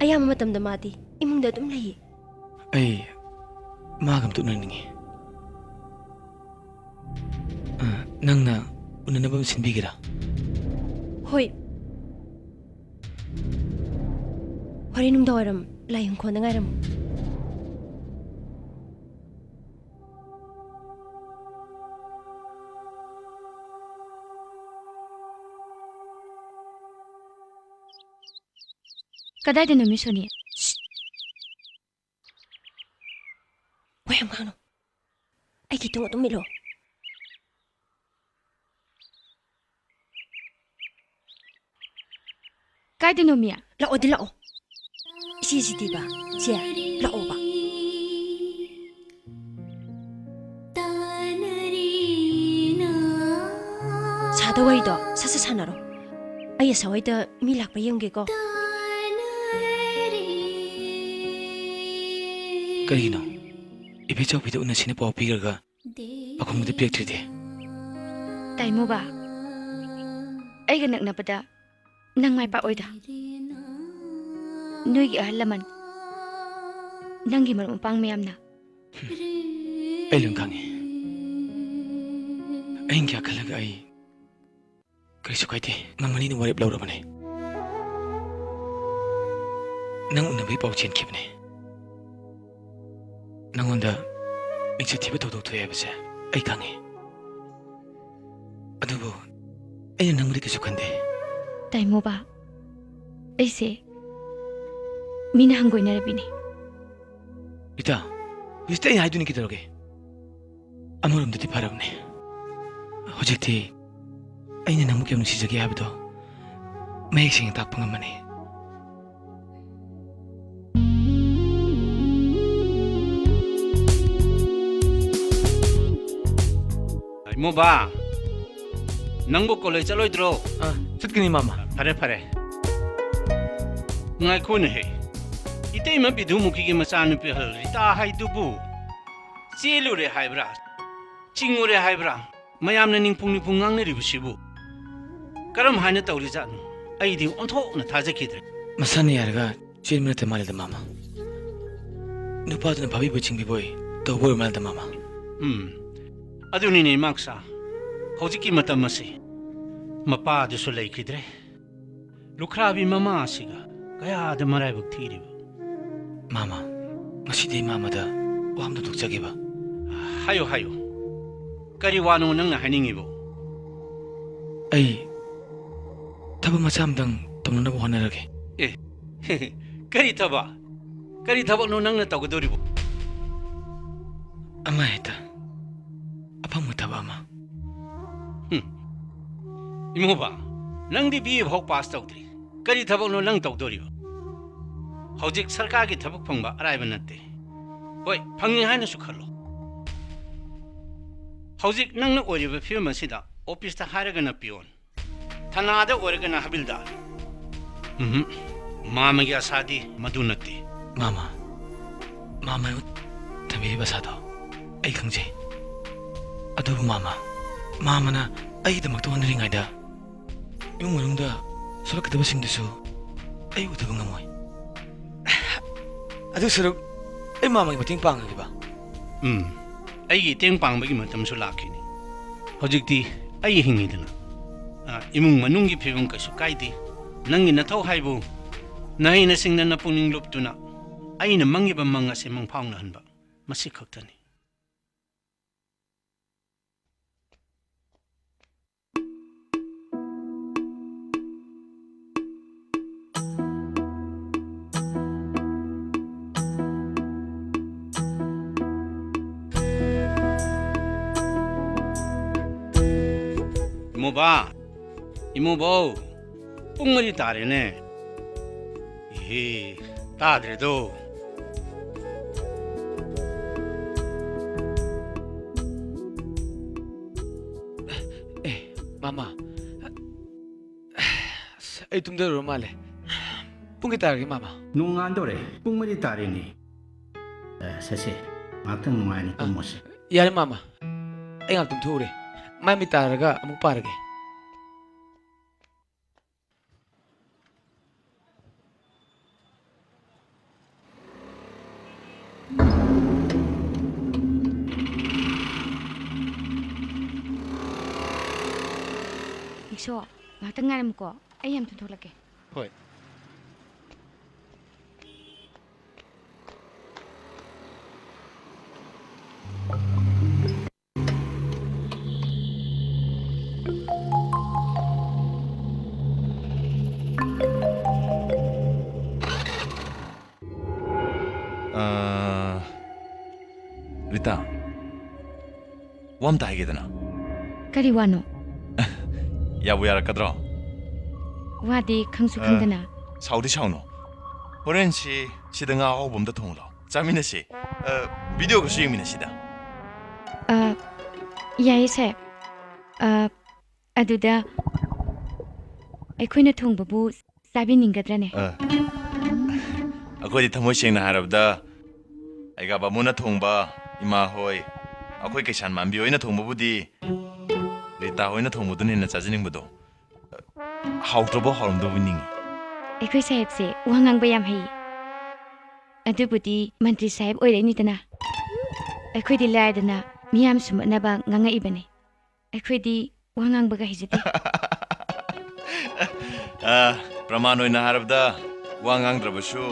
ayam matamda madi imungda dum lei ai magam tu no ningi nangna unanabam sinbigira hoi hori nung dawaram layung khona ngaram ꯀꯗꯥꯏꯗꯅꯣ ꯃꯤꯁ ꯁꯣꯅꯤ? ꯋꯥ ꯌꯥꯝ ꯉꯥꯡꯅꯨ. ꯑꯩꯒꯤ ꯇꯨꯡ ꯑꯗꯨꯝ ꯏꯜꯂꯣ. ꯀꯥꯏꯗꯅꯣ ꯃꯤꯌꯥ? ꯂꯥꯛꯑꯣꯗꯤ ꯂꯥꯛꯑꯣ. 이시지디바, 지야, 라오바. 사다와이도 사사 사나로. 아예 사와이다 밀락바 영게고. Karino, ibichaw bida una sina pao pigarga, akong muda piagtride. Tay mo ba? Ay ganak na pada, nang may paoy da. Nuy gi ahal laman, nang gi marumapang mayam na. Ay lang kangi. Ay kya kalaga ay, kariso kaiti, nang manini warip laura manay. Nang una bay pao chen kibne. Nangonda, migsatiba tawdaw tuya basa, ay kangi. Adubo, ay nang muli kasukande. Tay mo ba? Ay se, minahanggoy na rabini. Ita, gusto ay haidun kita roge. Amuram dati parab ne. Hojekti, ay nang mukyam nusisagi habito. May sing takpang amane. Mo ba? Nangbo college aloy dro. Chutkini mama. Pare pare. Ngai khun he. Ite ma bidu mukhi ge masan pe hal rita hai dubu. Chelu re hai bra. Chingu re hai bra. Mayam na ningpung ngang ne ribu sibu. Karam haina tawri jan. Ai di ontho na thaja kidre. Masani yarga chil minute malda mama. Nupa na bhabi buching biboy. To boy malda mama. Adunini maksa. Hojiki matam masi. Mapa de solei kidre. Lukrabi mama asiga. Kaya de maray bukti Mama, masidi mama da wam da tukjagi ba. Hayo hayo. Kari wano nang na haningi bo. Ay taba macam dang tomno na bukan lagi. Kari taba. Kari taba no nang na tawgadori bo. Ama ita. Apa mo taba ma? Imo ba? Nang di bi hok pass tawdri. Kari taba no lang tawdori bo. Hojik sarkar ki thabak phangba araiba natte. Hoi, phangi haina su khallo. Hojik nang na oriba phim asida office ta haraga na pion. Thana da oraga na habildar. Mama gi asadi madu natte. Mama. Mama tabi basado. Ay khangje. Adu mama. Mama na ay damak to hanring aida. Yung manungda solak kadaba singdesu ay udaba ngamoy. Adu saruk ay mama gi mating pang ba? Ay gi teng pang bagi matam su lakini. Hojikti ay hingi dana. Imung manung gi phibung kasu kaidi. Nangi na thau haibu. Nahi na singna na puning luptuna. Ay na mangi ba manga se mang phang na hanba. Masi khaktani. Imoba, imobo, pungari tare ne. Tadre do. Mama, ay tumdaro male. Pungi targi mama. Nungandore, pungari tare ni. Sase, matang nungani tumose. Yari mama, ay ngal tumture. May mitaraga amuk parage. Ikso, ngakta ngaram ko, ay yam tutulake. Hoy. ꯋꯥꯝ ꯇꯥꯏꯒꯦꯗꯅ ꯀꯔꯤ ꯋꯥꯅꯣ ꯌꯥꯕꯨ ꯌꯥꯔꯛꯀꯗ꯭ꯔꯣ ꯋꯥꯗꯤ ꯈꯪꯁꯨ ꯈꯪꯗꯅ 사우디 사우노 호렌시 시등아 호범도 통로 자미네시 비디오가 수행미네시다 야이 세 ꯑꯗꯨꯗ ꯑꯩꯈꯣꯏꯅ ꯊꯣꯡꯕꯕꯨ ꯆꯥꯕꯤꯅꯤꯡꯒꯗ꯭ꯔꯅꯦ ꯑꯩꯈꯣꯏꯗꯤ ꯊꯃꯣꯏ ꯁꯦꯡꯅ ꯍꯥꯏꯔꯕꯗ ꯑꯩꯒ ꯕꯥꯃꯣꯟꯅ ꯊꯣꯡꯕ ꯏꯃꯥ ꯍꯣꯏ ꯑꯩꯈꯣꯏ ꯀꯩꯁꯥꯟ ꯃꯥꯟꯕꯤ ꯍꯣꯏꯅ ꯊꯣꯡꯕꯕꯨꯗꯤ ꯔꯤꯇꯥ ꯍꯣꯏꯅ ꯊꯣꯡꯕꯗꯨꯅ ꯍꯦꯟꯅ ꯆꯥꯖꯅꯤꯡꯕꯗꯣ ꯍꯥꯎꯇ꯭ꯔꯕ ꯍꯥꯎꯔꯝꯗꯕꯨ ꯅꯤꯡꯉꯤ ꯑꯩꯈꯣꯏ ꯁꯥꯍꯦꯕꯁꯦ ꯋꯥ ꯉꯥꯡꯕ ꯌꯥꯝ ꯍꯩ ꯑꯗꯨꯕꯨꯗꯤ ꯃꯟꯇ꯭ꯔꯤ ꯁꯥꯍꯦꯕ ꯑꯣꯏꯔꯛꯏꯅꯤꯗꯅ ꯑꯩꯈꯣꯏꯗꯤ ꯂꯥꯏꯗꯅ ꯃꯤꯌꯥꯝ ꯁꯨꯝꯃꯠꯅꯕ ꯉꯥꯡꯉꯛꯏꯕꯅꯤ ꯑꯩꯈꯣꯏꯗꯤ ꯋꯥ ꯉꯥꯡꯕꯒ ꯍꯩꯖꯗꯦ ꯄ꯭ꯔꯃꯥꯟ ꯑꯣꯏꯅ ꯍꯥꯏꯔꯕꯗ ꯋꯥ ꯉꯥꯡꯗ꯭ꯔꯕꯁꯨ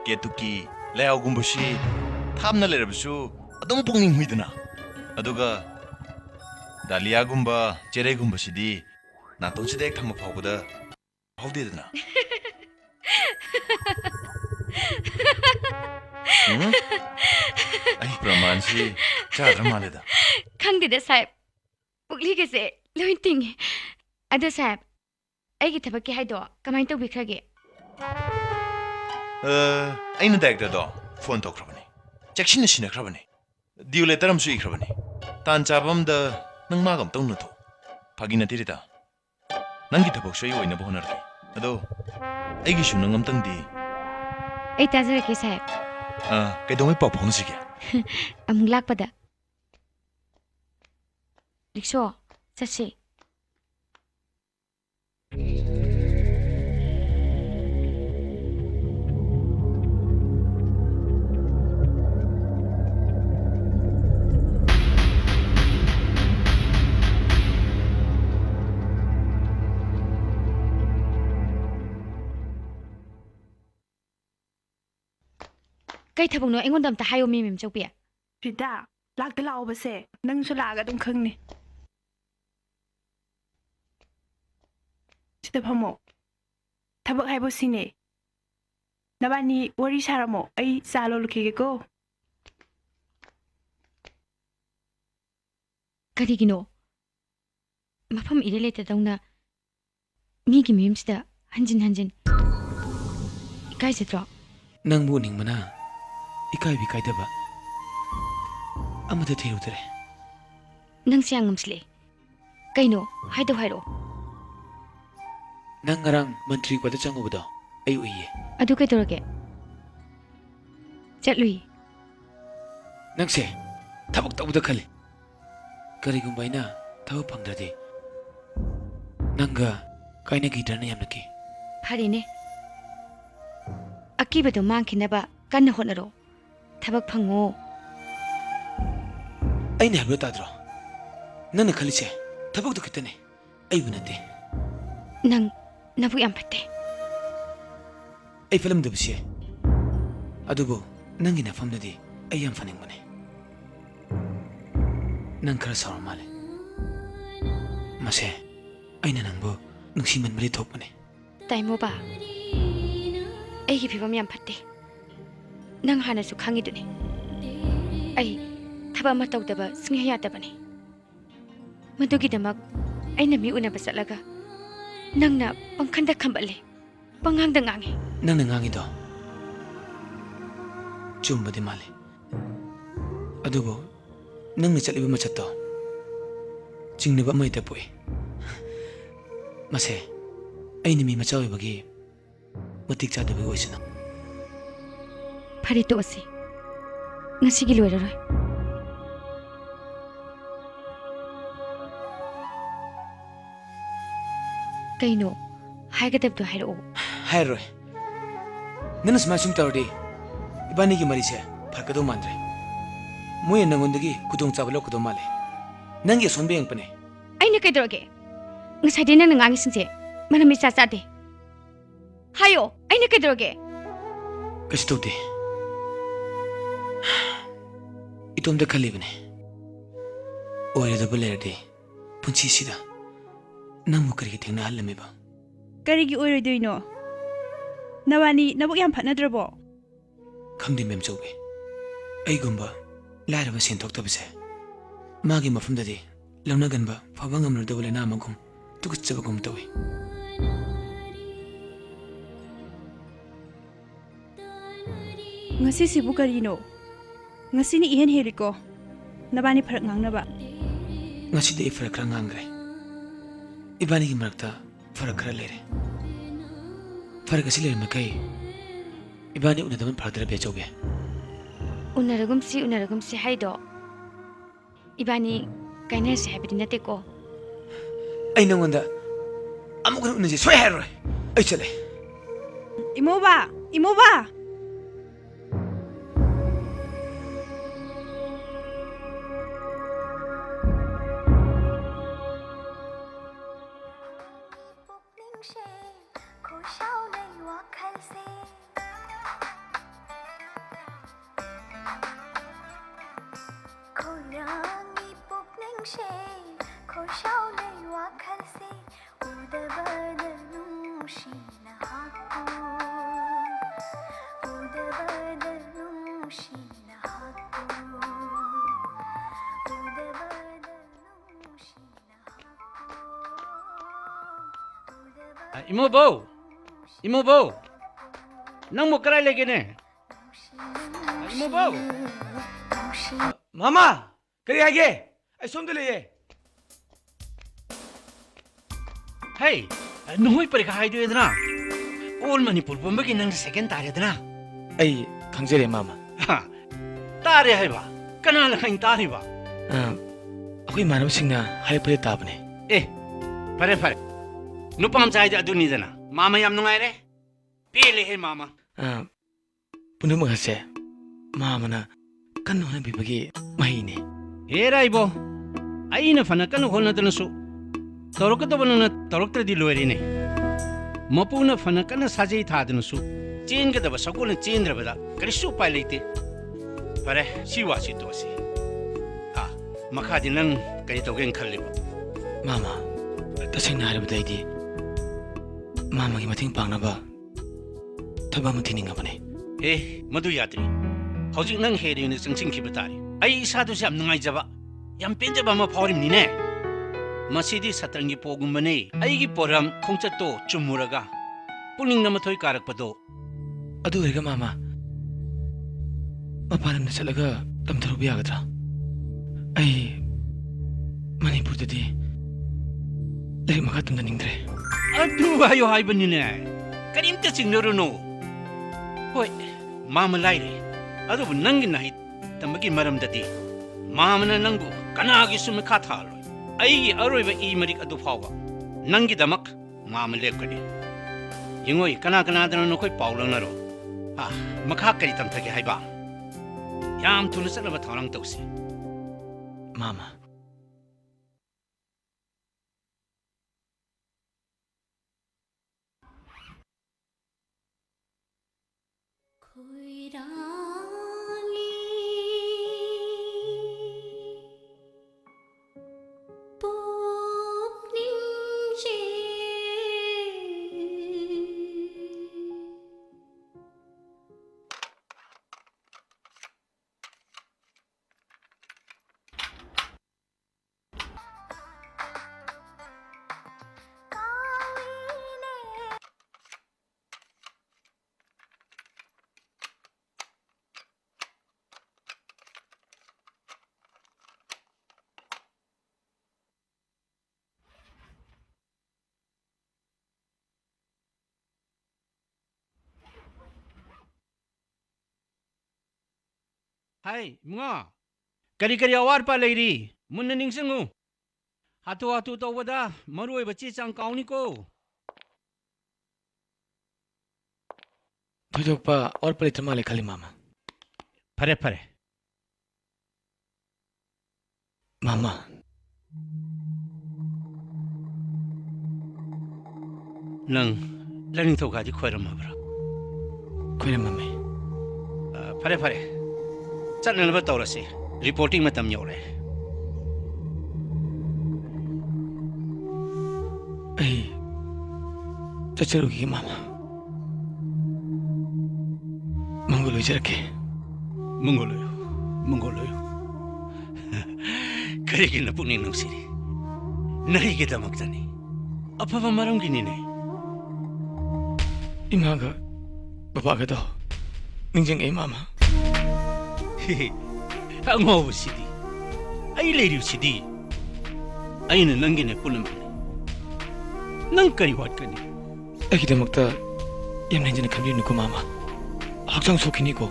ꯀꯦꯇꯨꯀꯤ ꯂꯩꯍꯥꯎꯒꯨꯝꯕꯁꯤ ꯊꯥꯞꯅ ꯂꯩꯔꯕꯁꯨ ꯑꯗꯨꯝ ꯄꯨꯛꯅꯤꯡ ꯍꯨꯏꯗꯅ ꯑꯗꯨꯒ ꯗꯥꯂꯤꯌꯥꯒꯨꯝꯕ ꯆꯦꯔꯩꯒꯨꯝꯕꯁꯤꯗꯤ ꯅꯥꯇꯣꯟꯁꯤꯗ ꯍꯦꯛ ꯊꯝꯕ ꯐꯥꯎꯕꯗ ꯍꯧꯗꯦꯗꯅ ꯑꯩ ꯄ꯭ꯔꯃꯥꯟꯁꯤ ꯆꯥꯗ꯭ꯔ ꯃꯥꯜꯂꯦꯗ ꯈꯪꯗꯦꯗ ꯁꯥꯍꯦꯕ ꯄꯨꯛꯂꯤꯒꯁꯦ ꯂꯣꯏ ꯇꯤꯡꯉꯦ ꯑꯗꯣ ꯁꯥꯍꯦꯕ ꯑꯩꯒꯤ ꯊꯕꯛꯀꯤ ꯍꯥꯏꯗꯣ ꯀꯃꯥꯏꯅ ꯇꯧꯕꯤꯈ꯭ꯔꯒꯦ ꯑꯩꯅ ꯗꯥꯏꯔꯦꯛꯇꯔꯗꯣ ꯐꯣꯟ ꯇꯧꯈ꯭ꯔꯕꯅꯤ ꯆꯦꯛꯁꯤꯟꯅ ꯁꯤꯟꯅꯈ꯭ꯔꯕꯅꯤ ꯗꯤꯌꯨ ꯂꯦꯇꯔ ꯑꯃꯁꯨ ꯏꯈ꯭ꯔꯕꯅꯤ ꯇꯥꯟ ꯆꯥꯕ ꯑꯃꯗ ꯅꯪ ꯃꯥꯒ ꯑꯝꯇ ꯎꯅꯊꯣꯛ ꯐꯥꯒꯤ ꯅꯠꯇꯦ ꯔꯤꯇꯥ ꯅꯪꯒꯤ ꯊꯕꯛꯁꯨ ꯑꯩ ꯑꯣꯏꯅꯕ ꯍꯣꯠꯅꯔꯒꯦ ꯑꯗꯣ ꯑꯩꯒꯤꯁꯨ ꯅꯪ ꯑꯝꯇꯪꯗꯤ ꯑꯩ ꯇꯥꯖꯔꯛꯀꯦ ꯁꯥꯍꯦꯕ ꯀꯩꯗꯧꯉꯩ ꯄꯥꯎ ꯐꯥꯎꯅꯁꯤꯒꯦ ꯑꯃꯨꯛ ꯂꯥꯛꯄꯗ ꯔꯤꯛꯁꯣ ꯆꯠꯁꯤ ꯀꯩ ꯊꯕꯛꯅꯣ ꯑꯩꯉꯣꯟꯗ ꯑꯝꯇ ꯍꯥꯏꯌꯣ ꯃꯤ ꯃꯦꯝꯆꯧꯕꯤ ꯔꯤꯇꯥ ꯂꯥꯛꯇ ꯂꯥꯛꯑꯣꯕꯁꯦ ꯅꯪꯁꯨ ꯂꯥꯛꯑꯒ ꯑꯗꯨꯝ ꯈꯪꯅꯤ ꯁꯤꯗ ꯐꯝꯃꯣ ꯊꯕꯛ ꯍꯥꯏꯕ ꯁꯤꯅꯦ ꯅꯕꯥꯅꯤ ꯋꯥꯔꯤ ꯁꯥꯔꯝꯃꯣ ꯑꯩ ꯆꯥ ꯂꯣꯜꯂꯛꯈꯤꯒꯦꯀꯣ ꯀꯔꯤꯒꯤꯅꯣ ꯃꯐꯝ ꯏꯔꯩ ꯂꯩꯇꯗꯧꯅ ꯃꯤꯒꯤ ꯃꯌꯨꯝꯁꯤꯗ ꯍꯟꯖꯤꯟ ꯍꯟꯖꯤꯟ ꯏꯀꯥꯏꯖꯗ꯭ꯔꯣ ꯅꯪꯕꯨ ꯎꯅꯤꯡꯕꯅ ꯏꯀꯥꯏꯕꯤ ꯀꯥꯏꯗꯕ ꯑꯃꯠꯇ ꯊꯤꯔꯨꯗ꯭ꯔꯦ ꯅꯪꯁꯦ ꯌꯥꯝ ꯉꯝꯁꯤꯜꯂꯦ ꯀꯩꯅꯣ ꯍꯥꯏꯗꯧ ꯍꯥꯏꯔꯛꯑꯣ ꯅꯪ ꯉꯔꯥꯡ ꯃꯟꯇ꯭ꯔꯤ ꯀ꯭ꯋꯥꯗ ꯆꯪꯉꯨꯕꯗꯣ ꯑꯩ ꯎꯏꯌꯦ ꯑꯗꯨ ꯀꯩꯗꯧꯔꯒꯦ ꯆꯠꯂꯨꯏ ꯅꯪꯁꯦ ꯊꯕꯛ ꯇꯧꯕꯗ ꯈꯜꯂꯤ ꯀꯔꯤꯒꯨꯝꯕ ꯑꯩꯅ ꯊꯕꯛ ꯐꯪꯗ꯭ꯔꯗꯤ ꯅꯪꯒ ꯀꯥꯏꯅꯈꯤꯗ꯭ꯔꯅ ꯌꯥꯝꯅ ꯀꯤ ꯐꯔꯦꯅꯦ ꯑꯀꯤꯕꯗꯣ ꯃꯥꯡꯈꯤꯅꯕ ꯀꯟꯅ ꯍꯣꯠꯅꯔꯣ ꯊꯕꯛ ꯐꯪꯉꯣ ꯑꯩꯅ ꯍꯥꯏꯕ ꯇꯥꯗ꯭ꯔꯣ ꯅꯪꯅ ꯈꯜꯂꯤꯁꯦ ꯊꯕꯛꯇꯨ ꯈꯛꯇꯅꯦ ꯑꯩꯕꯨ ꯅꯠꯇꯦ ꯅꯪ ꯅꯕꯨꯛ ꯌꯥꯝ ꯐꯠꯇꯦ ꯑꯩ ꯐꯠꯂꯝꯗꯕꯁꯨ ꯌꯥꯏ ꯑꯗꯨꯕꯨ ꯅꯪꯒꯤ ꯅꯐꯝꯗꯗꯤ ꯑꯩ ꯌꯥꯝ ꯐꯅꯤꯡꯕꯅꯦ ꯅꯪ ꯈꯔ ꯁꯥꯎꯔ ꯃꯥꯜꯂꯦ ꯃꯁꯦ ꯑꯩꯅ ꯅꯪꯕꯨ ꯅꯨꯡꯁꯤꯃꯟꯕꯗꯤ ꯊꯣꯛꯄꯅꯦ ꯇꯥꯏꯃꯣꯕꯥ ꯑꯩꯒꯤ ꯐꯤꯕꯝ ꯌꯥꯝ ꯐꯠꯇꯦ ꯅꯪ ꯍꯥꯟꯅꯁꯨ ꯈꯪꯉꯤꯗꯨꯅꯤ ꯑꯩ ꯊꯕꯛ ꯑꯃ ꯇꯧꯗꯕ ꯁꯨꯡꯌꯥ ꯌꯥꯗꯕꯅꯤ ꯃꯗꯨꯒꯤꯗꯃꯛ ꯑꯩꯅ ꯃꯤ ꯎꯅꯕ ꯆꯠꯂꯒ ꯅꯪꯅ ꯄꯪꯈꯟꯗ ꯈꯝꯕꯠꯂꯦ ꯄꯪꯉꯥꯡꯗ ꯉꯥꯡꯉꯦ ꯅꯪꯅ ꯉꯥꯡꯉꯤꯗꯣ ꯆꯨꯝꯕꯗꯤ ꯃꯥꯜꯂꯤ ꯑꯗꯨꯕꯨ ꯅꯪꯅ ꯆꯠꯂꯤꯕ ꯃꯆꯠꯇꯣ ꯆꯤꯡꯅꯕ ꯑꯃ ꯍꯦꯛꯇ ꯄꯣꯛꯏ ꯃꯁꯦ ꯑꯩꯅ ꯃꯤ ꯃꯆꯥ ꯑꯣꯏꯕꯒꯤ ꯃꯇꯤꯛ ꯆꯥꯗꯕꯒꯤ ꯑꯣꯏꯁꯅꯨ ꯐꯔꯦ ꯇꯣꯛꯑꯁꯤ ꯉꯁꯤꯒꯤ ꯂꯣꯏꯔꯔꯣꯏ ꯀꯩꯅꯣ ꯍꯥꯏꯒꯗꯕꯗꯣ ꯍꯥꯏꯔꯛꯑꯣ ꯍꯥꯏꯔꯣꯏ ꯅꯪꯅ ꯁꯨꯃꯥꯏꯅ ꯁꯨꯝ ꯇꯧꯔꯗꯤ 이반이기 말이세 밝게도 만드래 뭐에 낭원득이 구동잡을 놓고도 말해 nangi 손배 양반에 아이네 그러게 ng사이데 nang ngangi singse manami 짜짜데 하요 아이네 그러게 kasi tawde itomda khalibane oirada balerdi punchi sida nangmu karigi thengna hallameba karigi oiroidoino nabani nabuk yam phatnadrabo khangdi mem chawbe aigumba lairaba sen thoktabase मागी मफमददी लौनगनबा फबा ngamnadaba lena amagum tukutsabagum tawi ngasi sibu karino ngasi ni ihen heliko nabani farak ngangnaba ngasi de farak kra ngangre ibani gi marakta farak kra lere farak asi lere makai ibani unadaman phadra be chawbe unaragum si haido ibani kaina se habidi nate ko ai nangonda amukun unaji soy haroi ai chale imoba Imobo, nang mo karay lagi ne. Imobo, mama, kari age, ay somde le ye. Hey, nungoy pare ka haido edna. All Manipur bumba nang second tare edna. Ay kangjere mama. Ha, tare hai ba? Kana lang kain tare ba? Ako'y manam singna hay pare tabne. Pare. Nupam chay adu ni dana. Mama yam nungai re. Pili he mama. Puno magase. Mama na kanu na bibagi mahine. Era ibo. Ay na fana kanu hona dana su. Torok to bana torok tra di loeri ne. Mapu na fana kana sajai tha dana su. Chain ka daba sakul na chain ra bada. Kari su pai leite. Pare siwa si to si. Ha, makha dinang kari to gen khalli ba. Mama, tasing na harap dai di. Mama gi mating pangnaba thaba ma thininga bane madu yadri hojik nang heri ni singsing ki batari ai isa du sam ngai jaba yam penja ba ma phorim ni ne masidi satrangi pogum bane ai gi poram khongcha to chumuraga puning nama thoi karak pado adu rega mama maparam na chalaga tamtharo bi agadra ai manipur dadi lai maka tumda ningdre Adu ayo hai bani ne. Karim ta singnoru no. Hoi, mama laire. Adu nangi nahi tamagi maram dadi. Mama na nangu kanagi sumi kathalo. Ai aroi ba I marik adu phawa. Nangi damak mama lekani. Yingoi kana dana no koi paulang naro. Makha kari tam thagi hai ba. Yam thulu sala ba thorang tausi. Mama. Hai, mga. Kari awar pa lady. Muna ningsingu. Hatu to wada. Maruay ba chang kauni ko. Thojok pa or palitra male khali mama. Pare. Mama. Nang laning to ka di khwairam mabra. Khwairam mame. Pare. Channel ba tawrasi. Reporting matam yore. Ai chacharugi mama. Mongolo jarake. Mongolo. ꯀꯔꯤꯒꯤꯅ ꯄꯨꯛꯅꯤꯡ ꯅꯨꯡꯁꯤꯔꯤ ꯅꯍꯤꯒꯤꯗꯃꯛꯇꯅꯤ ꯑꯐꯕ ꯃꯔꯝꯒꯤꯅꯤꯅꯦ 이마가 바바가도 닝쟁 이마마 ꯑꯉꯧꯕꯁꯤꯗꯤ ꯑꯩ ꯂꯩꯔꯤꯕꯁꯤꯗꯤ ꯑꯩꯅ ꯅꯪꯒꯤꯅꯦ ꯄꯨꯜꯂꯝꯕꯅꯤ ꯅꯪ ꯀꯔꯤ ꯋꯥꯠꯀꯅꯤ ꯑꯩꯒꯤꯗꯃꯛꯇ ꯌꯥꯝ ꯍꯦꯟꯖꯤꯟꯅ ꯈꯟꯕꯤꯅꯨꯀꯣ ꯃꯥꯃ ꯍꯛꯆꯥꯡ ꯁꯣꯛꯈꯤꯅꯤꯀꯣ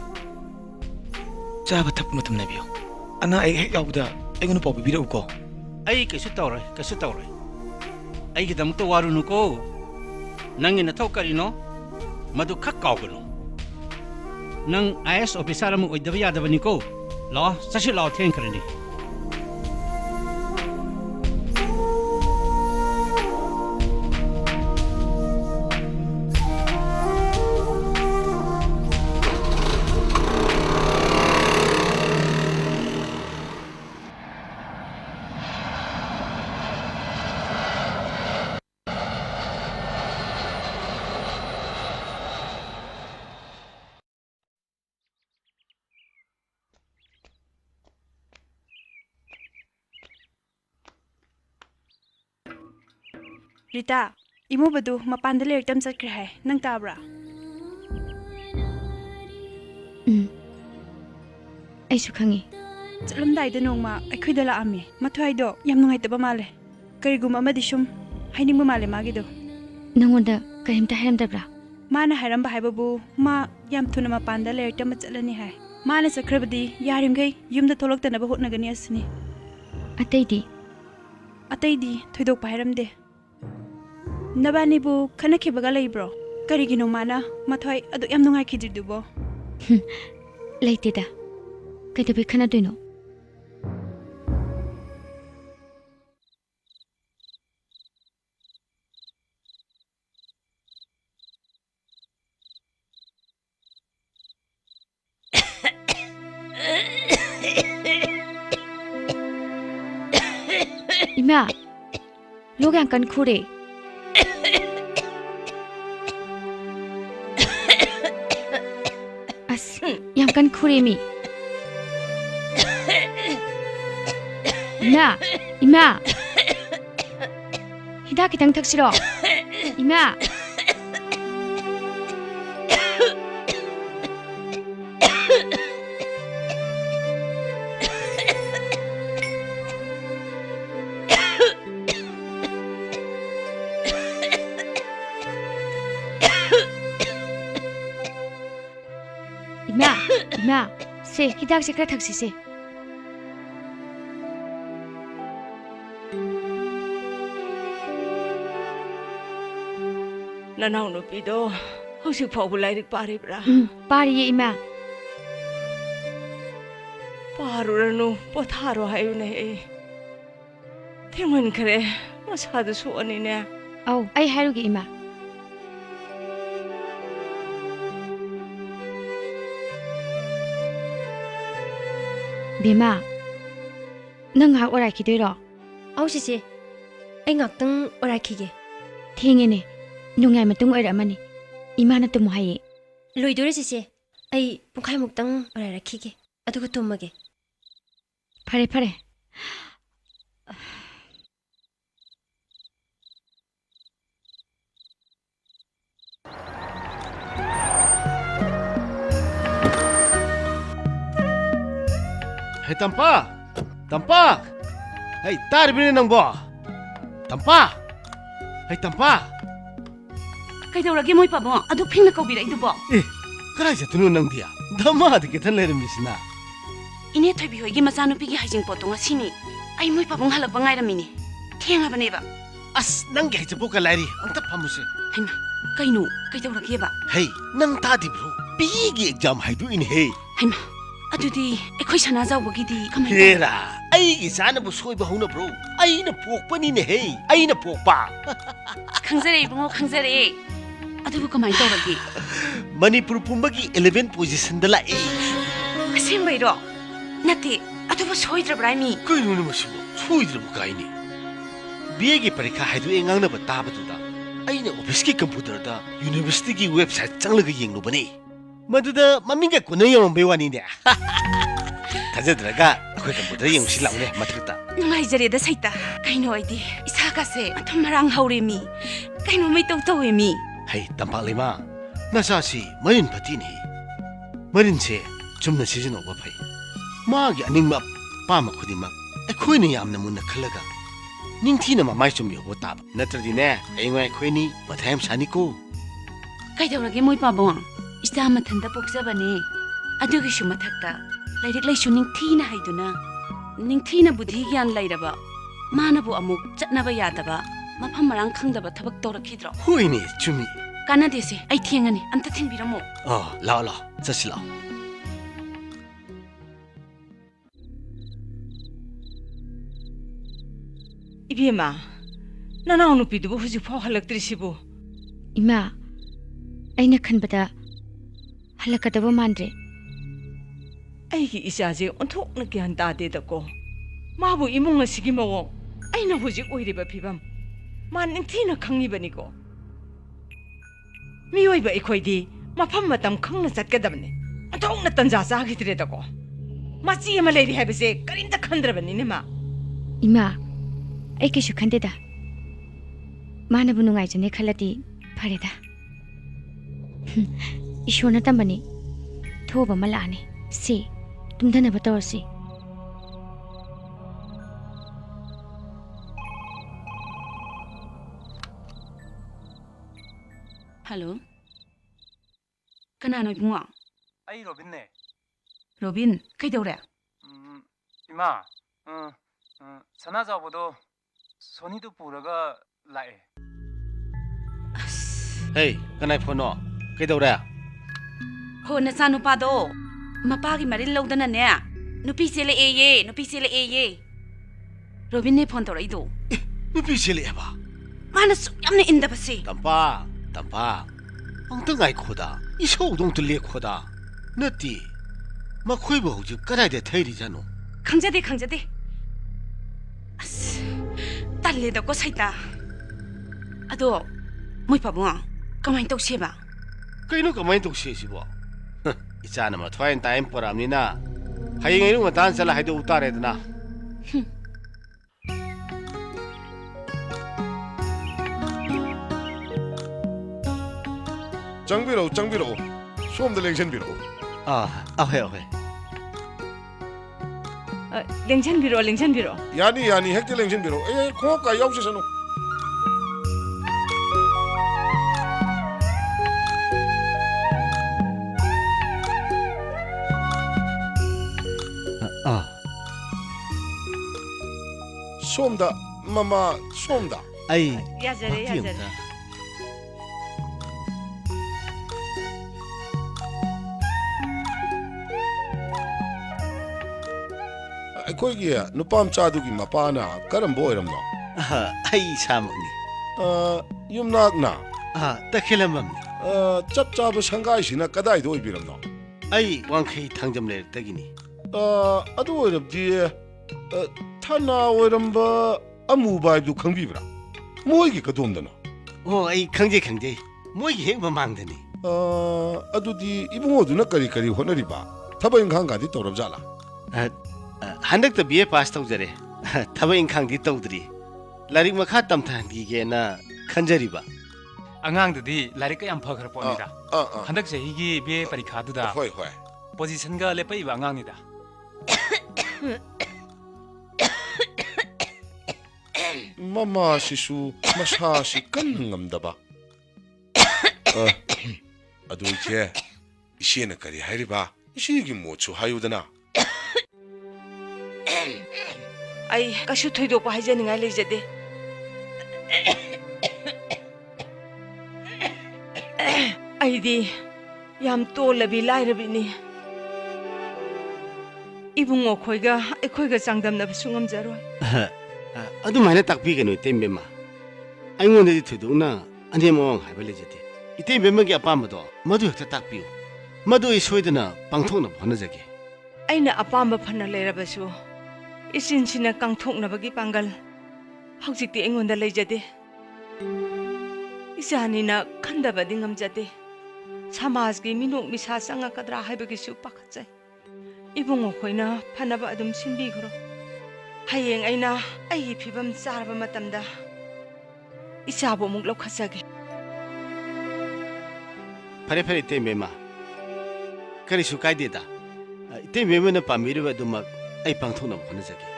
ꯆꯥꯕ ꯊꯛꯄ ꯃꯇꯝ ꯅꯥꯕꯤꯌꯨ ꯑꯅꯥ ꯑꯌꯦꯛ ꯍꯦꯛ ꯌꯥꯎꯕꯗ ꯑꯩꯉꯣꯟꯗ ꯄꯥꯎ ꯄꯤꯕꯤꯔꯛꯎꯀꯣ ꯑꯩ ꯀꯩꯁꯨ ꯇꯧꯔꯣꯏ ꯑꯩꯒꯤꯗꯃꯛꯇ ꯋꯥꯔꯨꯅꯨꯀꯣ ꯅꯪꯒꯤ ꯅꯊꯧ ꯀꯔꯤꯅꯣ ꯃꯗꯨ ꯈꯛ ꯀꯥꯎꯒꯅꯨ ꯅꯪ IAS ꯑꯣꯐꯤꯁꯥꯔ ꯑꯃ ꯑꯣꯏꯗꯕ ꯌꯥꯗꯕꯅꯤꯀꯣ ꯂꯥꯛꯑꯣ ꯆꯠꯁꯤ ꯂꯥꯛꯑꯣ ꯊꯦꯡꯈ꯭ꯔꯅꯤ ꯔꯤꯇꯥ ꯏꯃꯨꯕꯗꯨ ꯃꯄꯥꯟꯗ ꯂꯩꯔꯛ ꯇꯝ ꯆꯠꯈ꯭ꯔꯦ ꯍꯥꯏ ꯅꯪ ꯇꯥꯕ꯭ꯔꯥ ꯑꯩꯁꯨ ꯈꯪꯉꯤ ꯆꯠꯂꯝꯗꯥꯏꯗ ꯅꯣꯡꯃ ꯑꯩꯈꯣꯏꯗ ꯂꯥꯛꯑꯝꯃꯤ ꯃꯊ꯭ꯋꯥꯏꯗꯣ ꯌꯥꯝ ꯅꯨꯡꯉꯥꯏꯇꯕ ꯃꯥꯜꯂꯦ ꯀꯔꯤꯒꯨꯝꯕ ꯑꯃꯗꯤ ꯁꯨꯝ ꯍꯥꯏꯅꯤꯡꯕ ꯃꯥꯜꯂꯦ ꯃꯥꯒꯤꯗꯣ ꯅꯪꯉꯣꯟꯗ ꯀꯔꯤꯝꯇ ꯍꯥꯏꯔꯝꯗꯕ꯭ꯔꯥ ꯃꯥꯅ ꯍꯥꯏꯔꯝꯕ ꯍꯥꯏꯕꯕꯨ ꯃꯥ ꯌꯥꯝ ꯊꯨꯅ ꯃꯄꯥꯟꯗ ꯂꯩꯔꯛ ꯇꯝꯕ ꯆꯠꯂꯅꯤ ꯍꯥꯏ ꯃꯥꯅ ꯆꯠꯈ꯭ꯔꯕꯗꯤ ꯌꯥꯔꯤꯃꯈꯩ ꯌꯨꯝꯗ ꯊꯣꯛꯂꯛꯇꯅꯕ ꯍꯣꯠꯅꯒꯅꯤ ꯑꯁꯤꯅꯤ ꯑꯇꯩꯗꯤ ꯊꯣꯏꯗꯣꯛꯄ ꯍꯥꯏꯔꯝꯗꯦ ꯅꯕꯥꯅꯤꯕꯨ ꯈꯟꯅꯈꯤꯕꯒ ꯂꯩꯕ꯭ꯔꯣ ꯀꯔꯤꯒꯤꯅꯣ ꯃꯥꯅ ꯃꯊ꯭ꯋꯥꯏ ꯑꯗꯨ ꯌꯥꯝ ꯅꯨꯡꯉꯥꯏꯈꯤꯗ꯭ꯔꯤꯗꯨꯕꯣ ꯂꯩꯇꯦꯗ ꯀꯩꯗꯧꯕꯩ ꯈꯟꯅꯗꯣꯏꯅꯣ 이마, लोग यहाँ कन खुरे। अस यहाँ कन खुरे मी। इमा, हिदा कितंग थक सिरो। इमा. इमा, से हिदाक से कर थक्सी से। ननाउ नुपीदो हौसिक फाउबो लाइरिक पारिब्रा पारिये इमा पारुरनु पोथारो हायुने थेमन खरे मसादु सोअनिने औ आई हारुगे इमा बेमा नंग हा ओराखिदोइरो औ सिसे आई ngaktang ओराखिगे थेंगेने नुंगाई मतुंग ओइरामनि इमाना तुम हाये लोइदोरे सिसे आई पुखाई मुक्तंग ओराखिगे अदुगु तुमगे फरे फरे Hey Tampa, hey taribine nang bo, Tampa, hey Tampa. ꯀꯩꯗꯧꯔꯒꯦ ꯃꯣꯏ ꯄꯥꯕꯣ ꯑꯗꯨ ꯐꯤꯡꯅ ꯀꯧꯕꯤꯔꯛꯏꯗꯨꯕꯣ ꯀꯔꯥꯏ ꯆꯠꯇꯨꯅꯣ ꯅꯪꯗꯤ ꯗꯃꯥꯗ ꯀꯦꯊꯟ ꯂꯩꯔꯝꯃꯤꯁꯤꯅ ꯏꯅꯦ ꯊꯣꯏꯕꯤ ꯍꯣꯏꯒꯤ ꯃꯆꯥꯅꯨꯄꯤꯒꯤ ꯍꯩꯖꯤꯡꯄꯣꯠꯇꯣ ꯉꯁꯤꯅꯤ ꯑꯩ ꯃꯣꯏ ꯄꯥꯕꯨꯡ ꯍꯜꯂꯛꯄ ꯉꯥꯏꯔꯝꯃꯤꯅꯤ ꯊꯦꯡꯉꯕꯅꯦꯕ ꯑꯁ ꯅꯪꯒꯤ ꯍꯩꯖꯤꯡꯄꯣꯠꯀ ꯂꯥꯏꯔꯤ ꯑꯝꯇ ꯐꯝꯃꯨꯁꯦ ꯍꯩꯃꯥ ꯀꯩꯅꯣ ꯀꯩꯗꯧꯔꯒꯦꯕ ꯍꯩ ꯅꯪ ꯇꯥꯗꯤꯕ꯭ꯔꯣ ꯄꯤꯒꯤ ꯑꯦꯛꯖꯥꯝ ꯍꯥꯏꯗꯣꯛꯏꯅꯦꯍꯦ ꯍꯩꯃꯥ ꯑꯗꯨꯗꯤ ꯑꯩꯈꯣꯏ ꯁꯅꯥꯖꯥꯎꯕꯒꯤꯗꯤ ꯀꯃꯥꯏ ꯍꯦꯔꯥ ꯑꯩꯒꯤ ꯏꯆꯥꯅꯕꯨ ꯁꯣꯏꯕ ꯍꯧꯅꯕ꯭ꯔꯣ ꯑꯩꯅ ꯄꯣꯛꯄꯅꯤꯅꯦꯍꯦ ꯑꯩꯅ ꯄꯣꯛꯄ ꯈꯪꯖꯔꯦ ꯏꯕꯨꯡꯉꯣ ꯈꯪꯖꯔꯦ ꯑꯗꯨꯕꯨ ꯀꯃꯥꯏ ꯇꯧꯔꯒꯦ ꯃꯅꯤꯄꯨꯔ ꯄꯨꯝꯕꯒꯤ 11 ꯄꯣꯖꯤꯁꯟꯗ ꯂꯥꯛꯏ ꯑꯁꯦꯡꯕꯩꯔꯣ ꯅꯠꯇꯦ ꯑꯗꯨꯕꯨ ꯁꯣꯏꯗ꯭ꯔꯕ꯭ꯔꯥ ꯃꯤ ꯀꯩꯅꯣꯅꯦ ꯃꯁꯤꯕꯨ ꯁꯣꯏꯗ꯭ꯔꯕ ꯀꯥꯏꯅꯤ ꯕꯤꯑꯦꯒꯤ ꯄꯔꯤꯈꯥ ꯍꯥꯏꯗꯣꯛꯑꯦ ꯉꯥꯡꯅꯕ ꯇꯥꯕꯗꯨꯗ ꯑꯩꯅ ꯑꯣꯐꯤꯁꯀꯤ ꯀꯝꯄ꯭ꯌꯨꯇꯔꯗ ꯌꯨꯅꯤꯚꯔꯁꯤꯇꯤꯒꯤ ꯋꯦꯕꯁꯥꯏꯠ ꯆꯪꯂꯒ ꯌꯦꯡꯂꯨꯕꯅꯤ ꯃꯗꯨꯗ ꯃꯃꯤꯡꯒ ꯀꯣꯟꯅ ꯌꯧꯔꯝꯕꯩ ꯋꯥꯅꯤꯅꯦ ꯊꯥꯖꯗ꯭ꯔꯒ ꯑꯩꯈꯣꯏ ꯀꯝꯄꯨꯇꯔ ꯌꯦꯡꯁꯤ ꯂꯥꯛꯎꯅꯦ ꯃꯊꯛꯇ ꯅꯨꯡꯉꯥꯏꯖꯔꯦꯗ ꯁꯩꯇ ꯀꯩꯅꯣ ꯑꯩꯗꯤ ꯏꯁꯥꯒꯁꯦ ꯃꯊꯨꯝ ꯃꯔꯥꯡ ꯍꯧꯔꯦ ꯃꯤ ꯀꯩꯅꯣ ꯃꯩꯇꯧ ꯇꯧꯋꯦ ꯃꯤ ꯍꯩ ꯇꯝꯄꯥꯛ ꯂꯩꯃ ꯅꯆꯥꯁꯤ ꯃꯔꯤꯟ ꯐꯠꯇꯤꯅꯤ ꯃꯔꯤꯟꯁꯦ ꯆꯨꯝꯅ ꯁꯤꯖꯤꯟꯅꯕ ꯐꯩ ꯃꯥꯒꯤ ꯑꯅꯤꯡꯕ ꯑꯄꯥꯝꯕ ꯈꯨꯗꯤꯡꯃꯛ ꯑꯩꯈꯣꯏꯅ ꯌꯥꯝꯅ ꯃꯨꯟꯅ ꯈꯜꯂꯒ ꯅꯤꯡꯊꯤꯅ ꯃꯃꯥꯏ ꯆꯨꯝꯕꯤꯍꯧꯕ ꯇꯥꯕ ꯅꯠꯇ꯭ꯔꯗꯤꯅꯦ ꯍꯌꯦꯡꯋꯥꯏ ꯑꯩꯈꯣꯏꯅꯤ ꯃꯊꯥ ꯌꯥꯝ ꯁꯥꯅꯤꯀꯣ ꯀꯩꯗꯧꯔꯒꯦ ꯃꯣꯏ ꯄꯥꯕꯨꯡ ꯏꯆꯥ ꯃꯊꯟꯇ ꯄꯣꯛꯆꯕꯅꯦ ꯑꯗꯨꯒꯤꯁꯨ ꯃꯊꯛꯇ ꯂꯥꯏꯔꯤꯛ ꯂꯥꯏꯁꯨ ꯅꯤꯡꯊꯤꯅ ꯍꯩꯗꯨꯅ ꯅꯤꯡꯊꯤꯅ ꯕꯨꯙꯤ ꯒ꯭ꯌꯥꯟ ꯂꯩꯔꯕ ꯃꯥꯅꯕꯨ ꯑꯃꯨꯛ ꯆꯠꯅꯕ ꯌꯥꯗꯕ ꯃꯐꯝ ꯃꯔꯥꯡ ꯈꯪꯗꯕ ꯊꯕꯛ ꯇꯧꯔꯛꯈꯤꯗ꯭ꯔꯣ ꯍꯣꯏꯅꯦ ꯆꯨꯝꯃꯤ ꯀꯥꯟꯅꯗꯦꯁꯦ ꯑꯩ ꯊꯦꯡꯉꯅꯤ ꯑꯝꯇ ꯊꯤꯟꯕꯤꯔꯝꯃꯣ ꯂꯥꯛꯑꯣ ꯂꯥꯛꯑꯣ ꯆꯠꯁꯤ ꯂꯥꯛꯑꯣ 이비엠아, 나나오 누피도 후지포 할락들이시부. 이마, 아이나 칸바다 할락가다보 만드레. 아이기 이자지 온톡나게 한다 대다고. 마부 이몽가 시기 먹어. 아이나 후지 오이리바 비밤. 만능 티나 강리바니고. 미워이바 이코이디 마팜 마담 강나 잣가다버네. 온톡나 던자사 하기들에다고. 마치 이마 레이리 해베세 까린다 칸드라바니네 마. 이마, ꯑꯩ ꯀꯩꯁꯨ ꯈꯟꯗꯦꯗ ꯃꯥꯅꯕꯨ ꯅꯨꯡꯉꯥꯏꯖꯅꯦ ꯈꯜꯂꯗꯤ ꯐꯔꯦꯗ ꯏꯁꯣꯔꯅ ꯇꯝꯕꯅꯤ ꯊꯣꯕ ꯑꯃ ꯂꯥꯛꯑꯅꯤ ꯁꯤ ꯇꯨꯝꯊꯅꯕ ꯇꯧꯔꯁꯤ ꯍꯜꯂꯣ ꯀꯅꯥꯅꯣ ꯏꯕꯨꯡꯉꯣ ꯑꯩ ꯔꯣꯕꯤꯟꯅꯦ ꯔꯣꯕꯤꯟ ꯀꯩꯗꯧꯔꯦ 이마 선아자보도 소니도 부르가 라에 헤이 그나이 폰노 그이더래 ꯍꯣ ꯅꯆꯥꯅꯨꯄꯥꯗꯣ ꯃꯄꯥꯒꯤ ꯃꯔꯤꯜ ꯂꯧꯗꯅꯅꯦ ꯅꯨꯄꯤ ꯆꯦꯜꯂꯛꯑꯦꯌꯦ ꯅꯨꯄꯤ ꯆꯦꯜꯂꯛꯑꯦꯌꯦ ꯔꯣꯕꯤꯟꯅꯦ ꯐꯣꯟ ꯇꯧꯔꯛꯏꯗꯣ ꯅꯨꯄꯤ ꯆꯦꯜꯂꯛꯑꯦꯕ ꯃꯥꯅ ꯁꯨꯛ ꯌꯥꯝꯅ ꯏꯟꯗꯕꯁꯦ ꯇꯝꯄꯥ ꯑꯝꯇ ꯉꯥꯏꯈꯣꯗ ꯏꯁꯧꯗꯣ ꯑꯝꯇ ꯂꯦꯛꯈꯣꯗ ꯅꯠꯇꯦ ꯃꯈꯣꯏꯕꯨ ꯍꯧꯖꯤꯛ ꯀꯗꯥꯏꯗ ꯊꯩꯔꯤꯖꯥꯠꯅꯣ ꯈꯪꯖꯗꯦ ꯑꯁ ꯇꯜꯂꯦꯗꯀꯣ ꯁꯩꯇꯥ ꯑꯗꯣ ꯃꯣꯏ ꯄꯥꯕꯨꯡ ꯀꯃꯥꯏꯅ ꯇꯧꯁꯦꯕ ꯀꯩꯅꯣ ꯀꯃꯥꯏꯅ ꯇꯧꯁꯦ ꯁꯤꯕꯣ ꯏꯆꯥꯅ ꯃꯊ꯭ꯋꯥꯏ ꯇꯥꯏꯝ ꯄꯣꯔꯛꯑꯕꯅꯤꯅ ꯍꯌꯦꯡ ꯑꯌꯨꯛ ꯉꯟꯇꯥꯅ ꯆꯠꯂ ꯍꯥꯏꯗꯣꯛꯎ ꯇꯥꯔꯦꯗꯅ ꯆꯪꯕꯤꯔꯛꯎ ꯁꯣꯝꯗ ꯂꯦꯡꯁꯤꯟꯕꯤꯔꯛꯎ ꯑꯍꯣꯏ 랭찬비로 야니 핵질 랭신비로 공업가 야우시서노 솜다 마마 솜다 아이 야자래 ꯑꯩꯈꯣꯏꯒꯤ ꯅꯨꯄꯥ ꯃꯆꯥꯗꯨꯒꯤ ꯃꯄꯥꯅ ꯀꯔꯝꯕ ꯑꯣꯏꯔꯝꯅꯣ ꯑꯩ ꯏꯁꯥꯃꯛꯅꯤ ꯌꯨꯝꯅꯥꯛꯅ ꯇꯈꯦꯜꯂꯝꯕꯝꯅꯤ ꯆꯞ ꯆꯥꯕ ꯁꯪꯒꯥꯏꯁꯤꯅ ꯀꯗꯥꯏꯗ ꯑꯣꯏꯕꯤꯔꯝꯅꯣ ꯑꯩ ꯋꯥꯡꯈꯩ ꯊꯥꯡꯖꯝ ꯂꯩꯔꯛꯇꯒꯤꯅꯤ ꯑꯗꯨ ꯑꯣꯏꯔꯕꯗꯤ ꯊꯅꯥ ꯑꯣꯏꯔꯝꯕ ꯑꯃꯨꯕ ꯍꯥꯏꯕꯗꯨ ꯈꯪꯕꯤꯕ꯭ꯔꯥ ꯃꯣꯏꯒꯤ ꯀꯗꯣꯝꯗꯅꯣ ꯑꯣ ꯑꯩ ꯈꯪꯖꯩ ꯃꯣꯏꯒꯤ ꯍꯦꯛ ꯃꯃꯥꯡꯗꯅꯤ ꯑꯗꯨꯗꯤ ꯏꯕꯨꯡꯉꯣꯗꯨꯅ ꯀꯔꯤ ꯍꯣꯠꯅꯔꯤꯕ ꯊꯕꯛ ꯏꯪꯈꯥꯡꯒꯗꯤ ꯇꯧꯔꯕꯖꯥꯠꯂꯥ ꯍꯟꯗꯛꯇ BA ꯄꯥꯁ ꯇꯧꯖꯔꯦ ꯊꯕꯛ ꯏꯪꯈꯥꯡꯗꯤ ꯇꯧꯗ꯭ꯔꯤ ꯂꯥꯏꯔꯤꯛ ꯃꯈꯥ ꯇꯝꯊꯍꯟꯈꯤꯒꯦꯅ ꯈꯟꯖꯔꯤꯕ ꯑꯉꯥꯡꯗꯨꯗꯤ ꯂꯥꯏꯔꯤꯛꯀ ꯌꯥꯝ ꯐꯈ꯭ꯔ ꯄꯣꯠꯅꯤꯗ ꯍꯟꯗꯛ ꯆꯍꯤꯒꯤ BA ꯄꯔꯤꯈꯥꯗꯨꯗ ꯍꯣꯏ ꯄꯣꯖꯤꯁꯟꯒ ꯂꯦꯞꯄꯛꯏꯕ ꯑꯉꯥꯡꯅꯤꯗ ꯃꯃꯥꯁꯤꯁꯨ ꯃꯁꯥꯁꯤ ꯀꯟꯅ ꯉꯝꯗꯕ ꯑꯗꯨ ꯏꯆꯦꯅ ꯀꯔꯤ ꯍꯥꯏꯔꯤꯕ ꯏꯆꯦꯒꯤ ꯃꯣꯠꯁꯨ ꯍꯥꯏꯌꯨꯗꯅ ꯑꯩ ꯀꯩꯁꯨ ꯊꯣꯏꯗꯣꯛꯄ ꯍꯥꯏꯖꯅꯤꯡꯉꯥꯏ ꯂꯩꯖꯗꯦ ꯑꯩꯗꯤ ꯌꯥꯝ ꯇꯣꯜꯂꯕꯤ ꯂꯥꯏꯔꯕꯤꯅꯤ 이붕어 ꯑꯩꯈꯣꯏꯒ ꯆꯥꯡꯗꯝꯅꯕꯁꯨ ꯉꯝꯖꯔꯣꯏ ꯑꯗꯨꯃꯥꯏꯅ ꯇꯥꯛꯄꯤꯒꯅꯨ ꯏꯇꯩꯕꯦꯝꯃ ꯑꯩꯉꯣꯟꯗꯗꯤ ꯊꯣꯏꯗꯣꯛꯅ ꯑꯅꯦꯝ ꯑꯋꯥꯡ ꯍꯥꯏꯕ ꯂꯩꯖꯗꯦ ꯏꯇꯩꯕꯦꯝꯃꯒꯤ ꯑꯄꯥꯝꯕꯗꯣ ꯃꯗꯨ ꯍꯦꯛꯇ ꯇꯥꯛꯄꯤꯌꯨ ꯃꯗꯨ ꯑꯩ ꯁꯣꯏꯗꯅ ꯄꯥꯡꯊꯣꯛꯅꯕ ꯍꯣꯠꯅꯖꯒꯦ ꯑꯩꯅ ꯑꯄꯥꯝꯕ ꯐꯅ ꯂꯩꯔꯕꯁꯨ ꯏꯆꯤꯟꯁꯤꯅ ꯀꯥꯡꯊꯣꯛꯅꯕꯒꯤ ꯄꯥꯡꯒꯜ ꯍꯧꯖꯤꯛꯇꯤ ꯑꯩꯉꯣꯟꯗ ꯂꯩꯖꯗꯦ ꯏꯆꯥꯅꯤꯅ ꯈꯟꯗꯕꯗꯤ ꯉꯝꯖꯗꯦ ꯁꯃꯥꯖꯒꯤ ꯃꯤꯅꯣꯛ ꯃꯤꯁꯥ ꯆꯪꯉꯛꯀꯗ꯭ꯔꯥ ꯍꯥꯏꯕꯒꯤꯁꯨ ꯄꯥꯈꯠꯆꯩ इबुंगो खोइना फनबा अदुम सिनबिखरो हयेंग अइना अइगी फिबम चारबा मतमदा इचाबो मुक लौखसगे फरे फरे ते मेमा करिसु कायदेदा ते मेमना पामिरबा दुमक अइ पांथोना होनजगे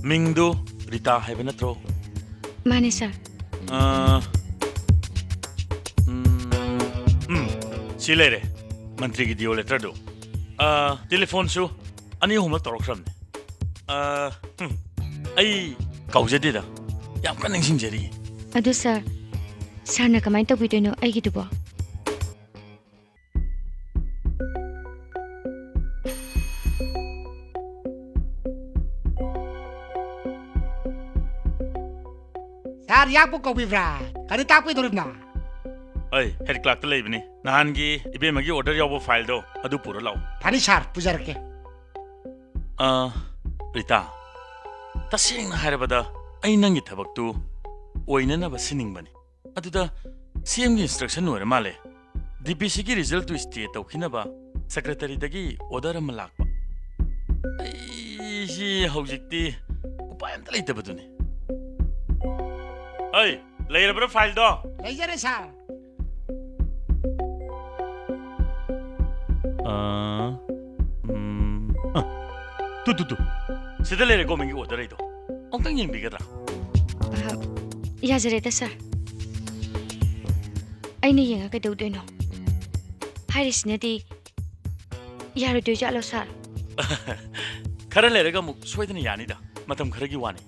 मिंगदो रिता है नत्रो माने सर सी लेरे मंत्री की दियो लेटर दो टेलीफोन सु अनी हुम तौरख्रमने अई कौजदेदा याम कन निंसिंजरी अदु सर सरना कमाई तौबिदोनो अइगिदुबो Sar yak bu kopi bra. Kari tak pu doribna. अय हेड क्लार्क लेबनी नहानगी इबेमगी ऑर्डर यावो फाइल दो अदु पुरो लाओ Pani sar pujar ke. Rita तसेंग हारबदा अई नंगी थबकतु ओइनना बसिनिंग बनी अदुदा सीएम की इंस्ट्रक्शन ओरे माले डीपीसी की रिजल्ट टू स्टे तौखिनबा सेक्रेटरी दगी ऑर्डर अम लाकबा अई हौजिकती उपाय अमता लेतबदुनी अय लेरबरा फाइल दो Lejare sar. तू सिदा लेरे गोमिंगी ऑर्डर इदो ओंतंग यिंबिगद्रा याजरेदा सर अइने येंगा कदौदोइनो हारिसनेदी यारुदोइ जालो सर खरा लेरेगा मुक सोइदना यानिदा मतम खरगी वानी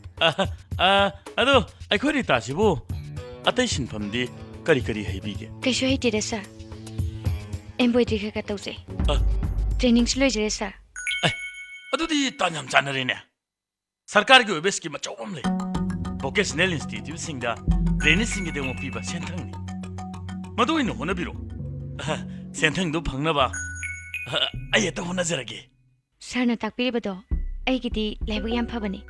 अदो अखोइ रितासिबो अतै सिनफमदी करी करी हैबिगे कैसो हैतेदा सर एम्ब्रॉयडरी खका तौजे ट्रेनिंग लोइजरे सर अदुदी तान्याम चानरेने सरकार की ओबेस की मचौम ले वोकेशनल इंस्टीट्यूट सिंगदा ट्रेनिंग सिंग दे मो पीबा सेंथंगनी मदु इन होना बिरो सेंथंग दो फंगनबा अय त होना जरगे सरना ताकपिरिबदो अइगिदी लाइबक याम फबनी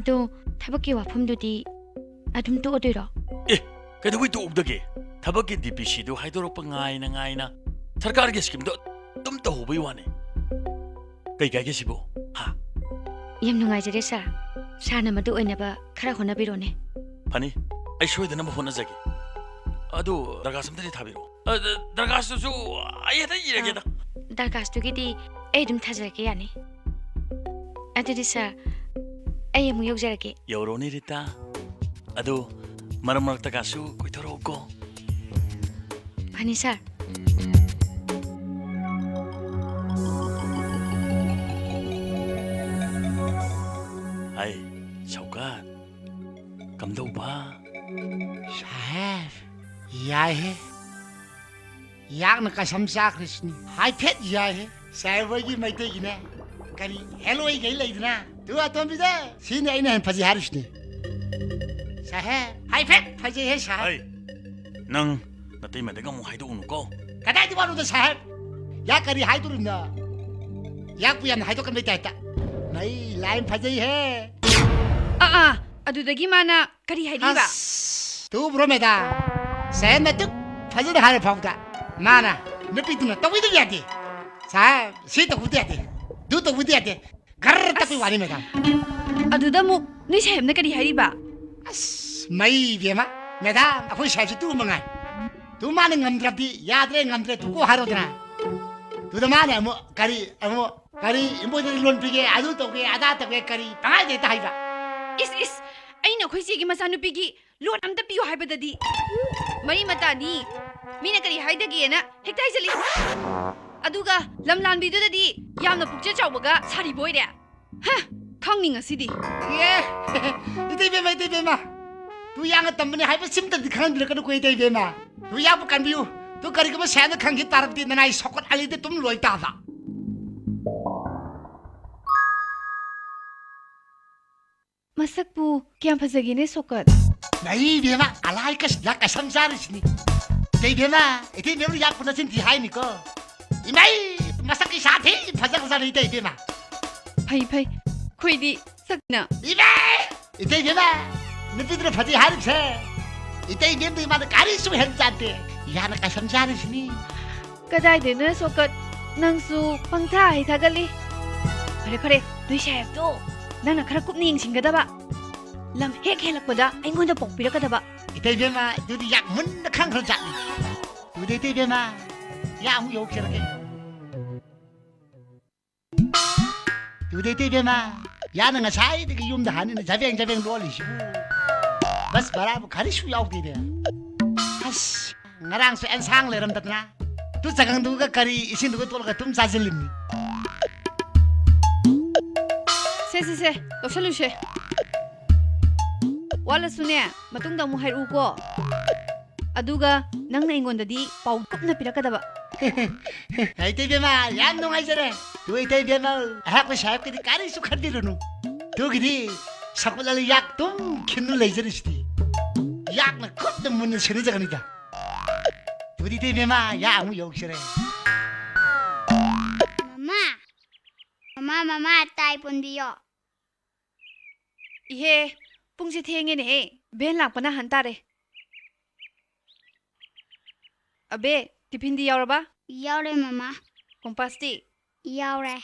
अदो थबकी वाफमदुदी अदुम तो ओदोइरो ए कदुई तो उगदगे थबकी डीपीसी दो हाइदोरप ngaina सरकार की स्कीम दो तुम तो होबई वाने कई काय के सिबो हा यम नुंगाइजरे सर सरना मदु ओइनबा खरा होना बिरोने फनी आई सोइदना म होना जगे अदो दरगासमदि थाबिरो दरगाससु आई त इरेगेदा दरगासतुगिदी ए दुम थाजरके यानी अदुदी सर ए यम योगजरके यौरोनी रिता अदो मरमरक तकासु कोइथरोको फनी sir Hai, Saukat. Kam daw ba? Sahib, yai hai. Yak na kasam sa Krishni. Hai phet yai hai. Sahib wagi mai te gina. Kari hello ai gai lai dina. Tu atom bida. Sine ai na phaji harishni. Sahib, hai phet phaji hai sahib. Hai. Nang natay madaga mo haido uno ko. Kadai di wanu da sahib. Yak kari hai tu rinda. Yak puyan hai to kan mai ta. नहीं लाइन फजई है अदुदगी माना करी हाइदीबा तू ब्रो मेदा सैन में तू फजई द हारे फाउदा माना नपी तुना तवी तो यादे साहब सी तो हुते यादे दू तो हुते यादे घर तक वाली मेदा अदुदा मु नि सैम ने करी हाइदीबा मई बेमा मेदा अखोई साइज तू मंगाई तू माने ngam यादरे ngam तू को हारोदना तू द माने अमो करी इम्पोर्टेंट लोन पिगे आदू तो के आधा तक करी तंगाई देता है बा इस अइना खोइसी की मसानुपी की लोन अमता पियो हाइबददी मरी मतानी मीना करी हाइदगी ना हेक्ताइ चली अदुगा लमलान बिदुददी यामना पुक्चे चावबगा सारी बोइरे ह खंगनिंग असिदी ये इते बेमा तू यांग तंबने हाइब सिम तक दिखान दिलकन को इते बेमा तू याब kan biu तू करी के सैन खंगी तारती ननाई सकत आली दे तुम लोइता था मसकपु क्या फजगिने सोकत नहीं बेमा अलाई कस ला कसम सारिसनी ते बेमा इते बेमा या पुना सिन दिहाई निको इमाई मसक की साथी फजग सारी ते बेमा फै खोइदी सकना इते बेमा निपिद्र फजी हारिस है इतने दिन तो इमाद कारी सुहेल जाते यहाँ का समझाने सनी कदाइदेनो सोकत नंसु पंथा है थागली फरे फरे दुई शेफ तो नंना खरा कुपनी यिंगसिंगदबा लम हेक हेलकपदा अइंगोंदा पोकपिरकदबा इतने दिन मा दुदी याक मुन्न खंग खर जानी दुदी इतने दिन मा या अमु योग चलके दुदी इतने दिन मा या नंगा साई दे युम दा हानि जाबेंग लोली सिबु बस बराबर खाली सु याव दे अस ngarang su en sang leram tatna tu jagang du ga kari isin du tol ga tum sajilim se lo solution wala sune matung da mu hairu ko aduga nang na ingon da di pau kap na pirakadaba ai te be ma yan no ngai jere tu ai te be ma ha ko sahab ke kari su khadi runu tu gi di sakula yak tum khinu lei jere sti yak na khot da mun sene jagani da Budi te mema ya amu yok sire. Mama tai pun biyo. Ihe pungsi thenge ne ben lak pana hantare. Abe tiphин di yauraba? Yaure mama. Kompas ti? Yaure.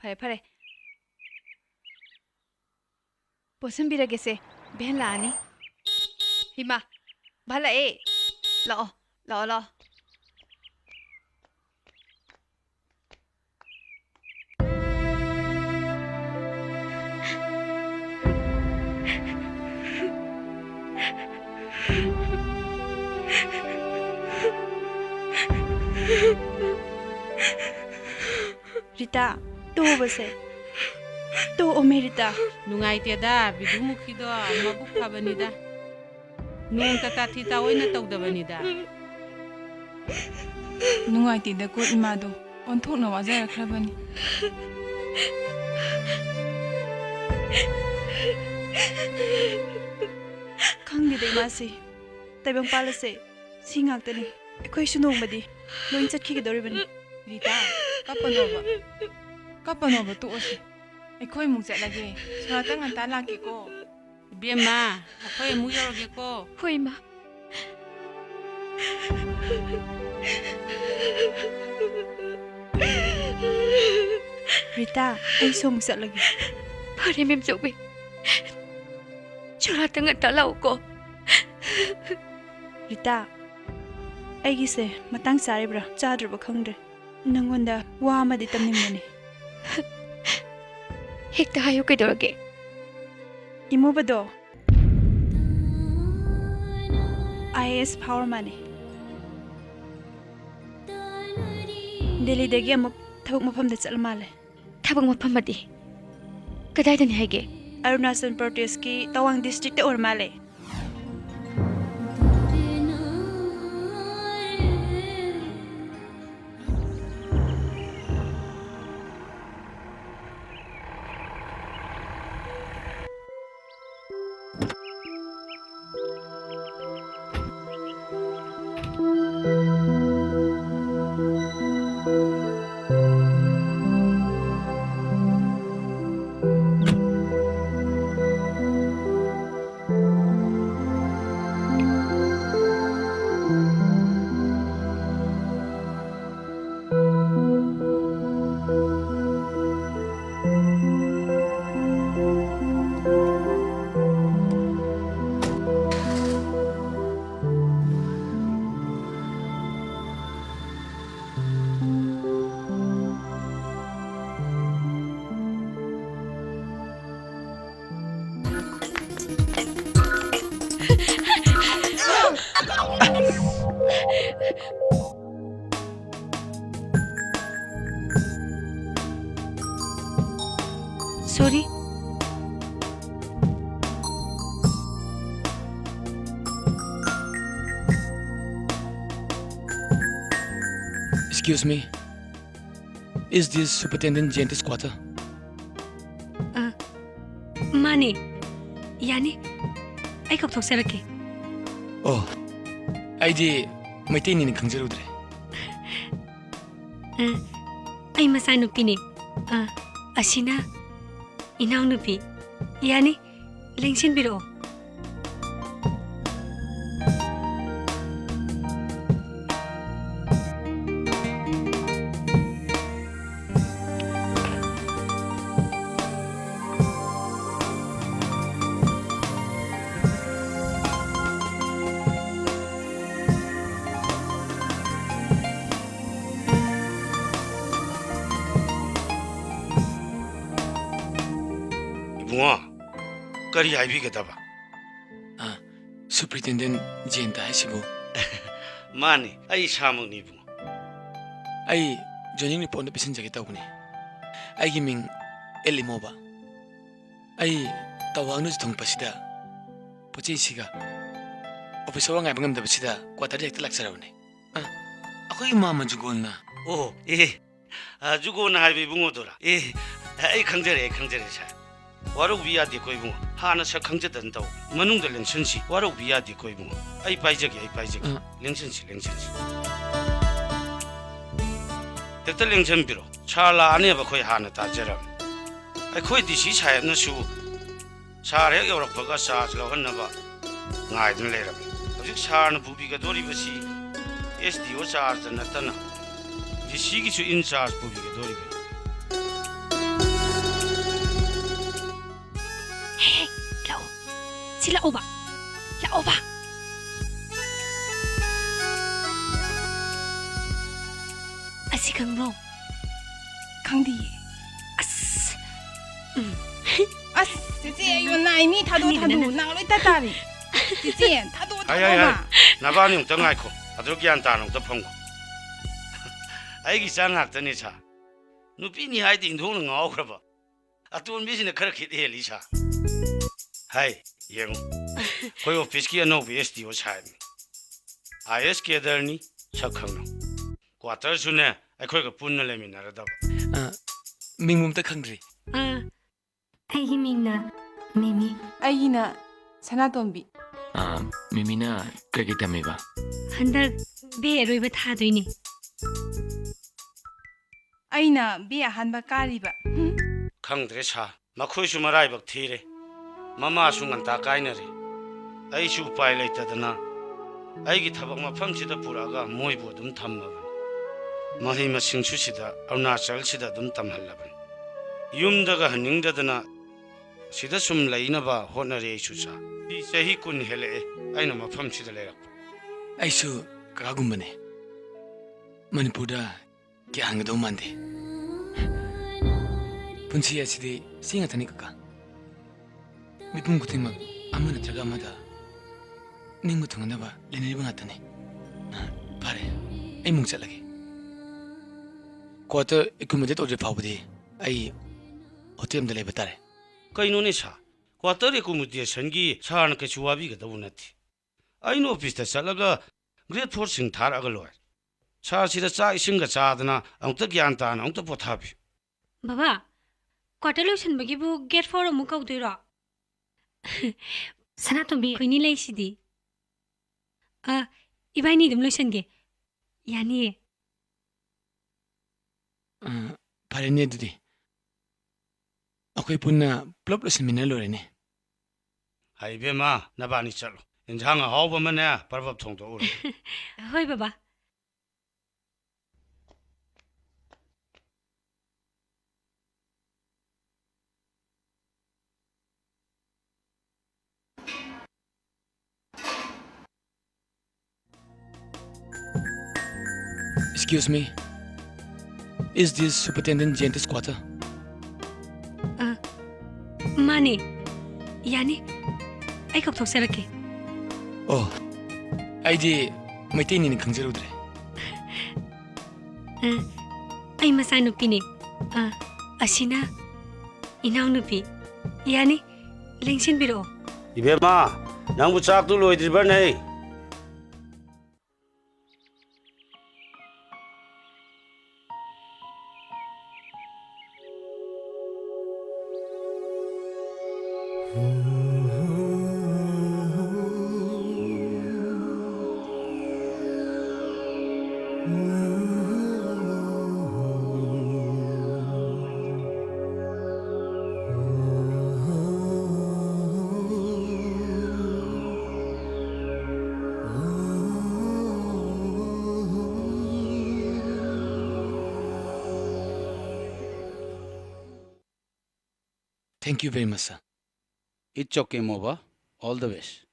Phare. Posan birage se ben la ani. Hima bhala e. Lao. Rita, to base. To ome Rita. Nungai te da bidu mukhi do mabuk phabani da. Nung tata thi ta oina tawdabani da. Nungaitida ko imado onthokna wajarakhrabani khangde masi taibang palase singaktani ekhoi sunongbadi loin chatkhige doribani Rita kapanova to osi ekhoi muk chatlage satang anta laki ko Bema akhoi mu yoroge ko hoi ma Rita, ai som sa lagi. Pare mem jobi. Chura tanga talau ko. Rita, ai gise matang sare bra chadru ba khangre. Nangonda wa ma di tamning mani. Hekta hayo kai dorage. Imu bado. IAS power money. Delhi dagi amuk thawuk mafam da chal male. Thabang mafam madi. Kadai da ni haige? Arunachal Pradesh ki Tawang district or male. Sorry. Excuse me. Is this Superintendent Jayant's quarter? Mani. Yani, ay kaugthoksarake. Oh. Aidi maitain ni khangjarudre. Ay masanupi ni. Asina inaw nupi. Yani, lengsin biro. इबुआ करी हाइबी के दबा सुप्रिटेंडेंट जेंटा हाइसिबु माने आई सामगनी इबुआ आई जोइनिंग रिपोर्ट पिसन जगे तौबने आई की मिंग एलिमोबा आई तवांग थोंग पसिदा पोची सिगा ऑफिस वा ngai bangam da bisida quarter direct laksarabne akoi mama jugolna oh jugona haibi bungo dora ai khangjare sa waru biya de koi bungo hana sa khangje dan taw manung da lengsen si waru biya de koi bungo ai paijagi lengsen si tekta lengsen biro chala ane ba koi hana ta jara ai koi di si chaya na su sare yorok baga sa lo han na ba ngai dun le ra hojik sarna bubi ga dori basi SDO charge na tana DC ki su in charge bubi ga dori ba hey lao sila oba asi kang bro kang di as姐有奶咪他都拿来带大哩姐他都哎那把你等爱可啊都见大龙的碰过哎个想啊真的差你比你还顶头能熬了吧啊都没现在可以的理查嗨耶我有 fisky no BSD 我猜咪 IS के दर नी सब खंग क्वार्टर सुने ai khoi ka punna le min na da mingmum ta khangri ai mingna mimi ai na Sanatombi mimi na kai kai tameba handak be roi ba tha doini ai na be han ba kari ba khang dre cha ma khoi su marai bak thire mama su ngan ta kai na re ai su pai lai ta dana ai gi thabak ma pham chi da pura ga moi bo dum tham ma mahi ma sing su sida arunachal sida dum tam halaban yum daga haning dadana sida sum laina ba hona re su cha bi sahi kun hele aina ma pham sida lerak aisu kagumane manipura kya hangdo mande punchi asidi singa thani kaka mipum kutima amana traga amada ningu thungana ba leniri banga tane pare ai mung chalage quarter accommodate order fawdi ai hotel da leba tare kaino ne sa quarter accommodation gi san ke chuwabi ga dabu nati ai no office ta salaga grade 4 sing thar aga loy sa sida cha ising ga cha dana angta gyan ta na angta pothabi baba quarter lotion bagi bu get for mu kau dira Sanatombi khini lai sidi ibaini dum lotion ge yani parene dudi akoi punna plop lo semina lore ne hai be ma na ba ni chalo injang a haw ba ma na parvap thong to ur hoi baba excuse me is this superintendent Gentis quarter mane yani ai kok thok serake oh ai di maitei ni khangjarudre ai masa nupi ni asina inau nupi yani lengsin biro ibe ma nang bu chak tu loi dir ba nei Thank you very much, sir. It's okay, Mova. All the best.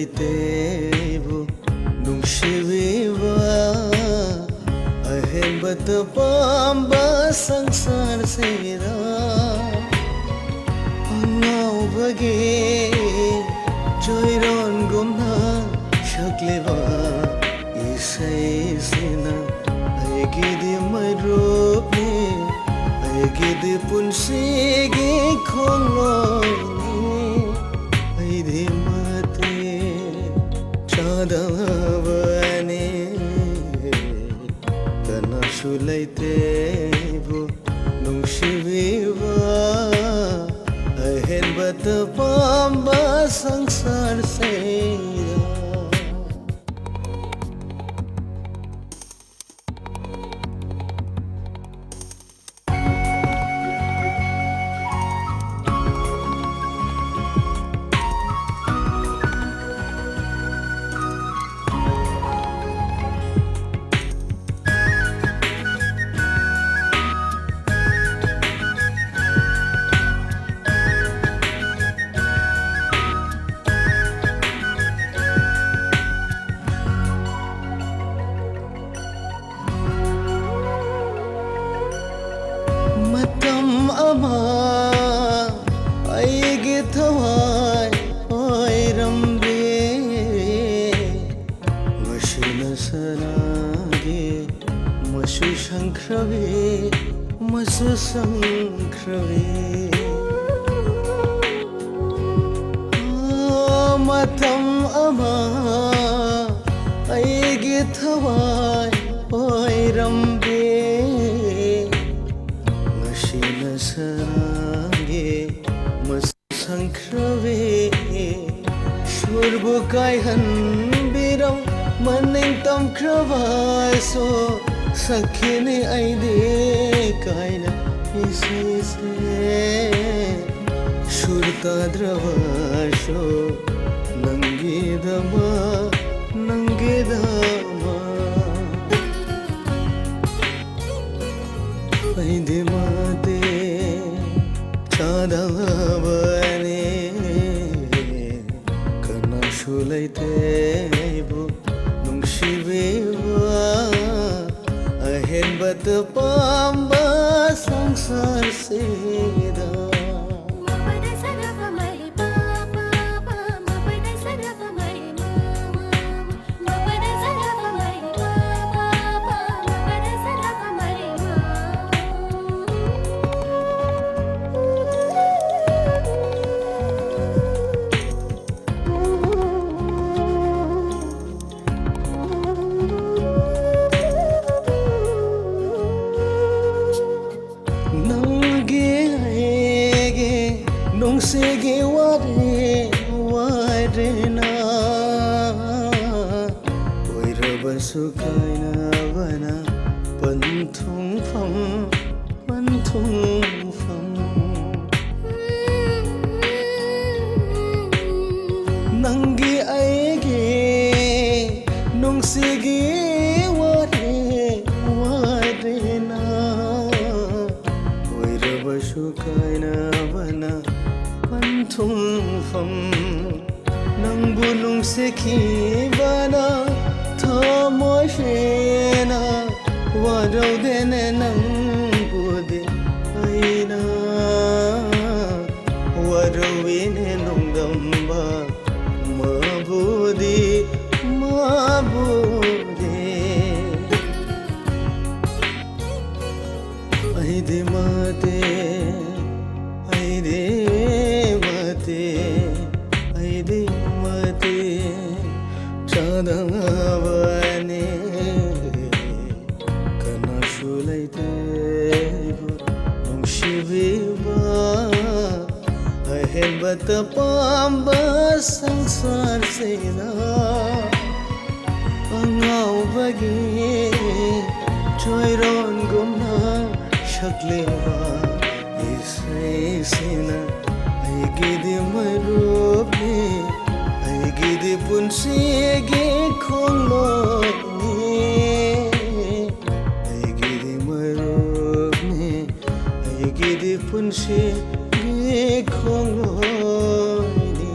ꯂꯩꯇꯦꯕꯨ ꯅꯨꯡꯁꯤꯕꯤꯕ ꯑꯍꯦꯟꯕꯇ ꯄꯥꯝꯕ ꯁꯪꯁꯥꯔꯁꯤꯗ ꯑꯉꯥꯎꯕꯒꯤ ꯆꯣꯏꯔꯣꯟꯒꯨꯝꯅ ꯁꯛꯂꯤꯕ ꯏꯁꯩꯁꯤꯅ ꯑꯩꯒꯤꯗꯤ ꯃꯔꯨꯞꯅꯤ ꯑꯩꯒꯤꯗꯤ ꯄꯨꯟꯁꯤꯒꯤ ꯈꯣꯡꯂꯣꯏꯅꯤ ꯑꯩꯗꯤ ꯃꯇꯦꯡ ꯆꯥꯗꯕꯅꯤ ꯀꯅꯥꯁꯨ ꯂꯩꯇꯦꯕꯨ ꯅꯨꯡꯁꯤꯕꯤꯕ ꯑꯍꯦꯟꯕꯇ ꯄꯥꯝꯕ ꯁꯪꯁꯥꯔꯁꯤꯗ सखने आईदे कायना इसे शुरता द्रवाशो नंगे दमा आईदे माते चादवने कना शुलैते बु नुंशिबेवा अहेनबत Pamba संसारसिदा Sege ware na oira basu kaina bana panthung pham nangi aige nung sege ware na oira basu kaina bana tum nang bunung sekhibana thamoshena warau dene nang bude aina warau ine nungdamba mabudi aide mate चादवने कना शुलैते नुंशिबेवा अहेनबत पाम्बा संसारसिदा अङाउबगे चोइरोनगुम्ना शक्लेवा इसैसिना अइगिदि मरुपे अइगिदि पुन्सिगे खोंलोनी अइगिदि मरुपे अइगिदि पुन्सिगे खोंलोनी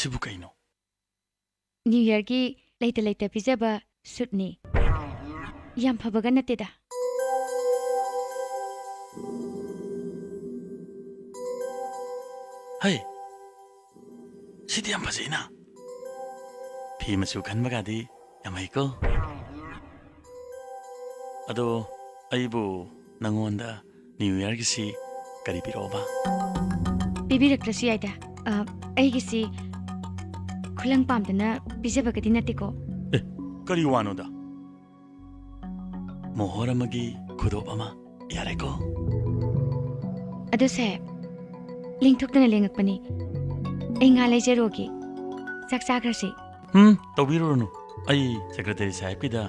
सिबु कइनो न्यू ईयर की लेते लेते पिजबा सुटनी याम फबगा नतेदा हाय सिदी याम फजेना फी मसु खनबगादी यामैको अदो अइबु नंगोंदा न्यू ईयर की सी करी पिरोबा पिबिरक्तसी आइदा अइगिसी खुलंग पामदना पिजबगदी नतेको करी वानोदा मोहरमगी खुदोप अमा यारेको अदो से लिंगथुकदना लेंगकपनी एंगा लेजेरोगी सक्साग्रसी तौबिरोनु अई सेक्रेटरी साहेब किदा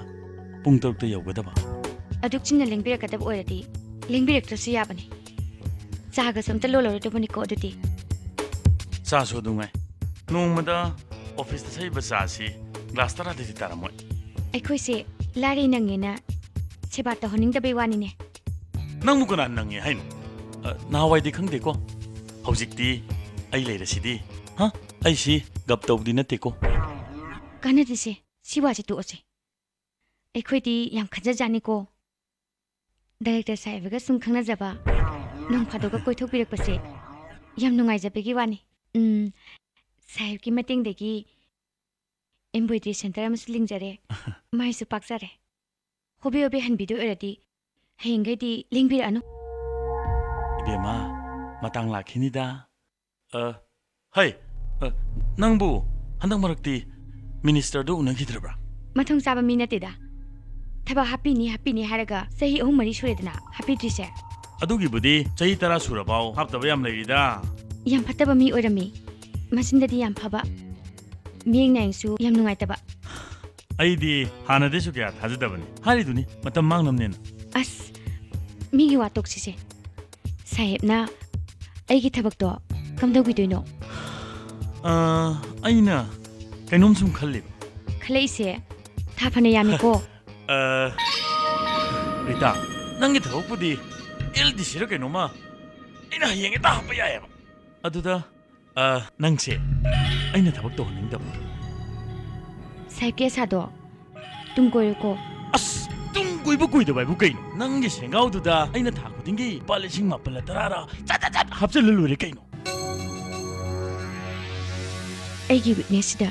पुंग तरुक ते यौगदबा अदुक चिन्ना लेंबिरकदब ओरदी लेंबिरक्तसी याबनी चागा समता लोलोरदबनी को अदुती चासो दुंगाय नोंमदा ऑफिस ता सही बसासी ग्लास तरा दि तारामोय अखोइसे लारे नंगेना सेबा तहनिंगदबे वानिने नंगमु कना नंगे हाइन नावाइदि खंगदेको हौजिकती आई लेरसिदी हा आइसी गप तौदी नतेको कानदिसे सिवाजे तुअसे अखोइदी याम खजजानिको डायरेक्टर साहेबगा सुम खंगनाजबा नों फादोगा कोइथोकबिरकपसे याम नुंगाइजबेगी वानी साहेब की मतेंगदेगी एम्ब्रॉयडरी सेंटर अमसु लिंगजरे माइसु पाकजरे होबे होबे हनबिदो एरदी हेंगैदी लिंगबिरानु इबेमा मतंग लाखिनिदा हाय नंगबु हंदंग मरक्ति मिनिस्टर दो उनगिद्रब्रा मथंग चाबा मी नतेदा थबा हापीनी हारगा सही अहुम मरी सुरेदना हापीद्रिसे अदुगी बुदी चही तरा सुरबाव हापतबा याम लेरिदा याम फतबा मी ओरमी मसिंददी याम फबा मियेंग नायंसु याम नुंगाइतबा अइदी हानदेसु क्या थाजदबनी हारिदुनी मतम मांगनमनेना अस मिगी वातोक्सिसे साहेबना अइगी थबकतो कमदौगिदोइनो अइना कैनोम सुम खल्लिब खलेइसे थाफने यामिको रिता नंगी थबकपुदी एलडीसी रो कैनोमा इना हेंगे ता हपया याबा अदुदा नंगसे अइना थबक तो हनिंगदब साहेब के सादो तुम कोइको अस तुम कोइबु कोइदबाइबु कैनो नंगी सेंगाउदुदा अइना था खुदिंगी पालिसिंग मापल तरारा चट हपचल लुरे कैनो अइगी विटनेस दा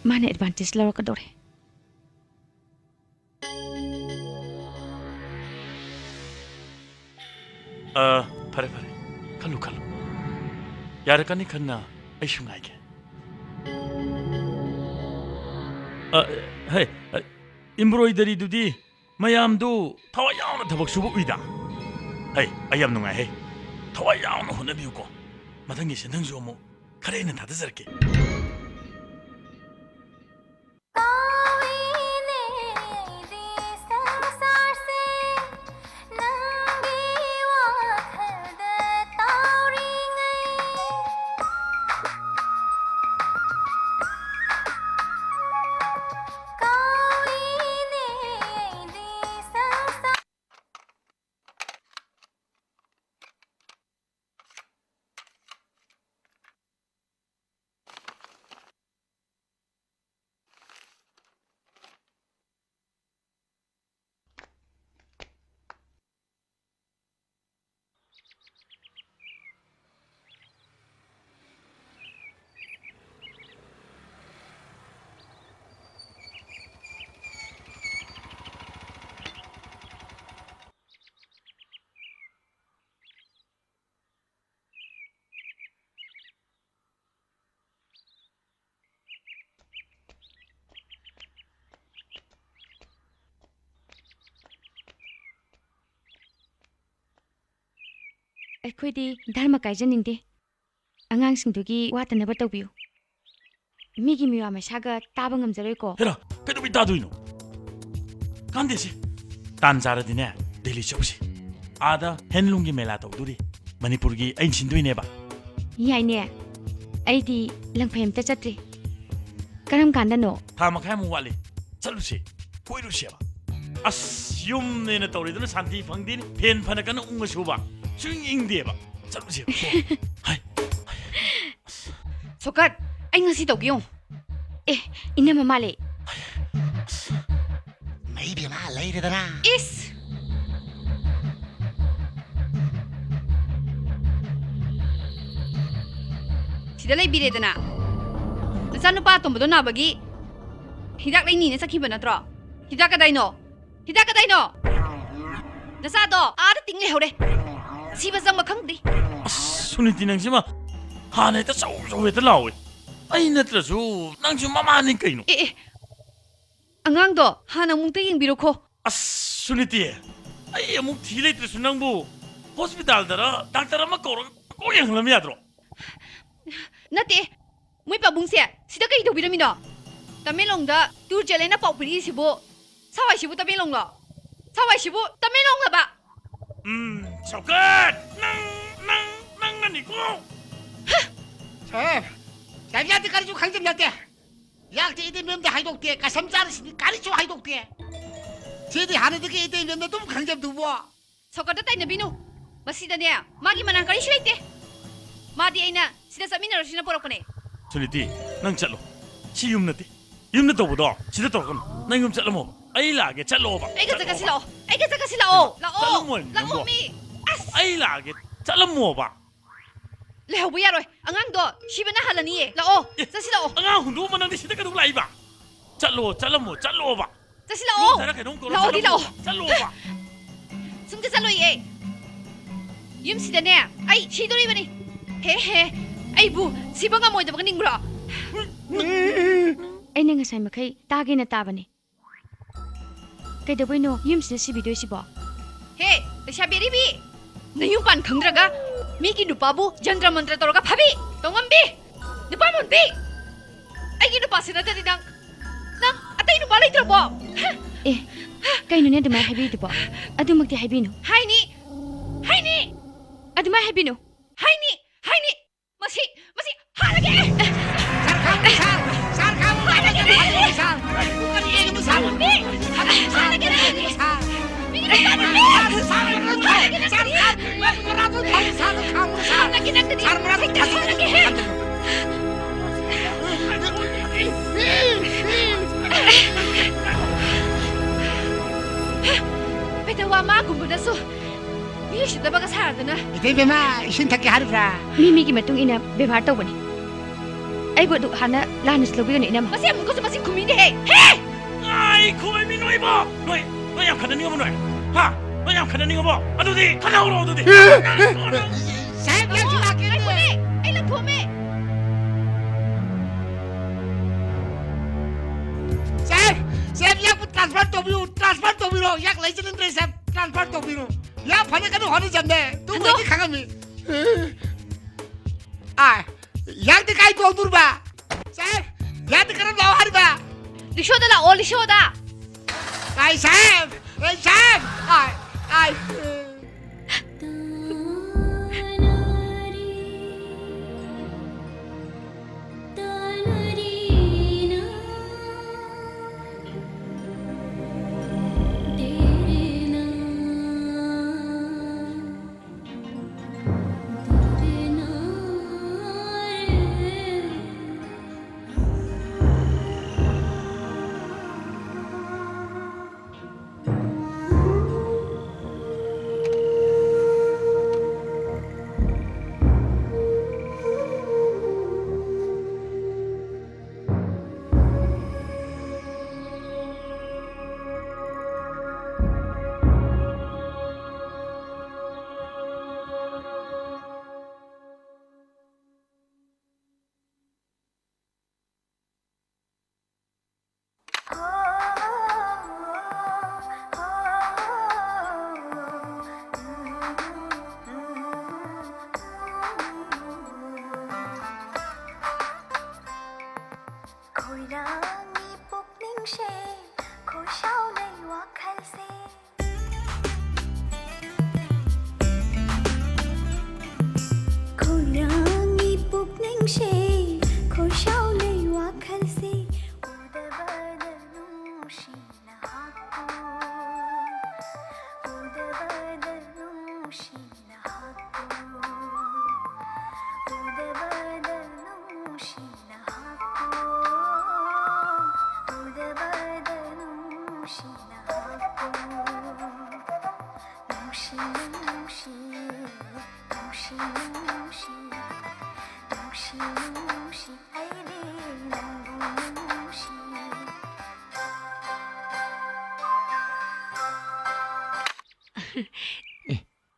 माने एडवांटेज लरकदोरे फरे खलु यारकनी खन्ना ऐशुंगाइगे हे एम्ब्रॉयडरी दुदी मयामदु थवा यावना थबक सुबु उइदा हे अयम नुंगाइ हे थवा यावना होनबिउको मथंगी सेंथंजु अमु खरेना थादजरके अखोइदी धर्म काइजनिंगदे अगांगसिंगदुगी वातनबा तौबियु मिगी मिवा मसागा ताबा ngamजरोइको हेरा कदुबि तादुइनो कांदेसे तान जारदिने दिल्ली चौसी आदा हैंडलूम की मेला तौदुरी मणिपुर की ऐन सिंदुइनेबा याइने अइदी लंगफेमते चत्रि करम कांदनो था मखाय मु वाले चलुसे कोइरुसेबा अस युमनेना तौरिदुना शांति फंगदिन फेन फनकन उंगसुबा सुइंग इंगदेबा चलुसे हाय सोकत ai ngasi tawgiyo Eh, ina mamale. Mấy điểm mà lấy được na. Is sida lay biredana nasanu pa tombodo na bagi hidak lay ni na sakhiba natro hidak kadai no nasado aada tingle hore siba sang makhangdi Suniti nang sima hanay ta sau sau ta lawi ay natrasu nang su mama ning kaino angang do hanang mung taying biro ko Suniti ay amuk thilay trasu nang bu hospital dara doctor ama ko yang lam yadro nate mui pa bungse sida kai do biramino tamelong da tur jale na pau piri sibo sawai sibo tamelong lo sawai sibo tamelong la ba saukat nang nani ko Saya jadi kali juga khangjem nyate. Yak ti ide memde haidok te kasam jar sini kali juga haidok te. Jadi hane de ide memde tum khangjem du bo. Sokata tai na binu masida ne magi manang kali silai te madi aina sida samina rosina porokone Suniti nang chalo si yum nati yum na to bodo sida to kon nang yum chalo mo ay lage chalo ba ai ga zaka sila o la o mi ay lage chalo mo ba leho bu yaroi angang do shibana halani e la o sa sila o angang hundu manang di sida ka dong lai ba chalo ba sa sila o la o di la o chalo ba sum ka salo e yum sida ne ai shidori bani he ai bu sibanga moi da bang bro Ay na nga say makay tagi na taba ni. Kay daboy no yum sida si bidoy si ba. he lesha beri bi nayung pan khangraga mi ki nupa bu jantra mantra toroga phabi tongam bi nupa mon bi ai ki nupa sina tadi nang atai nupa lai trobo Eh, kay no ne dumay habi di ba. Adu magti habi no. hai ni Adu may habi no. hai ni masi halage sarkam halage bukan ini musam bi halage Betawa ma gumbuda so mi shida baga saradana Ide bema isin thakki haribra. Mimi ki matung ina bebhar taw bani. Ay bodu hana lanis lobi ni ina. masi am ko so masi khumi de he ay khoi mi noi ba noi yam khana ni mo noi ha noi yam khana ni mo adu di khana ro adu di Saya biar cuma kira. ai la phome Saya yak transfer to biro yak lai chen tre saya transfer to biro. Ya phane kan hone jamne. Tu bodi khangami. Ai yak de kai to durba. Saya ya de kan law harba. lishoda la o lishoda Ai Sam. Ai.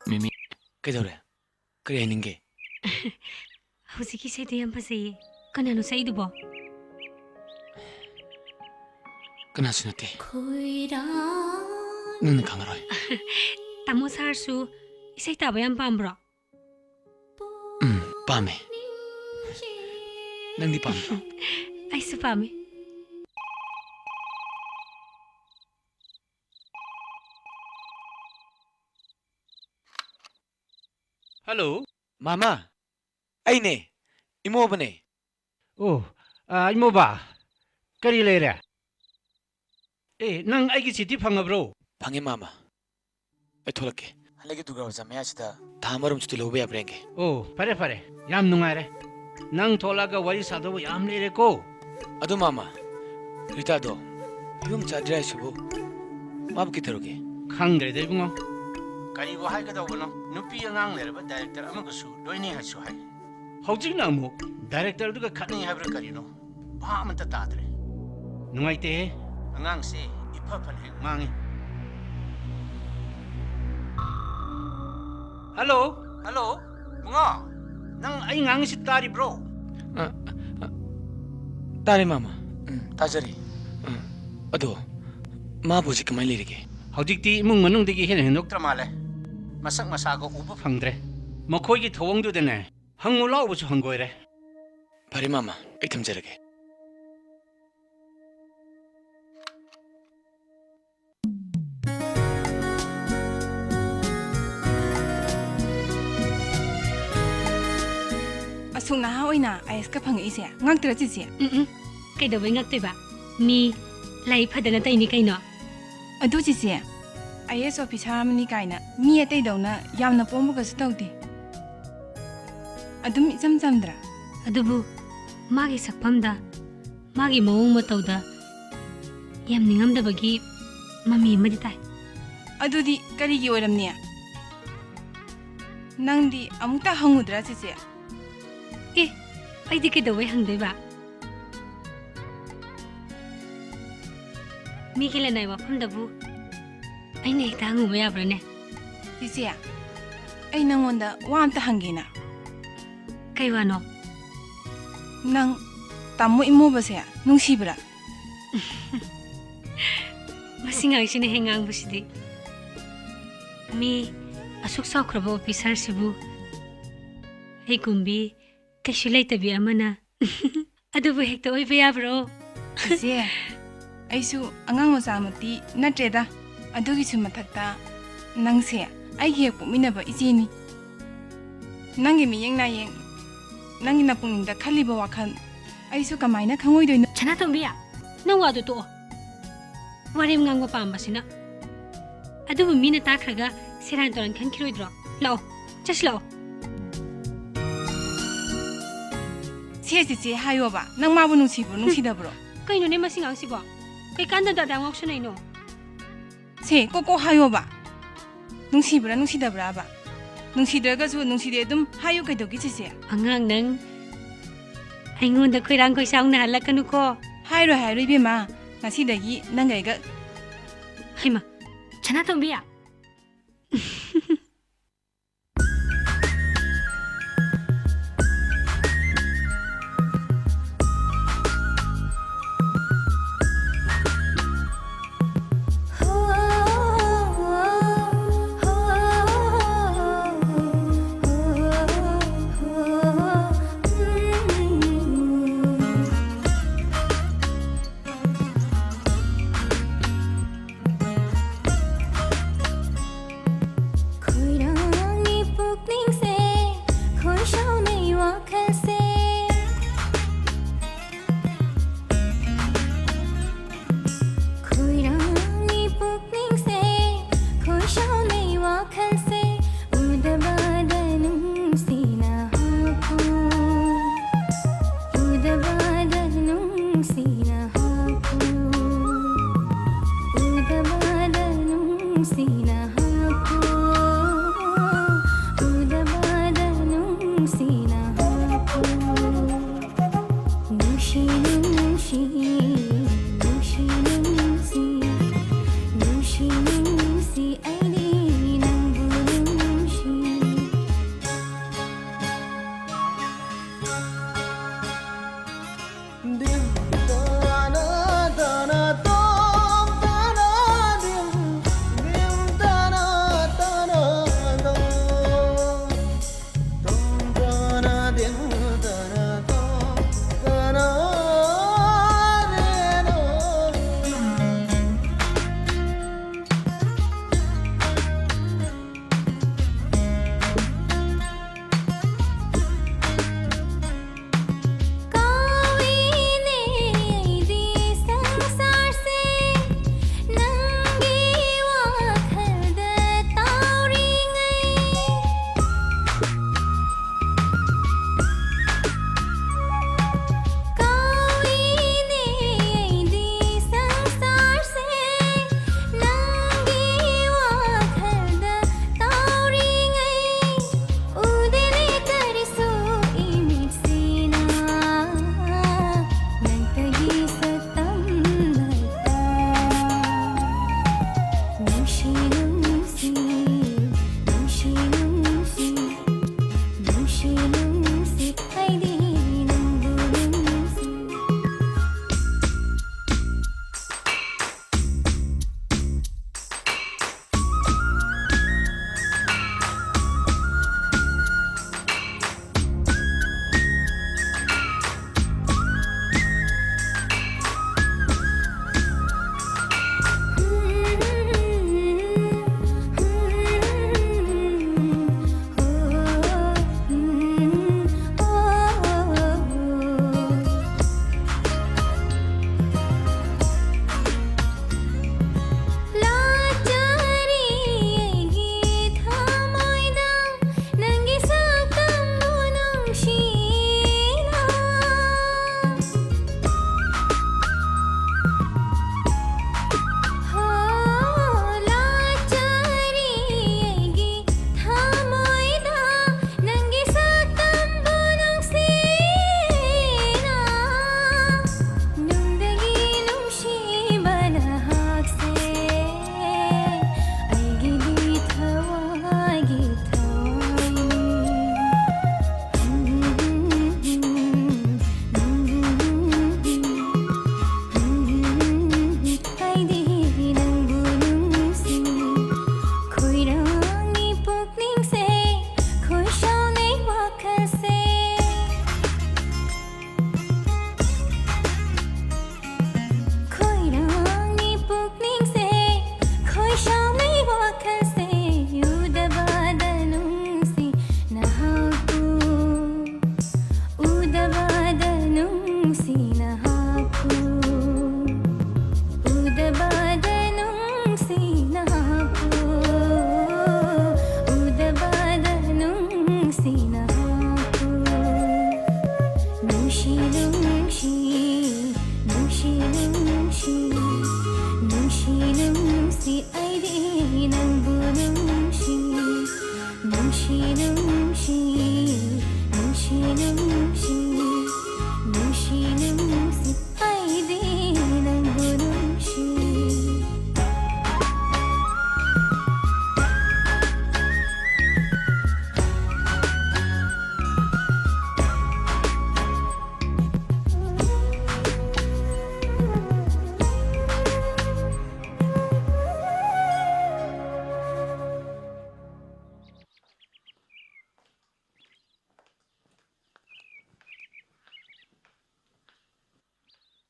Mimi, kaidaure? Kari haninge? Hꯧziki sai diyam pasai. Kanano sai dubo. Kana sunate? Nang kangaroi. Tamo sarsu isai tabayam pambro. Pame. Nang di pambro? Ai su pame. Hello, Mama. Ai ne. Imo bane. Oh, imo ba? Kari leira. Nang aigi chiti phanga bro. Phange mama. Ai tholake. Halagi duga jamaya sida thamarum chuti lobe abrenge. Oh, pare. Yam nungaire. Nang tholaga wari sado yam leire ko. Adu mama. Rita do. Yum chadrai subo. Mab kitaroge. Khangre de bungo. Kari bo hai ka do bono. Nupi angang leire ba director amaga su loini ha su hai. Hojik na mo director du ka khatni ha bra kari no. Ba man ta tadre. Nungai te angang se ipa phan he mangi. Hello, bungo. Nang ai ngang si tari bro. Tare mama. Tajari. Ado. Ma boji kamai lirige. Hojikti imung manung degi hen hendoktra male. Masak masago uba phangdre. Makhoi gi thawang du dene. Hangu law bu hangoire. Pare mama, ai thamjarage. Asung na haoina ayes ka phang ise ngak tra chi Kai do ngak te ba. Mi lai phadana tai ni kai no. adu chi chi IS officer amni kaina mi atai dawna yamna pombu ka stawti adum jam jamdra Adubu magi sakpamda magi mawong matawda yam ningamdabagi mami madi tai. adudi kari gi oramni nangdi amuta hangudra chi chi Ai di ke do hangdei ba. Mi kila nai wafam dabu ai ne ta ngu ya brane. chi chi ai nangonda wa amta hangina Kai wano nang tamu imu base nungsibra masingang sine hengang busidi. Mi asuk sakrabo officer sibu ai kumbi kashulai tabi amana adubu hekta oi ya bro. chi aisu angang macha mati natreda adugi su mathakta nangse ai ge pumina ba ijini nangi miyeng na yeng nangi na pungda khali ba wakhan aisu kamaina khangoi doina chana tombiya nang wadu to warim ngang ba pambasina adubu mina takhraga seran toran khan khiroidro lao just lao che hayo ba nang ma bu nungsi da bro kaino ne masingang sibo kai kanda da dang auction ai no che koko hayo ba nungsi da bra ba nungsi daga su nungsi de dum hayo kai dogi che angang nang aingon da khoirang khoi saung na halakanu ko hairo be ma ngasi dagi nang ga haima chana tombiya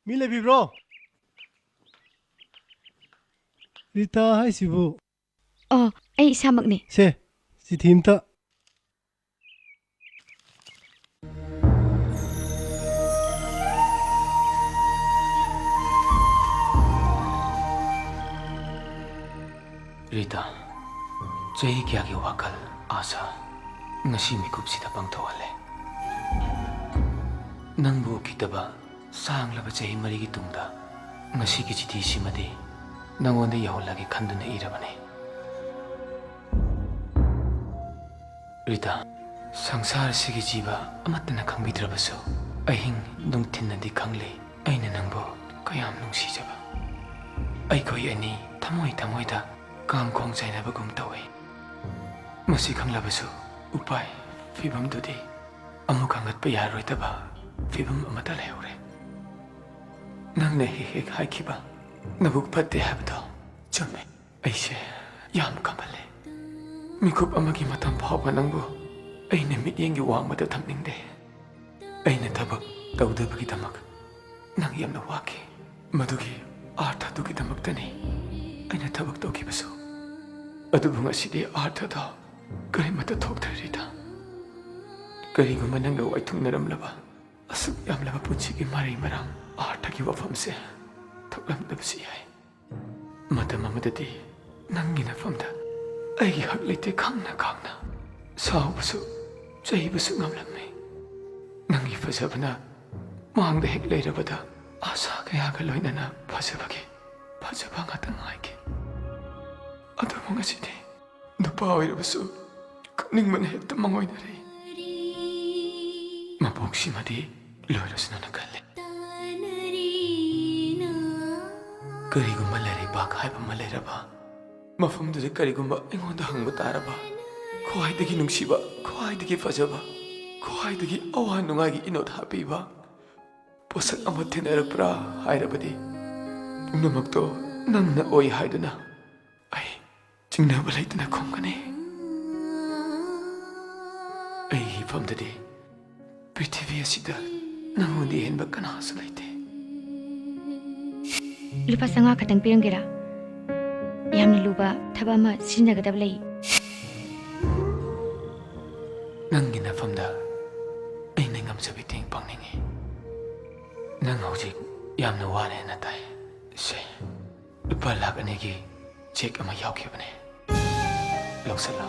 मी लेबिब्रो रीता हाय सिबु ꯑꯣ ꯑꯩ ꯏꯁꯥꯃꯛꯅꯤ से चिठीमता रीता चही क्या की वाखल आशा ngasi mikupsida pangthawale nangbu kitaba sanglaba chahi mari gi tungda ngasi gi chithi simadi nangonda yahulagi khanduna irabane Rita sangsar sigi jiba amatna khangbidrabasu ahing nungthinnadi khangli aina nangbo kayam nungsijaba ai koi ani thamoi thamoida kang khong chainaba gum tawe masi khanglabasu upai fibam dudi amuk hangat pa yaroi taba fibam amata lehore nang ne he khai khiba nabuk patte habdo chame aise yam kamale mikhup amagi matam phawba nangbu aina mityengi wangmada thamningde aina thabak tawdabagi damak nang yamna waki madugi artha dugi damak tani aina thabak tokibasu adubu ngasidi artha da kari mata thokdrida kari guma nang wai thungnaramlaba asuk yamlaba punchigi mari marang artha gi wafamse thoklam dabsi hai matam amadadi nangina famda ai hak leite khangna khangna saubasu chaibasu ngamlamme nangi fajabna mangda hek leirabada asa kaya ga loinana fajabagi fajaba ngatang haike adamu ngasidi nupa oirabasu ningman hekta mangoinare maboksimadi loirasuna nakalle karigumba lere bak haiba maleraba mafamdudi karigumba ingonda hangba taraba khwaidagi nungsiba khwaidagi fajaba khwaidagi awa nungagi inot hapiba posak ama thenarapra hairabadi punamakto nangna oi haiduna ai chingnaba leituna khongani ai famdadi prithvi asida nangondi henba kanasu leite lupa sanga khatang pirangera yamna luba thaba ma sinagadab lei nangi nafamda aina ngamsabi ting pangningi nang hojik yamna wane na tai se lupa lak anegi check ama yaukibane loksala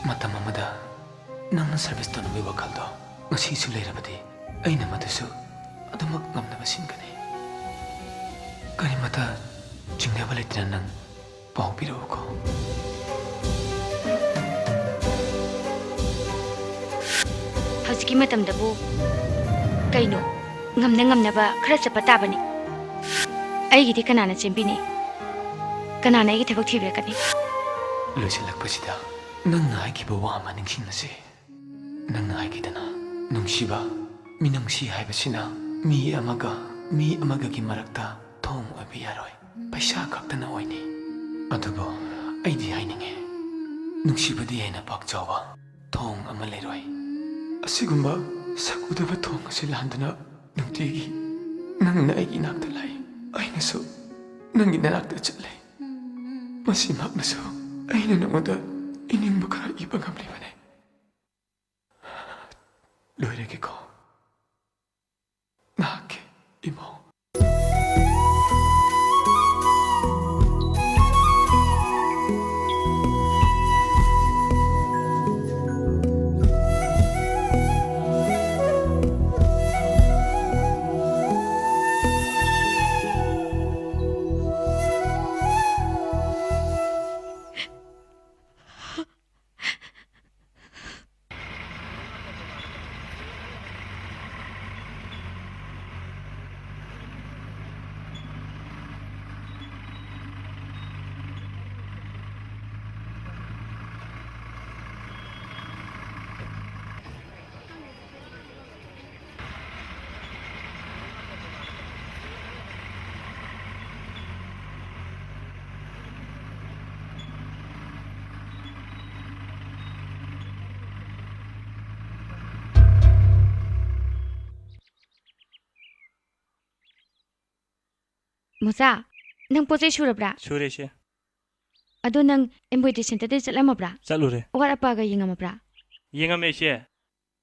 matam amada nangna service tonbi wakaldo ngasi su leirabadi aina madasu adamak ngamnaba singani kani mata jingnaba leitina nang pau pirauko hausikki matamdabu kaino ngamnaba khara chapa tabani aigidi kanana chembini kanana aigi thabak thibirakani loisilakpasida nangna haikiba wa ama ningsingnase nangna haikidana nungsiba minungsi haibasina mi amaga gi marakta thong oiba yaroi paisa khaktana oini adubo aidi haininge nungsibadi aina pak chawa thong ama leroi asigumba sakudaba thong ase landana nungtigi nangna aigi nakta lai ainasu nangi nanakta chatle masi maknasu aina namoda iningba khara iba ngamlibane loirege ko nake imo mocha नंग पोचे सुरब्रा सुरे से अदो नंग एम्ब्रॉयडरी सेंटर दे चलमब्रा चलुरे ओवर अपागा यंगमब्रा येंगमे से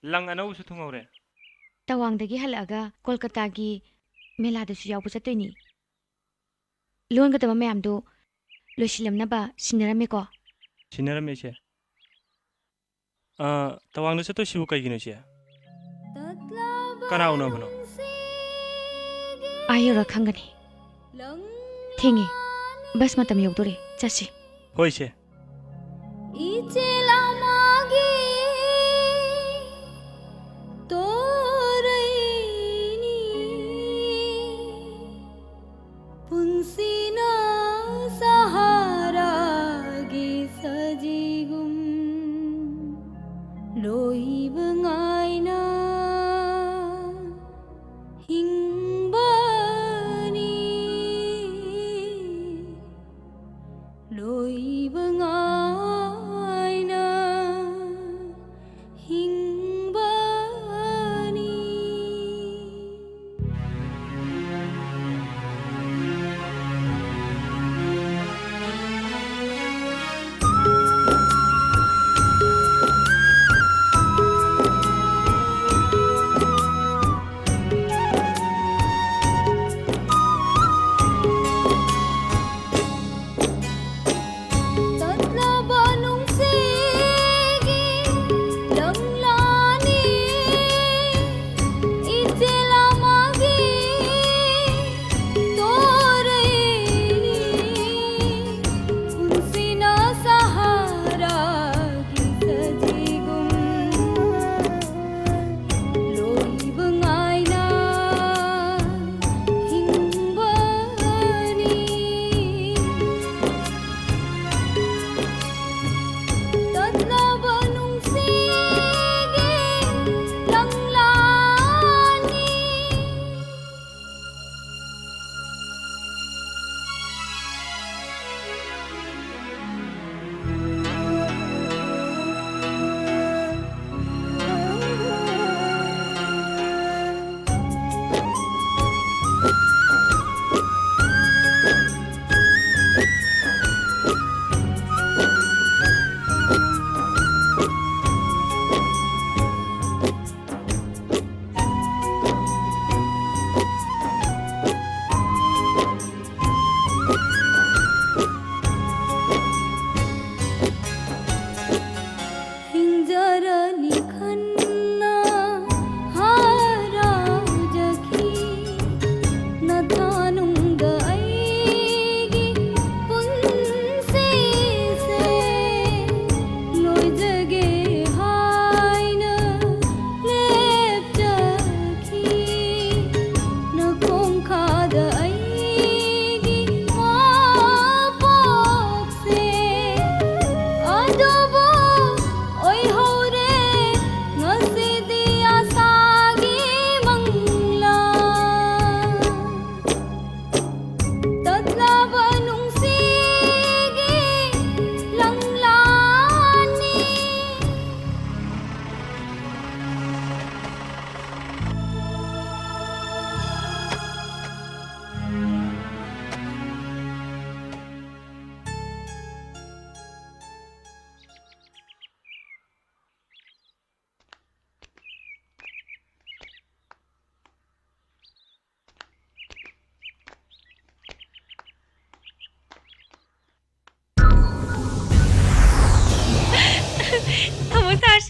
लंग अनौसु थुंगौरे तवांगदगी हलगा कोलकाता की मेला दसु याव चतोइनी लोनगदब मैमदो लोसिलमनबा सिनरमेको सिनरमे से तवांग से तो शिव कई से कना उनबनो आयोरा खंगनी थेंगे बस मतम योगदोरे चसी होय से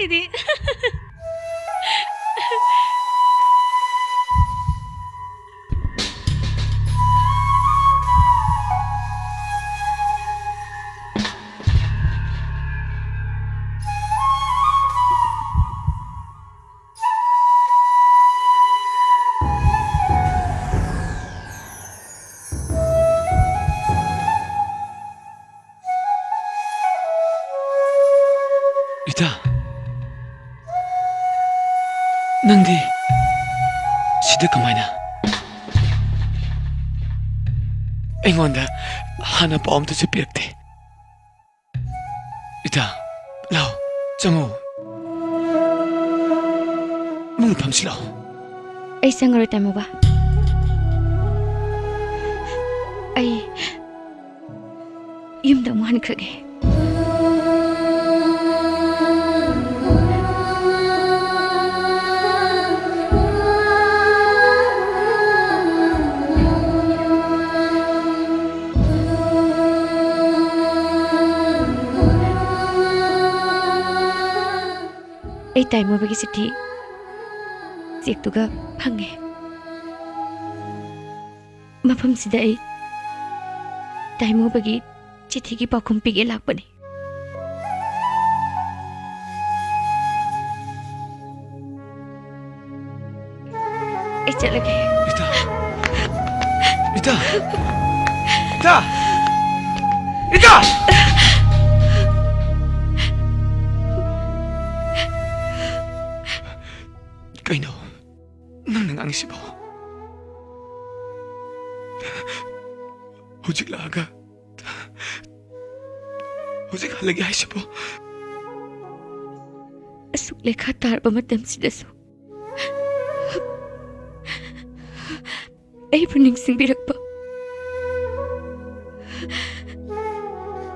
Sidi. Ita, nangdi, sida kamaina. Engonda, hana paom to chipirte. Ita, lao, chango. Mung pamsilo. Ay sangaro tayo mo ba? ꯑꯩ ꯌꯨꯝꯗ ꯑꯃꯨꯛ ꯍꯟꯈ꯭ꯔꯒꯦ ꯑꯩ ꯇꯥꯏꯃꯣꯕꯒꯤ ꯆꯤꯊꯤ ꯆꯦꯛꯇꯨꯒ ꯐꯪꯉꯦ ꯃꯐꯝꯁꯤꯗ ꯑꯩ ꯇꯥꯏꯃꯣꯕꯒꯤ ꯆꯤꯊꯤꯒꯤ ꯄꯥꯎꯈꯨꯝ ꯄꯤꯒꯦ ꯂꯥꯛꯄꯅꯤ ꯑꯩ ꯆꯠꯂꯒꯦ ꯔꯤꯇꯥ ꯔꯤꯇꯥ ꯔꯤꯇꯥ ꯔꯤꯇꯥ ꯀꯩꯅꯣ ꯅꯪꯅ ꯉꯥꯡꯉꯤꯁꯤꯕꯣ ꯍꯧꯖꯤꯛ ꯂꯥꯛꯑꯒ ꯍꯧꯖꯤꯛ ꯍꯜꯂꯒꯦ ꯍꯥꯏꯁꯤꯕꯣ ꯑꯁꯨꯛ ꯂꯩꯈꯥ ꯇꯥꯔꯕ ꯃꯇꯝꯁꯤꯗꯁꯨ ꯑꯩꯕꯨ ꯅꯤꯡꯁꯤꯡꯕꯤꯔꯛꯄ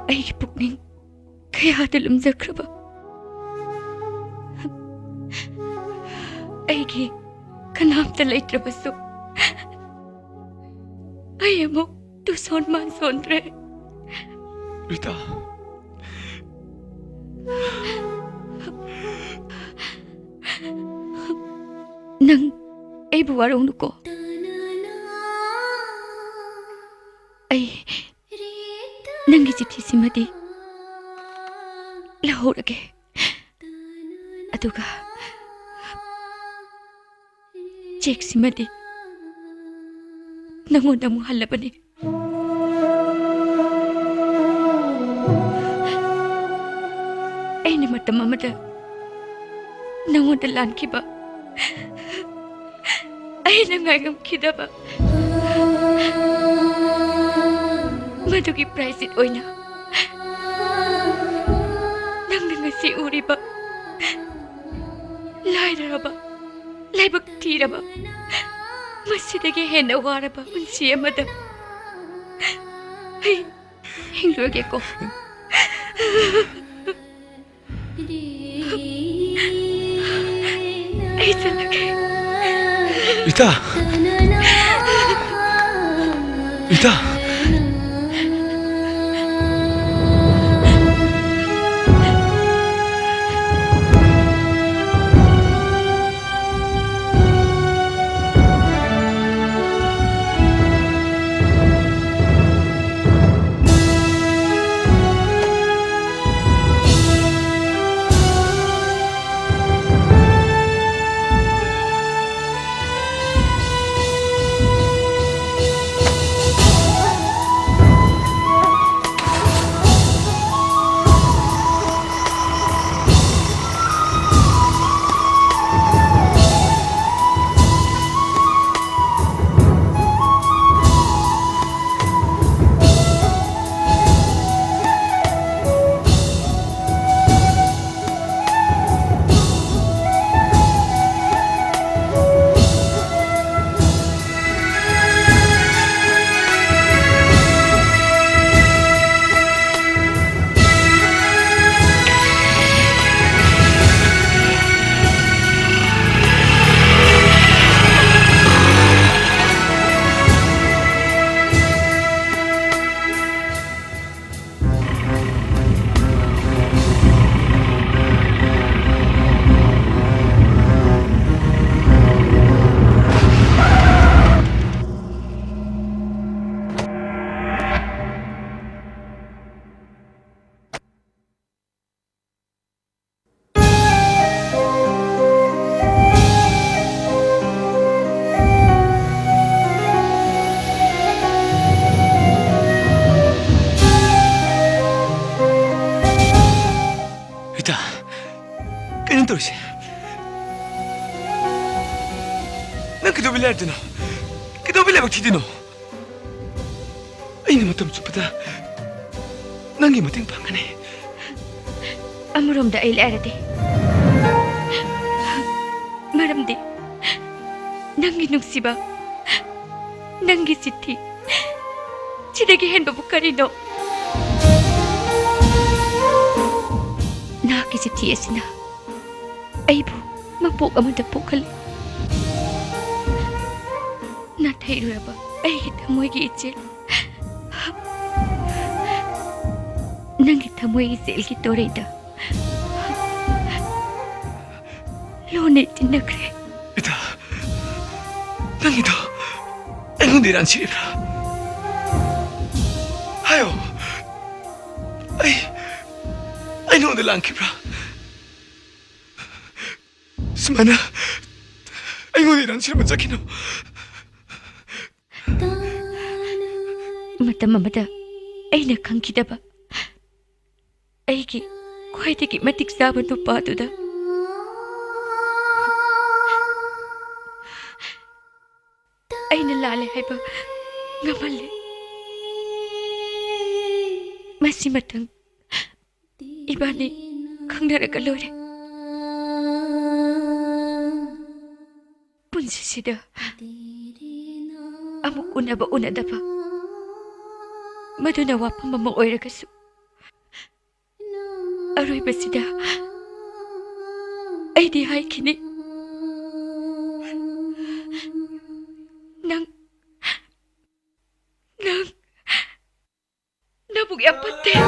ꯑꯩꯒꯤ ꯄꯨꯛꯅꯤꯡ ꯀꯌꯥꯗ ꯂꯨꯝꯖꯈ꯭ꯔꯕ ꯑꯩꯒꯤ ꯀꯅꯥꯝꯇ ꯂꯩꯇ꯭ꯔꯕꯁꯨ ꯑꯩ ꯑꯃꯨꯛ ꯇꯨꯁꯣꯟ ꯃꯥꯟꯁꯣꯟꯗ꯭ꯔꯦ ꯔꯤꯇꯥ ꯅꯪ ꯑꯩꯕꯨ ꯋꯥꯔꯧꯅꯨꯀꯣ ꯑꯩ ꯅꯪꯒꯤ ꯆꯤꯊꯤꯁꯤꯃꯗꯤ ꯂꯧꯍꯧꯔꯒꯦ ꯑꯗꯨꯒ ꯆꯦꯛꯁꯤꯃꯗꯤ ꯅꯪꯉꯣꯟꯗ ꯑꯃꯨꯛ ꯍꯜꯂꯕꯅꯤ ꯑꯩꯅ ꯃꯇꯝ ꯑꯃꯗ ꯅꯪꯉꯣꯟꯗ ꯂꯥꯟꯈꯤꯕ ꯑꯩꯅ ꯉꯥꯏꯉꯝꯈꯤꯗꯕ ꯃꯗꯨꯒꯤ ꯄ꯭ꯔꯥꯏꯖꯤꯠ ꯑꯣꯏꯅ ꯅꯪꯅ ꯉꯁꯤ ꯎꯔꯤꯕ ꯂꯥꯏꯔꯔꯕ ꯂꯥꯏꯕꯛ ꯊꯤꯔꯕ ꯃꯁꯤꯗꯒꯤ ꯍꯦꯟꯅ ꯋꯥꯔꯕ ꯄꯨꯟꯁꯤ ꯑꯃꯗ ꯑꯩ ꯍꯤꯡꯂꯨꯔꯒꯦꯀꯣ ꯑꯩ ꯆꯠꯂꯒꯦ ꯔꯤꯇꯥ ꯔꯤꯇꯥ ꯇꯧꯔꯤꯁꯦ ꯅꯪ ꯀꯩꯗꯧꯕꯤ ꯂꯩꯔꯗꯣꯏꯅꯣ ꯀꯩꯗꯧꯕꯤ ꯂꯥꯏꯕꯛ ꯊꯤꯗꯣꯏꯅꯣ ꯑꯩꯅ ꯃꯇꯝ ꯆꯨꯞꯄꯗ ꯅꯪꯒꯤ ꯃꯇꯦꯡ ꯄꯥꯡꯒꯅꯤ ꯑꯃꯔꯣꯝꯗ ꯑꯩ ꯂꯩꯔꯗꯤ ꯃꯔꯝꯗꯤ ꯅꯪꯒꯤ ꯅꯨꯡꯁꯤꯕ ꯅꯪꯒꯤ ꯆꯤꯊꯤ सिदगी हेनबबु करिनो ना की चिट्ठी असिना अइबु मपोक अमदा पोखले ना थैरुरबा अइगी थमोइगी इचेल नंगी थमोइगी सेलगी तोरेदा लोने तिनखरे इता नंगिदो एंगुंदे रानसिब्रा हायो आई नो द लांकिब्रा सुमना एंगुंदे रानसिब्रा जाकिनो मतम अमदा अइना खंखिदबा अइगी ख्वाइदगी मतिक चाबा नुपादुदा अइना लाले हाइबा ngamalle masi matang ibani khangdaraga lore punsi sida amuk unaba unadaba maduna wapam mama oiragasu aroi basida aidi haikini nang nabuk yang penting